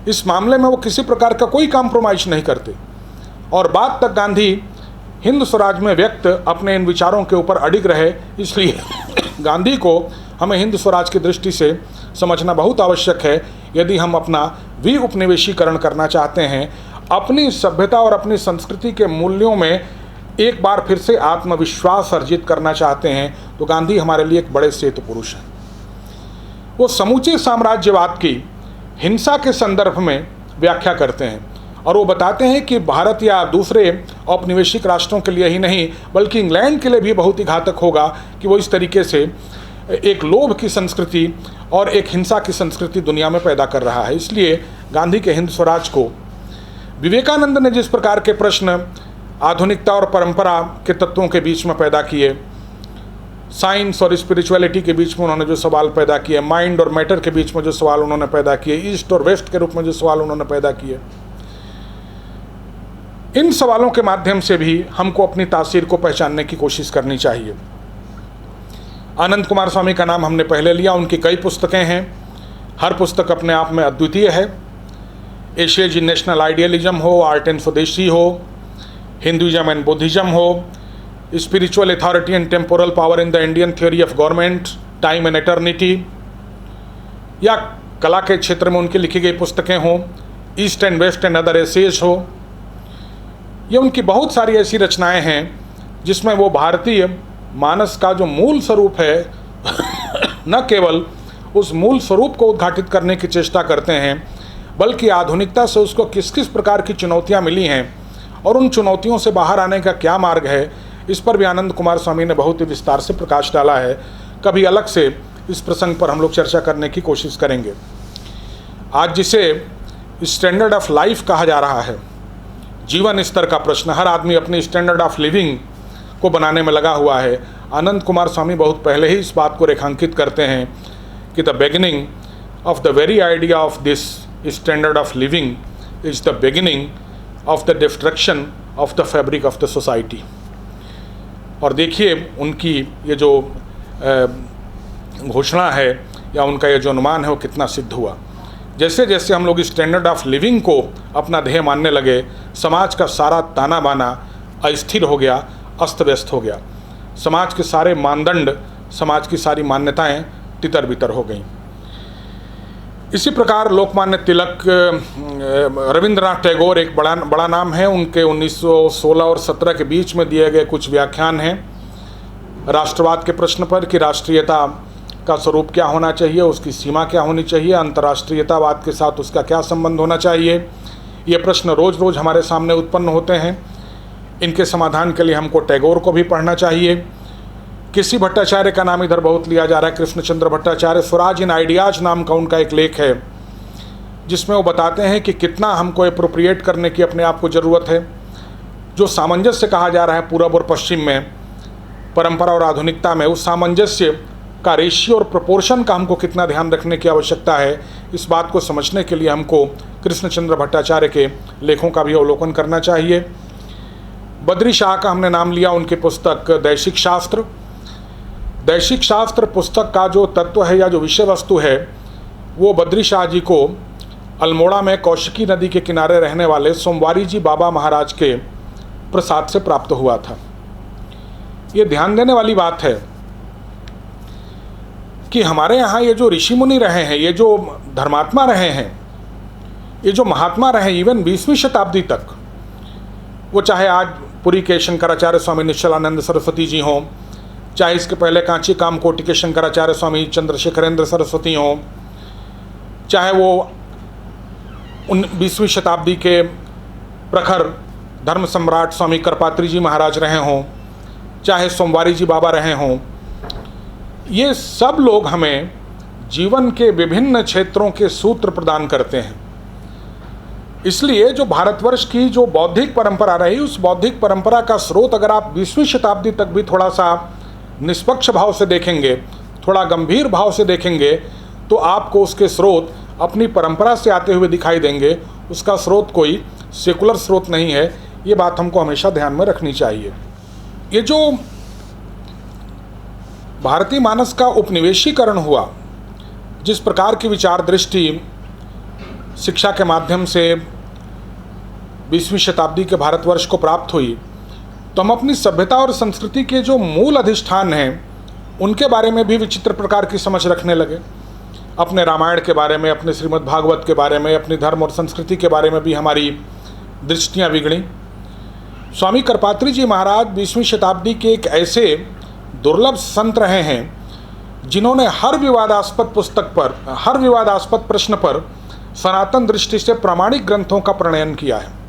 इस मामले में वो किसी प्रकार का कोई कॉम्प्रोमाइज नहीं करते और बाद तक गांधी हिंद स्वराज में व्यक्त अपने इन विचारों के ऊपर अडिग रहे। इसलिए गांधी को हमें हिंद स्वराज की दृष्टि से समझना बहुत आवश्यक है यदि हम अपना उपनिवेशीकरण करना चाहते हैं, अपनी सभ्यता और अपनी संस्कृति के मूल्यों में एक बार फिर से आत्मविश्वास अर्जित करना चाहते हैं, तो गांधी हमारे लिए एक बड़े सेतु पुरुष हैं। वो समूचे साम्राज्यवाद की हिंसा के संदर्भ में व्याख्या करते हैं और वो बताते हैं कि भारत या दूसरे औपनिवेशिक राष्ट्रों के लिए ही नहीं बल्कि इंग्लैंड के लिए भी बहुत ही घातक होगा कि वो इस तरीके से एक लोभ की संस्कृति और एक हिंसा की संस्कृति दुनिया में पैदा कर रहा है। इसलिए गांधी के हिंद स्वराज को विवेकानंद ने जिस प्रकार के प्रश्न आधुनिकता और परंपरा के तत्वों के बीच में पैदा किए, साइंस और स्पिरिचुअलिटी के बीच में उन्होंने जो सवाल पैदा किए, माइंड और मैटर के बीच में जो सवाल उन्होंने पैदा किए, ईस्ट और वेस्ट के रूप में जो सवाल उन्होंने पैदा किए, इन सवालों के माध्यम से भी हमको अपनी तासीर को पहचानने की कोशिश करनी चाहिए। आनंद कुमार स्वामी का नाम हमने पहले लिया, उनकी कई पुस्तकें हैं, हर पुस्तक अपने आप में अद्वितीय है। एशियाज इन नेशनल आइडियलिज्म हो, आर्ट एंड स्वदेशी हो, हिंदुइज्म एंड बुद्धिज्म हो, spiritual authority and temporal power in the Indian theory of government, time and eternity, या कला के क्षेत्र में उनकी लिखी गई पुस्तकें हों, East and West and other essays हो, ये उनकी बहुत सारी ऐसी रचनाएं हैं जिसमें वो भारतीय मानस का जो मूल स्वरूप है न केवल उस मूल स्वरूप को उद्घाटित करने की चेष्टा करते हैं बल्कि आधुनिकता से उसको किस किस प्रकार की चुनौतियां मिली हैं और उन चुनौतियों से बाहर आने का क्या मार्ग है, इस पर भी आनंद कुमार स्वामी ने बहुत ही विस्तार से प्रकाश डाला है। कभी अलग से इस प्रसंग पर हम लोग चर्चा करने की कोशिश करेंगे। आज जिसे स्टैंडर्ड ऑफ लाइफ कहा जा रहा है, जीवन स्तर का प्रश्न, हर आदमी अपनी स्टैंडर्ड ऑफ लिविंग को बनाने में लगा हुआ है। आनंद कुमार स्वामी बहुत पहले ही इस बात को रेखांकित करते हैं कि the beginning of the very idea of this standard of living is the beginning of the destruction of the fabric of the society. और देखिए उनकी ये जो घोषणा है या उनका ये जो अनुमान है वो कितना सिद्ध हुआ। जैसे जैसे हम लोग स्टैंडर्ड ऑफ लिविंग को अपना ध्येय मानने लगे, समाज का सारा ताना बाना अस्थिर हो गया, अस्त व्यस्त हो गया। समाज के सारे मानदंड, समाज की सारी मान्यताएं तितर बितर हो गईं। इसी प्रकार लोकमान्य तिलक, रविंद्रनाथ टैगोर एक बड़ा नाम है, उनके 1916 और 17 के बीच में दिए गए कुछ व्याख्यान हैं राष्ट्रवाद के प्रश्न पर कि राष्ट्रीयता का स्वरूप क्या होना चाहिए, उसकी सीमा क्या होनी चाहिए, अंतर्राष्ट्रीयतावाद के साथ उसका क्या संबंध होना चाहिए। ये प्रश्न रोज़ रोज़ हमारे सामने उत्पन्न होते हैं। इनके समाधान के लिए हमको टैगोर को भी पढ़ना चाहिए। किसी भट्टाचार्य का नाम इधर बहुत लिया जा रहा है, कृष्णचंद्र भट्टाचार्य, स्वराज इन आइडियाज नाम का उनका एक लेख है जिसमें वो बताते हैं कि कितना हमको एप्रोप्रिएट करने की अपने आप को ज़रूरत है। जो सामंजस्य कहा जा रहा है पूरब और पश्चिम में, परंपरा और आधुनिकता में, उस सामंजस्य का रेशियो और प्रोपोर्शन का हमको कितना ध्यान रखने की आवश्यकता है, इस बात को समझने के लिए हमको कृष्णचंद्र भट्टाचार्य के लेखों का भी अवलोकन करना चाहिए। बद्री शाह का हमने नाम लिया, उनकी पुस्तक दैशिक शास्त्र। दैशिक शास्त्र पुस्तक का जो तत्व है या जो विषय वस्तु है वो बद्री शाह जी को अल्मोड़ा में कौशिकी नदी के किनारे रहने वाले सोमवारी जी बाबा महाराज के प्रसाद से प्राप्त हुआ था। ये ध्यान देने वाली बात है कि हमारे यहाँ ये जो ऋषि मुनि रहे हैं, ये जो धर्मात्मा रहे हैं, ये जो महात्मा रहे, इवन 20वीं शताब्दी तक, वो चाहे आज पुरी के शंकराचार्य स्वामी निश्चलानंद सरस्वती जी हों, चाहे इसके पहले कांची कामकोटि के शंकराचार्य स्वामी चंद्रशेखरेंद्र सरस्वती हों, चाहे वो 20वीं शताब्दी के प्रखर धर्म सम्राट स्वामी करपात्री जी महाराज रहे हों, चाहे सोमवारी जी बाबा रहे हों, ये सब लोग हमें जीवन के विभिन्न क्षेत्रों के सूत्र प्रदान करते हैं। इसलिए जो भारतवर्ष की जो बौद्धिक परंपरा रही, उस बौद्धिक परंपरा का स्रोत अगर आप 20वीं शताब्दी तक भी थोड़ा सा निष्पक्ष भाव से देखेंगे, थोड़ा गंभीर भाव से देखेंगे, तो आपको उसके स्रोत अपनी परंपरा से आते हुए दिखाई देंगे। उसका स्रोत कोई सेकुलर स्रोत नहीं है। ये बात हमको हमेशा ध्यान में रखनी चाहिए। ये जो भारतीय मानस का उपनिवेशीकरण हुआ, जिस प्रकार की विचार दृष्टि शिक्षा के माध्यम से 20वीं शताब्दी के भारतवर्ष को प्राप्त हुई, तो हम अपनी सभ्यता और संस्कृति के जो मूल अधिष्ठान हैं उनके बारे में भी विचित्र प्रकार की समझ रखने लगे। अपने रामायण के बारे में, अपने श्रीमद् भागवत के बारे में, अपनी धर्म और संस्कृति के बारे में भी हमारी दृष्टियाँ बिगड़ी। स्वामी करपात्री जी महाराज 20वीं शताब्दी के एक ऐसे दुर्लभ संत रहे हैं जिन्होंने हर विवादास्पद पुस्तक पर, हर विवादास्पद प्रश्न पर सनातन दृष्टि से प्रामाणिक ग्रंथों का प्रणयन किया है।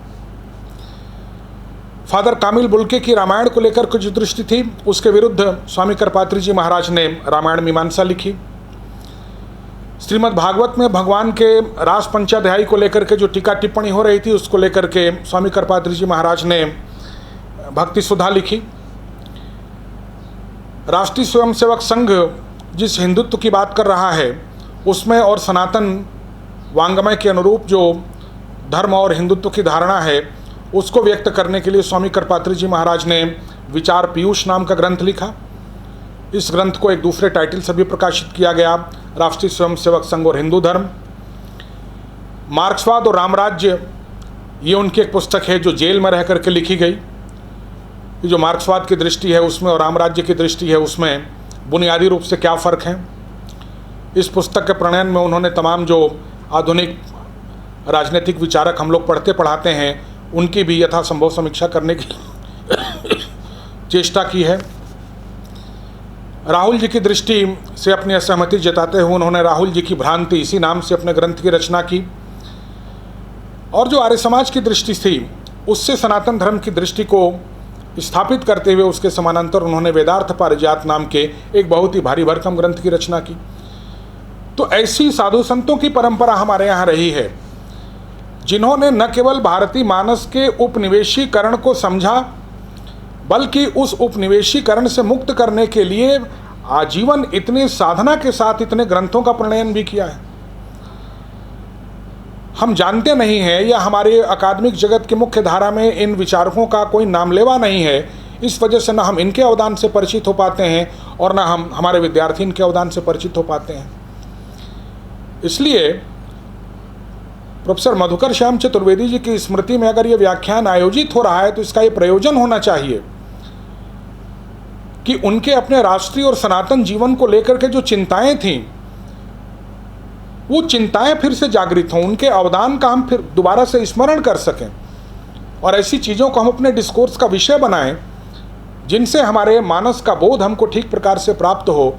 फादर कामिल बुल्के की रामायण को लेकर कुछ दृष्टि थी, उसके विरुद्ध स्वामी करपात्री जी महाराज ने रामायण मीमांसा लिखी। श्रीमद् भागवत में भगवान के रास पंचाध्यायी को लेकर के जो टीका टिप्पणी हो रही थी, उसको लेकर के स्वामी करपात्री जी महाराज ने भक्ति सुधा लिखी। राष्ट्रीय स्वयंसेवक संघ जिस हिंदुत्व की बात कर रहा है उसमें और सनातन वांग्मय के अनुरूप जो धर्म और हिंदुत्व की धारणा है उसको व्यक्त करने के लिए स्वामी करपात्री जी महाराज ने विचार पीयूष नाम का ग्रंथ लिखा। इस ग्रंथ को एक दूसरे टाइटल से भी प्रकाशित किया गया, राष्ट्रीय स्वयंसेवक संघ और हिंदू धर्म। मार्क्सवाद और रामराज्य, ये उनकी एक पुस्तक है जो जेल में रह करके लिखी गई। ये जो मार्क्सवाद की दृष्टि है उसमें और रामराज्य की दृष्टि है उसमें बुनियादी रूप से क्या फ़र्क है। इस पुस्तक के प्रणयन में उन्होंने तमाम जो आधुनिक राजनीतिक विचारक हम लोग पढ़ते पढ़ाते हैं उनकी भी यथासंभव समीक्षा करने की चेष्टा की है। राहुल जी की दृष्टि से अपनी असहमति जताते हुए उन्होंने राहुल जी की भ्रांति इसी नाम से अपने ग्रंथ की रचना की। और जो आर्य समाज की दृष्टि थी उससे सनातन धर्म की दृष्टि को स्थापित करते हुए उसके समानांतर उन्होंने वेदार्थ पारिजात नाम के एक बहुत ही भारी भरकम ग्रंथ की रचना की। तो ऐसी साधु संतों की परंपरा हमारे यहाँ रही है जिन्होंने न केवल भारतीय मानस के उपनिवेशीकरण को समझा बल्कि उस उपनिवेशीकरण से मुक्त करने के लिए आजीवन इतने साधना के साथ इतने ग्रंथों का प्रणयन भी किया है। हम जानते नहीं हैं या हमारे अकादमिक जगत की मुख्य धारा में इन विचारकों का कोई नामलेवा नहीं है, इस वजह से न हम इनके अवदान से परिचित हो पाते हैं और न हम हमारे विद्यार्थी इनके अवदान से परिचित हो पाते हैं। इसलिए प्रोफेसर मधुकर श्याम चतुर्वेदी जी की स्मृति में अगर ये व्याख्यान आयोजित हो रहा है तो इसका ये प्रयोजन होना चाहिए कि उनके अपने राष्ट्रीय और सनातन जीवन को लेकर के जो चिंताएं थीं वो चिंताएं फिर से जागृत हों, उनके अवदान का हम फिर दोबारा से स्मरण कर सकें और ऐसी चीज़ों को हम अपने डिस्कोर्स का विषय बनाएं जिनसे हमारे मानस का बोध हमको ठीक प्रकार से प्राप्त हो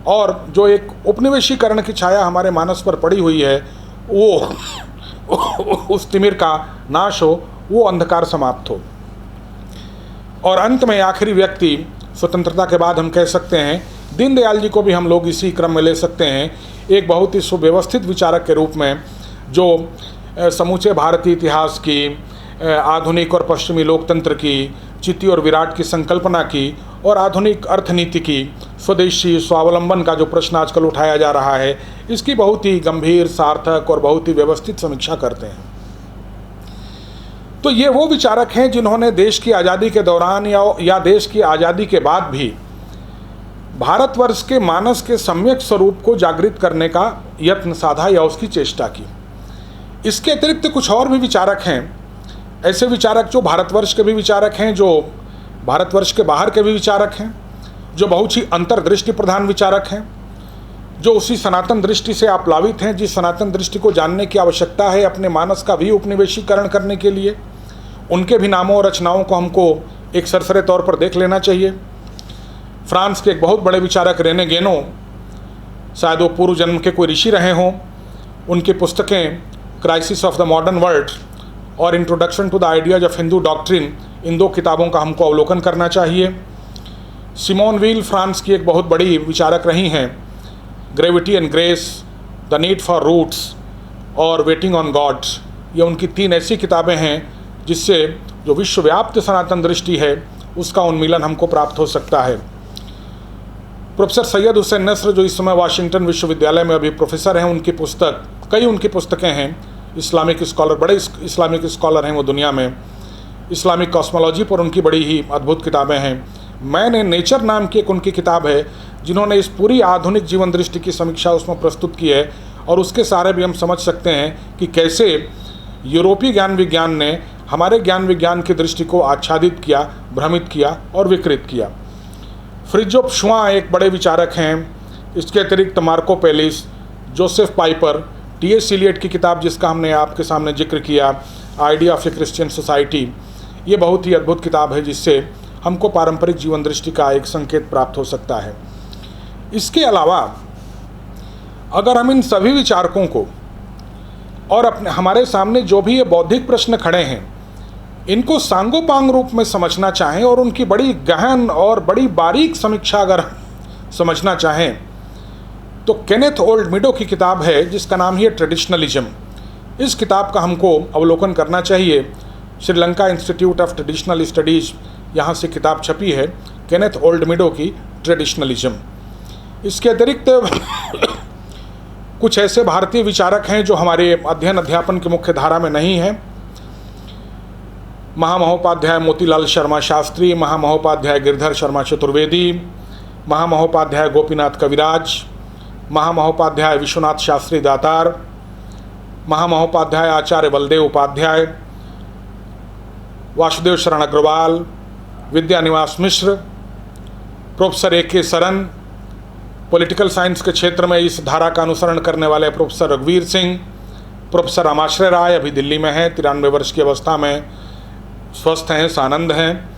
और जो एक उपनिवेशीकरण की छाया हमारे मानस पर पड़ी हुई है वो उस तिमिर का नाश हो, वो अंधकार समाप्त हो। और अंत में आखिरी व्यक्ति स्वतंत्रता के बाद हम कह सकते हैं दीनदयाल जी को भी हम लोग इसी क्रम में ले सकते हैं, एक बहुत ही सुव्यवस्थित विचारक के रूप में जो समूचे भारतीय इतिहास की, आधुनिक और पश्चिमी लोकतंत्र की, चित्ती और विराट की संकल्पना की और आधुनिक अर्थनीति की, स्वदेशी स्वावलंबन का जो प्रश्न आजकल उठाया जा रहा है, इसकी बहुत ही गंभीर, सार्थक और बहुत ही व्यवस्थित समीक्षा करते हैं। तो ये वो विचारक हैं जिन्होंने देश की आज़ादी के दौरान या देश की आज़ादी के बाद भी भारतवर्ष के मानस के सम्यक स्वरूप को जागृत करने का यत्न साधा या उसकी चेष्टा की। इसके अतिरिक्त कुछ और भी विचारक हैं, ऐसे विचारक जो भारतवर्ष के भी विचारक हैं, जो भारतवर्ष के बाहर के भी विचारक हैं, जो बहुत ही अंतर्दृष्टि प्रधान विचारक हैं, जो उसी सनातन दृष्टि से आप्लावित हैं जिस सनातन दृष्टि को जानने की आवश्यकता है अपने मानस का भी उपनिवेशीकरण करने के लिए। उनके भी नामों और रचनाओं को हमको एक सरसरे तौर पर देख लेना चाहिए। फ्रांस के एक बहुत बड़े विचारक रेने गेनो, शायद वो पूर्व जन्म के कोई ऋषि रहे हों, उनकी पुस्तकें crisis of the modern world और introduction to the ideas of Hindu doctrine, इन दो किताबों का हमको अवलोकन करना चाहिए। सिमोन वील फ्रांस की एक बहुत बड़ी विचारक रही हैं, gravity and grace, the need for roots और वेटिंग ऑन गॉड, ये उनकी 3 ऐसी किताबें हैं जिससे जो विश्वव्याप्त सनातन दृष्टि है उसका उन्मीलन हमको प्राप्त हो सकता है। प्रोफेसर सैयद हुसैन नस्र जो इस समय वाशिंगटन विश्वविद्यालय में अभी प्रोफेसर हैं, उनकी पुस्तक, कई उनकी पुस्तकें हैं, इस्लामिक स्कॉलर, बड़े इस्लामिक स्कॉलर हैं वो दुनिया में, इस्लामिक कॉस्मोलॉजी पर उनकी बड़ी ही अद्भुत किताबें हैं। मैंने नेचर नाम की एक उनकी किताब है जिन्होंने इस पूरी आधुनिक जीवन दृष्टि की समीक्षा उसमें प्रस्तुत की है और उसके सहारे भी हम समझ सकते हैं कि कैसे यूरोपीय ज्ञान विज्ञान ने हमारे ज्ञान विज्ञान की दृष्टि को आच्छादित किया, भ्रमित किया और विकृत किया। फ्रिजोफ शुआ एक बड़े विचारक हैं। इसके अतिरिक्त Marco Pallis, Joseph Pieper, T S. Eliot की किताब जिसका हमने आपके सामने जिक्र किया, idea of a Christian society, ये बहुत ही अद्भुत किताब है जिससे हमको पारंपरिक जीवन दृष्टि का एक संकेत प्राप्त हो सकता है। इसके अलावा अगर हम इन सभी विचारकों को और अपने हमारे सामने जो भी ये बौद्धिक प्रश्न खड़े हैं इनको सांगोपांग रूप में समझना चाहें और उनकी बड़ी गहन और बड़ी बारीक समीक्षा अगर समझना चाहें तो केनेथ ओल्ड मिडो की किताब है जिसका नाम है ट्रेडिशनलिज्म। इस किताब का हमको अवलोकन करना चाहिए। Sri Lanka institute of traditional studies, यहाँ से किताब छपी है केनेथ ओल्ड मिडो की ट्रेडिशनलिज्म। इसके अतिरिक्त कुछ ऐसे भारतीय विचारक हैं जो हमारे अध्ययन अध्यापन की मुख्य धारा में नहीं हैं। महामहोपाध्याय मोतीलाल शर्मा शास्त्री, महामहोपाध्याय गिरधर शर्मा चतुर्वेदी, महामहोपाध्याय गोपीनाथ कविराज, महामहोपाध्याय विश्वनाथ शास्त्री दातार, महामहोपाध्याय आचार्य Baldev Upadhyay, Vasudev Sharan Agrawal, Vidyaniwas Mishra, professor A K. Saran, political science के क्षेत्र में इस धारा का अनुसरण करने वाले प्रोफेसर रघुवीर सिंह, प्रोफेसर रामाश्रय राय अभी दिल्ली में हैं, 93 वर्ष की अवस्था में स्वस्थ हैं, सानंद हैं,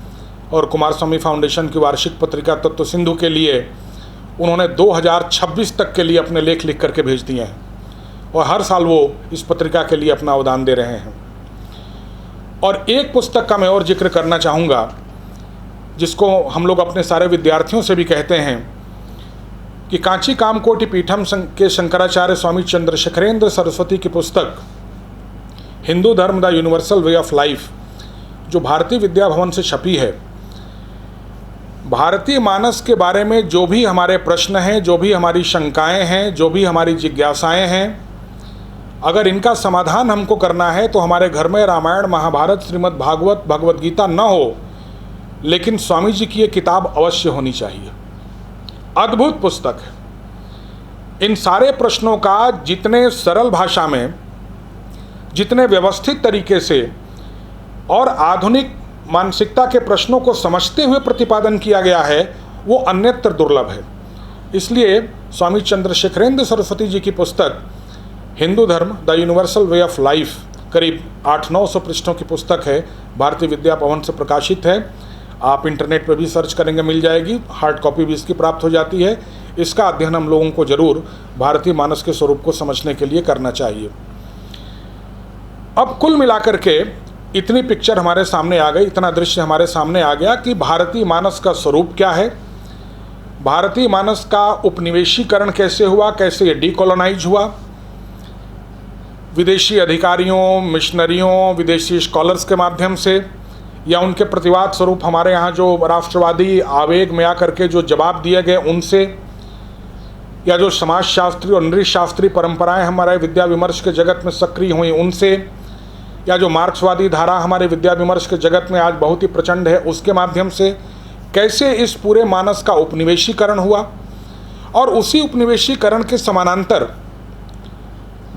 और कुमार स्वामी फाउंडेशन की वार्षिक पत्रिका तत्व सिंधु के लिए उन्होंने 2026 तक के लिए अपने लेख लिख करके भेज दिए हैं और हर साल वो इस पत्रिका के लिए अपना अवदान दे रहे हैं। और एक पुस्तक का मैं और जिक्र करना चाहूँगा जिसको हम लोग अपने सारे विद्यार्थियों से भी कहते हैं कि कांची कामकोटि पीठम के शंकराचार्य स्वामी चंद्रशेखरेंद्र सरस्वती की पुस्तक हिंदू धर्म the universal way of life जो भारतीय विद्या भवन से छपी है, भारतीय मानस के बारे में जो भी हमारे प्रश्न हैं, जो भी हमारी शंकाएं हैं, जो भी हमारी जिज्ञासाएं हैं, अगर इनका समाधान हमको करना है तो हमारे घर में रामायण, महाभारत, श्रीमद् भागवत, भगवद गीता न हो, लेकिन स्वामी जी की ये किताब अवश्य होनी चाहिए। अद्भुत पुस्तक है। इन सारे प्रश्नों का जितने सरल भाषा में, जितने व्यवस्थित तरीके से और आधुनिक मानसिकता के प्रश्नों को समझते हुए प्रतिपादन किया गया है वो अन्यत्र दुर्लभ है। इसलिए स्वामी चंद्रशेखरेंद्र सरस्वती जी की पुस्तक हिंदू धर्म the universal way of life करीब 800-900 पृष्ठों की पुस्तक है, भारतीय विद्या भवन से प्रकाशित है। आप इंटरनेट पर भी सर्च करेंगे, मिल जाएगी, हार्ड कॉपी भी इसकी प्राप्त हो जाती है। इसका अध्ययन हम लोगों को जरूर भारतीय मानस के स्वरूप को समझने के लिए करना चाहिए। अब कुल मिलाकर के इतनी पिक्चर हमारे सामने आ गई, इतना दृश्य हमारे सामने आ गया कि भारतीय मानस का स्वरूप क्या है, भारतीय मानस का उपनिवेशीकरण कैसे हुआ, कैसे ये डीकोलोनाइज हुआ, विदेशी अधिकारियों, मिशनरियों, विदेशी स्कॉलर्स के माध्यम से या उनके प्रतिवाद स्वरूप हमारे यहाँ जो राष्ट्रवादी आवेग में आकर के जो जवाब दिए गए उनसे, या जो समाजशास्त्री और नृशास्त्री परंपराएं हमारे विद्या विमर्श के जगत में सक्रिय हुई उनसे, या जो मार्क्सवादी धारा हमारे विद्या विमर्श के जगत में आज बहुत ही प्रचंड है उसके माध्यम से कैसे इस पूरे मानस का उपनिवेशीकरण हुआ, और उसी उपनिवेशीकरण के समानांतर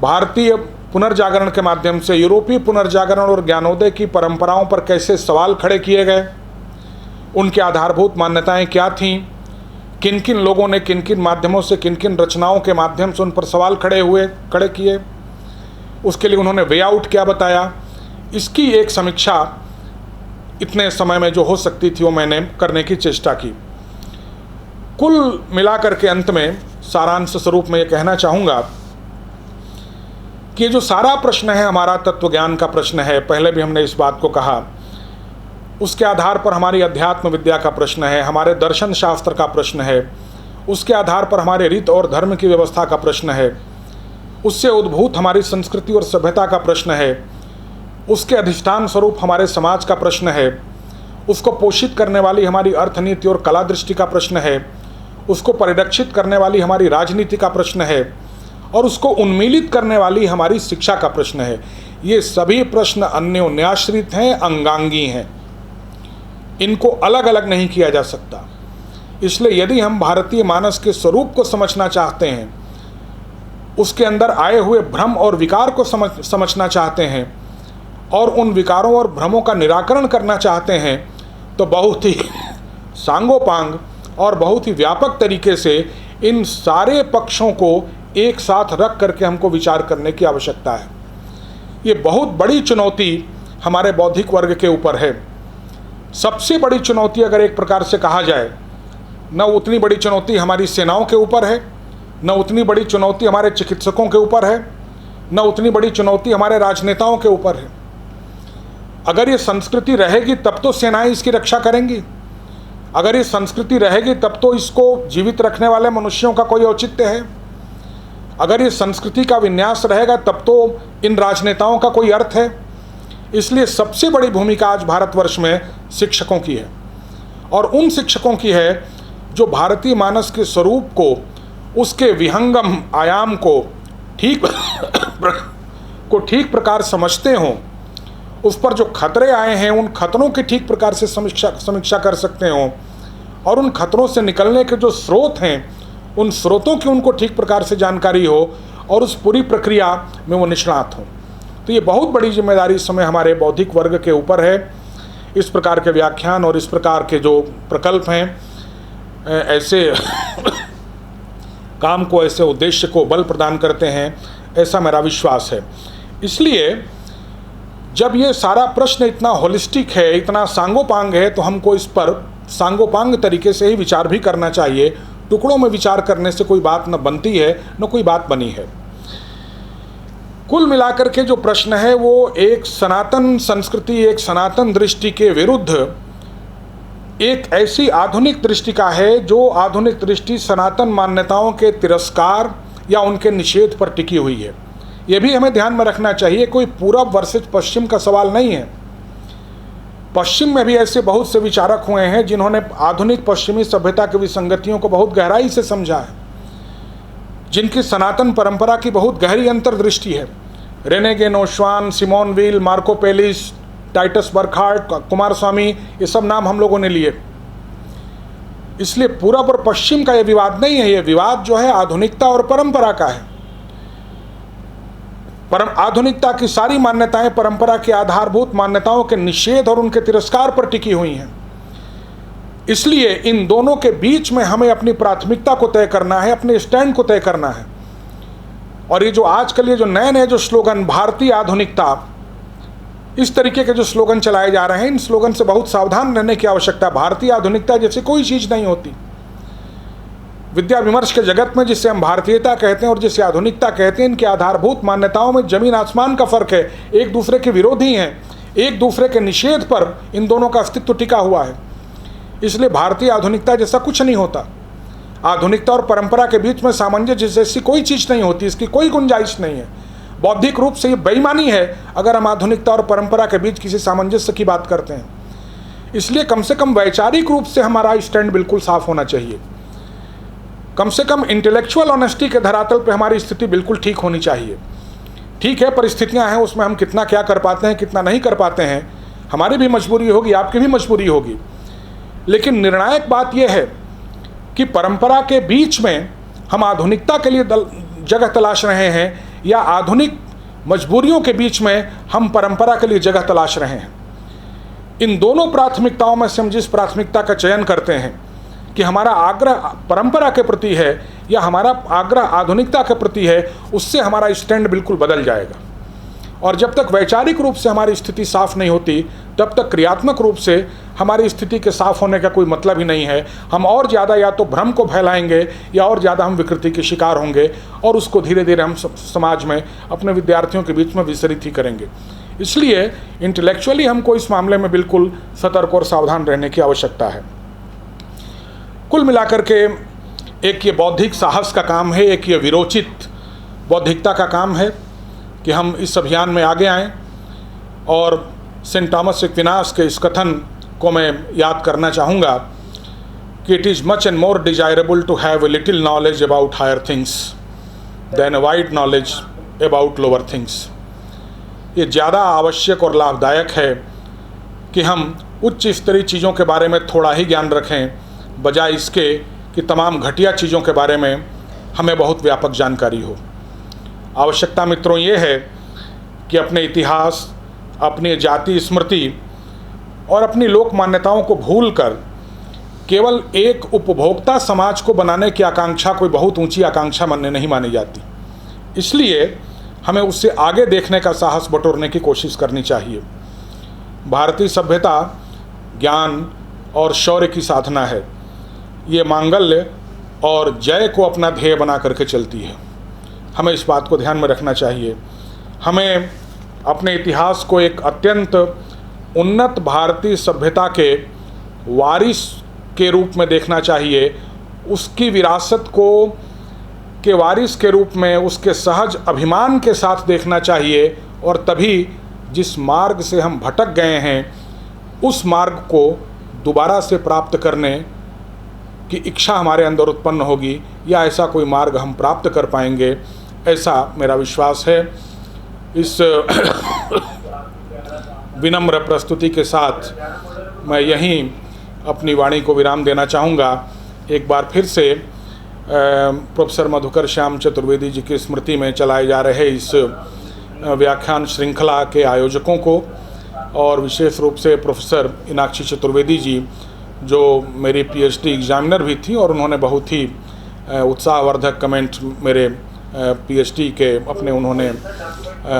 भारतीय पुनर्जागरण के माध्यम से यूरोपीय पुनर्जागरण और ज्ञानोदय की परंपराओं पर कैसे सवाल खड़े किए गए, उनकी आधारभूत मान्यताएं क्या थीं, किन किन लोगों ने किन किन माध्यमों से, किन किन रचनाओं के माध्यम से उन पर सवाल खड़े किए, उसके लिए उन्होंने वे आउट क्या बताया, इसकी एक समीक्षा इतने समय में जो हो सकती थी वो मैंने करने की चेष्टा की। कुल मिलाकर के अंत में सारांश स्वरूप में ये कहना चाहूँगा कि जो सारा प्रश्न है हमारा तत्व ज्ञान का प्रश्न है, पहले भी हमने इस बात को कहा, उसके आधार पर हमारी अध्यात्म विद्या का प्रश्न है, हमारे दर्शन शास्त्र का प्रश्न है, उसके आधार पर हमारे रीत और धर्म की व्यवस्था का प्रश्न है, उससे उद्भूत हमारी संस्कृति और सभ्यता का प्रश्न है, उसके अधिष्ठान स्वरूप हमारे समाज का प्रश्न है, उसको पोषित करने वाली हमारी अर्थनीति और कला दृष्टि का प्रश्न है, उसको परिरक्षित करने वाली हमारी राजनीति का प्रश्न है, और उसको उन्मीलित करने वाली हमारी शिक्षा का प्रश्न है। ये सभी प्रश्न अन्योन्याश्रित हैं, अंगांगी हैं, इनको अलग अलग नहीं किया जा सकता। इसलिए यदि हम भारतीय मानस के स्वरूप को समझना चाहते हैं, उसके अंदर आए हुए भ्रम और विकार को समझना चाहते हैं और उन विकारों और भ्रमों का निराकरण करना चाहते हैं, तो बहुत ही सांगोपांग और बहुत ही व्यापक तरीके से इन सारे पक्षों को एक साथ रख करके हमको विचार करने की आवश्यकता है। ये बहुत बड़ी चुनौती हमारे बौद्धिक वर्ग के ऊपर है। सबसे बड़ी चुनौती अगर एक प्रकार से कहा जाए, न उतनी बड़ी चुनौती हमारी सेनाओं के ऊपर है, न उतनी बड़ी चुनौती हमारे चिकित्सकों के ऊपर है, न उतनी बड़ी चुनौती हमारे राजनेताओं के ऊपर है। अगर ये संस्कृति रहेगी तब तो सेनाएं इसकी रक्षा करेंगी, अगर ये संस्कृति रहेगी तब तो इसको जीवित रखने वाले मनुष्यों का कोई औचित्य है, अगर ये संस्कृति का विन्यास रहेगा तब तो इन राजनेताओं का कोई अर्थ है। इसलिए सबसे बड़ी भूमिका आज भारतवर्ष में शिक्षकों की है, और उन शिक्षकों की है जो भारतीय मानस के स्वरूप को, उसके विहंगम आयाम को ठीक प्रकार समझते हों, उस पर जो खतरे आए हैं उन खतरों की ठीक प्रकार से समीक्षा कर सकते हों, और उन खतरों से निकलने के जो स्रोत हैं उन स्रोतों की उनको ठीक प्रकार से जानकारी हो, और उस पूरी प्रक्रिया में वो निष्णात हों। तो ये बहुत बड़ी जिम्मेदारी इस समय हमारे बौद्धिक वर्ग के ऊपर है। इस प्रकार के व्याख्यान और इस प्रकार के जो प्रकल्प हैं ऐसे काम को, ऐसे उद्देश्य को बल प्रदान करते हैं, ऐसा मेरा विश्वास है। इसलिए जब ये सारा प्रश्न इतना होलिस्टिक है, इतना सांगोपांग है, तो हमको इस पर सांगोपांग तरीके से ही विचार भी करना चाहिए। टुकड़ों में विचार करने से कोई बात न बनती है न कोई बात बनी है। कुल मिलाकर के जो प्रश्न है वो एक सनातन संस्कृति, एक सनातन दृष्टि के विरुद्ध एक ऐसी आधुनिक दृष्टि का है जो आधुनिक दृष्टि सनातन मान्यताओं के तिरस्कार या उनके निषेध पर टिकी हुई है। ये भी हमें ध्यान में रखना चाहिए, कोई पूरब वर्सेस पश्चिम का सवाल नहीं है। पश्चिम में भी ऐसे बहुत से विचारक हुए हैं जिन्होंने आधुनिक पश्चिमी सभ्यता की विसंगतियों को बहुत गहराई से समझा है, जिनकी सनातन परंपरा की बहुत गहरी अंतर्दृष्टि है। Rene Guenon, Simone Weil, Marco Pallis, Titus Burckhardt, Coomaraswamy, ये सब नाम हम लोगों ने लिए। इसलिए पूरब और पश्चिम का ये विवाद नहीं है, ये विवाद जो है आधुनिकता और परंपरा का है। आधुनिकता की सारी मान्यताएं परंपरा की आधारभूत मान्यताओं के निषेध और उनके तिरस्कार पर टिकी हुई हैं। इसलिए इन दोनों के बीच में हमें अपनी प्राथमिकता को तय करना है, अपने स्टैंड को तय करना है। और ये जो आजकल ये जो नए नए जो स्लोगन, भारतीय आधुनिकता, इस तरीके के जो स्लोगन चलाए जा रहे हैं, इन स्लोगन से बहुत सावधान रहने की आवश्यकता है। भारतीय आधुनिकता जैसी कोई चीज़ नहीं होती। विद्या विमर्श के जगत में जिसे हम भारतीयता कहते हैं और जिसे आधुनिकता कहते हैं, इनकी आधारभूत मान्यताओं में जमीन आसमान का फर्क है। एक दूसरे के विरोधी हैं, एक दूसरे के निषेध पर इन दोनों का अस्तित्व टिका हुआ है। इसलिए भारतीय आधुनिकता जैसा कुछ नहीं होता। आधुनिकता और परंपरा के बीच में सामंजस्य जैसी कोई चीज़ नहीं होती, इसकी कोई गुंजाइश नहीं है। बौद्धिक रूप से ये बेईमानी है अगर हम आधुनिकता और परंपरा के बीच किसी सामंजस्य की बात करते हैं। इसलिए कम से कम वैचारिक रूप से हमारा स्टैंड बिल्कुल साफ होना चाहिए। कम से कम इंटेलेक्चुअल ऑनेस्टी के धरातल पे हमारी स्थिति बिल्कुल ठीक होनी चाहिए। ठीक है, परिस्थितियां हैं, उसमें हम कितना क्या कर पाते हैं, कितना नहीं कर पाते हैं, हमारी भी मजबूरी होगी, आपकी भी मजबूरी होगी। लेकिन निर्णायक बात यह है कि परंपरा के बीच में हम आधुनिकता के लिए जगह तलाश रहे हैं या आधुनिक मजबूरियों के बीच में हम परंपरा के लिए जगह तलाश रहे हैं। इन दोनों प्राथमिकताओं में से हम जिस प्राथमिकता का चयन करते हैं कि हमारा आग्रह परंपरा के प्रति है या हमारा आग्रह आधुनिकता के प्रति है, उससे हमारा स्टैंड बिल्कुल बदल जाएगा। और जब तक वैचारिक रूप से हमारी स्थिति साफ नहीं होती, तब तक क्रियात्मक रूप से हमारी स्थिति के साफ होने का कोई मतलब ही नहीं है। हम और ज़्यादा या तो भ्रम को फैलाएंगे या और ज़्यादा हम विकृति के शिकार होंगे, और उसको धीरे धीरे हम समाज में अपने विद्यार्थियों के बीच में विसरित ही करेंगे। इसलिए इंटेलेक्चुअली हमको इस मामले में बिल्कुल सतर्क और सावधान रहने की आवश्यकता है। कुल मिलाकर के एक ये बौद्धिक साहस का काम है, एक ये विरोचित बौद्धिकता का काम है कि हम इस अभियान में आगे आएँ। और सेंट थॉमस एक्विनास के इस कथन को मैं याद करना चाहूँगा कि it is much and more desirable to have a little knowledge about higher things than a wide knowledge about lower things. ये ज़्यादा आवश्यक और लाभदायक है कि हम उच्च स्तरीय चीज़ों के बारे में थोड़ा ही ज्ञान रखें, बजाय इसके कि तमाम घटिया चीज़ों के बारे में हमें बहुत व्यापक जानकारी हो। आवश्यकता मित्रों ये है कि अपने इतिहास, अपनी जाति स्मृति और अपनी लोक मान्यताओं को भूलकर केवल एक उपभोक्ता समाज को बनाने की आकांक्षा कोई बहुत ऊंची आकांक्षा नहीं मानी जाती। इसलिए हमें उससे आगे देखने का साहस बटोरने की कोशिश करनी चाहिए। भारतीय सभ्यता ज्ञान और शौर्य की साधना है। ये मांगल्य और जय को अपना ध्येय बना करके चलती है। हमें इस बात को ध्यान में रखना चाहिए। हमें अपने इतिहास को एक अत्यंत उन्नत भारतीय सभ्यता के वारिस के रूप में देखना चाहिए, उसकी विरासत को के वारिस के रूप में उसके सहज अभिमान के साथ देखना चाहिए, और तभी जिस मार्ग से हम भटक गए हैं उस मार्ग को दोबारा से प्राप्त करने की इच्छा हमारे अंदर उत्पन्न होगी, या ऐसा कोई मार्ग हम प्राप्त कर पाएंगे, ऐसा मेरा विश्वास है। इस विनम्र प्रस्तुति के साथ मैं यहीं अपनी वाणी को विराम देना चाहूँगा। एक बार फिर से प्रोफेसर मधुकर श्याम चतुर्वेदी जी की स्मृति में चलाए जा रहे इस व्याख्यान श्रृंखला के आयोजकों को, और विशेष रूप से प्रोफेसर मीनाक्षी चतुर्वेदी जी जो मेरी पीएचडी एग्जामिनर भी थी, और उन्होंने बहुत ही उत्साहवर्धक कमेंट मेरे पीएचडी के अपने उन्होंने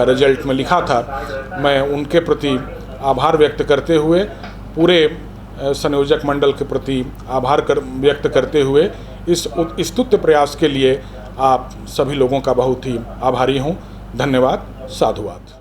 रिजल्ट में लिखा था। मैं उनके प्रति आभार व्यक्त करते हुए, पूरे संयोजक मंडल के प्रति आभार व्यक्त करते हुए, इस स्तुत्य प्रयास के लिए आप सभी लोगों का बहुत ही आभारी हूँ। धन्यवाद। साधुवाद।